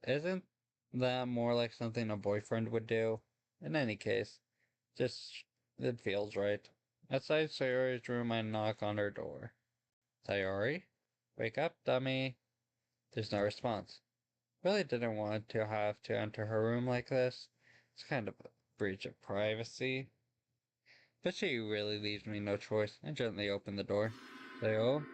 Isn't that more like something a boyfriend would do? In any case, just it feels right. Outside Sayori's room, I knock on her door. Sayori? Wake up, dummy. There's no response. Really didn't want to have to enter her room like this. It's kind of a breach of privacy. But she really leaves me no choice. I gently open the door. Sayo?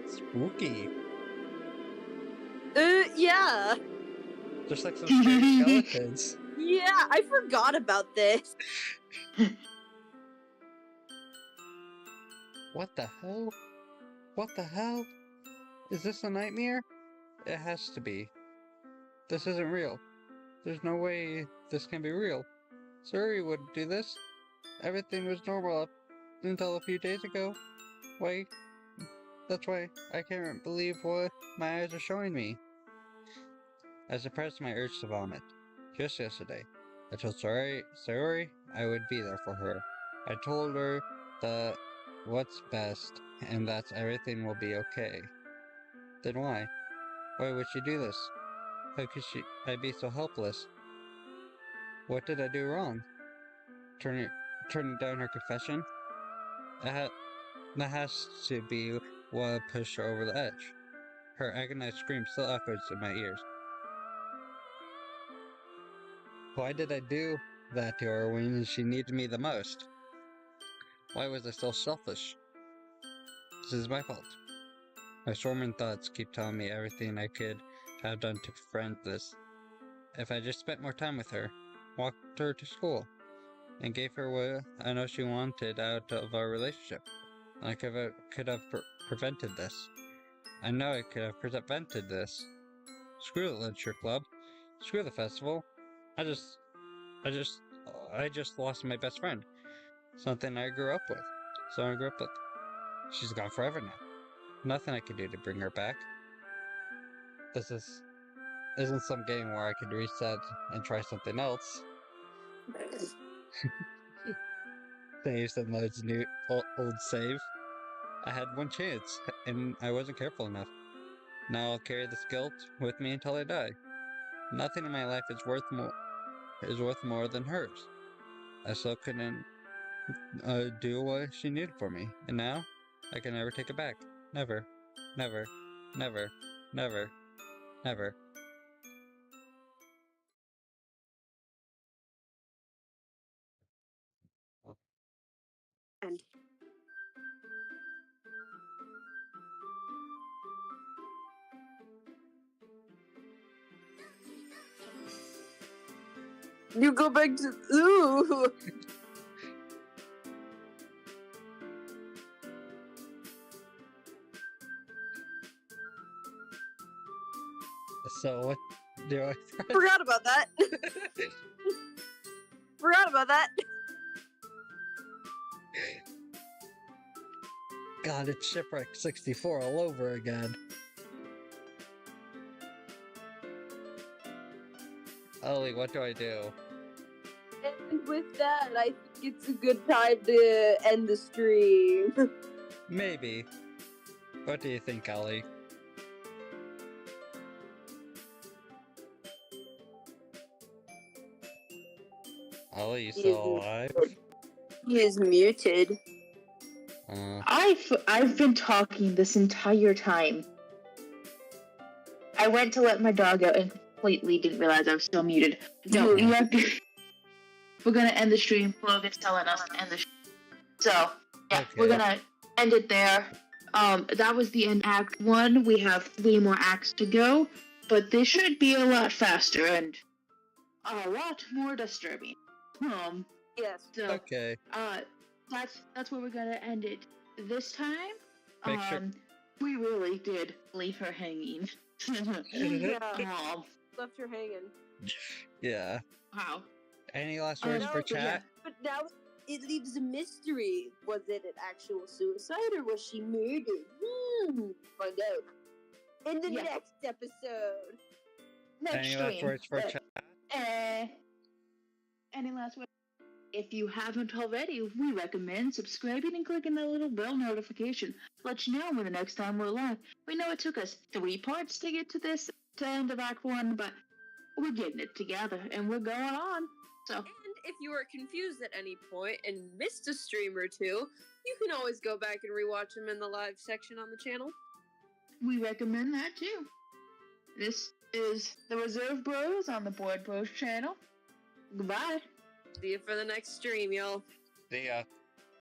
Spooky. Yeah. Just like some scary skeletons. Yeah, I forgot about this. What the hell? What the hell? Is this a nightmare? It has to be. This isn't real. There's no way this can be real. Suri wouldn't do this. Everything was normal up until a few days ago. Why That's why I can't believe what my eyes are showing me. I suppressed my urge to vomit. Just yesterday, I told Sayori I would be there for her. I told her that what's best and that everything will be okay. Then why? Why would she do this? How could I be so helpless? What did I do wrong? Turning, turning down her confession? That, that has to be what pushed her over the edge. Her agonized scream still echoes in my ears. Why did I do that to her when she needed me the most? Why was I so selfish? This is my fault. My swarming thoughts keep telling me everything I could have done to prevent this. If I just spent more time with her, walked her to school, and gave her what I know she wanted out of our relationship, I could have prevented this. I know I could have prevented this. Screw the literature club. Screw the festival. I just, I just, I just lost my best friend. Something I grew up with. Someone I grew up with. She's gone forever now. Nothing I can do to bring her back. This isn't some game where I could reset and try something else. Saves and loads new old save. I had one chance, and I wasn't careful enough. Now I'll carry this guilt with me until I die. Nothing in my life is worth more than hers. I still couldn't do what she needed for me, and now I can never take it back. Never, never, never, never, never. And you go back to ooh. So what do I? Forgot about that. Forgot about that. God, it's Shipwreck 64 all over again. Ollie, what do I do? And with that, I think it's a good time to end the stream. Maybe. What do you think, Ollie? Ollie, you still alive? He is muted. I've been talking this entire time. I went to let my dog out and completely didn't realize I was still muted. No, you have to. We're gonna end the stream. Logan's telling us to end the stream. So yeah, Okay. we're gonna end it there. That was the end act 1. We have 3 more acts to go, but this should be a lot faster and a lot more disturbing. Yes. So Okay. that's where we're gonna end it this time. Make sure. We really did leave her hanging. Yeah. Aw, Left her hanging. Yeah. wow. Any last words No, for but chat? But now it leaves a mystery. Was it an actual suicide or was she murdered? Find out in the Yeah. next episode. Next Any stream. last words for chat? Any last words? If you haven't already, we recommend subscribing and clicking that little bell notification. Let you know when the next time we're live. We know it took us 3 parts to get to this, to end of Act 1, but we're getting it together, and we're going on. So, And if you were confused at any point and missed a stream or two, you can always go back and rewatch them in the live section on the channel. we recommend that too. This is the Reserve Bros on the Board Bros channel. Goodbye. See you for the next stream, y'all. See ya.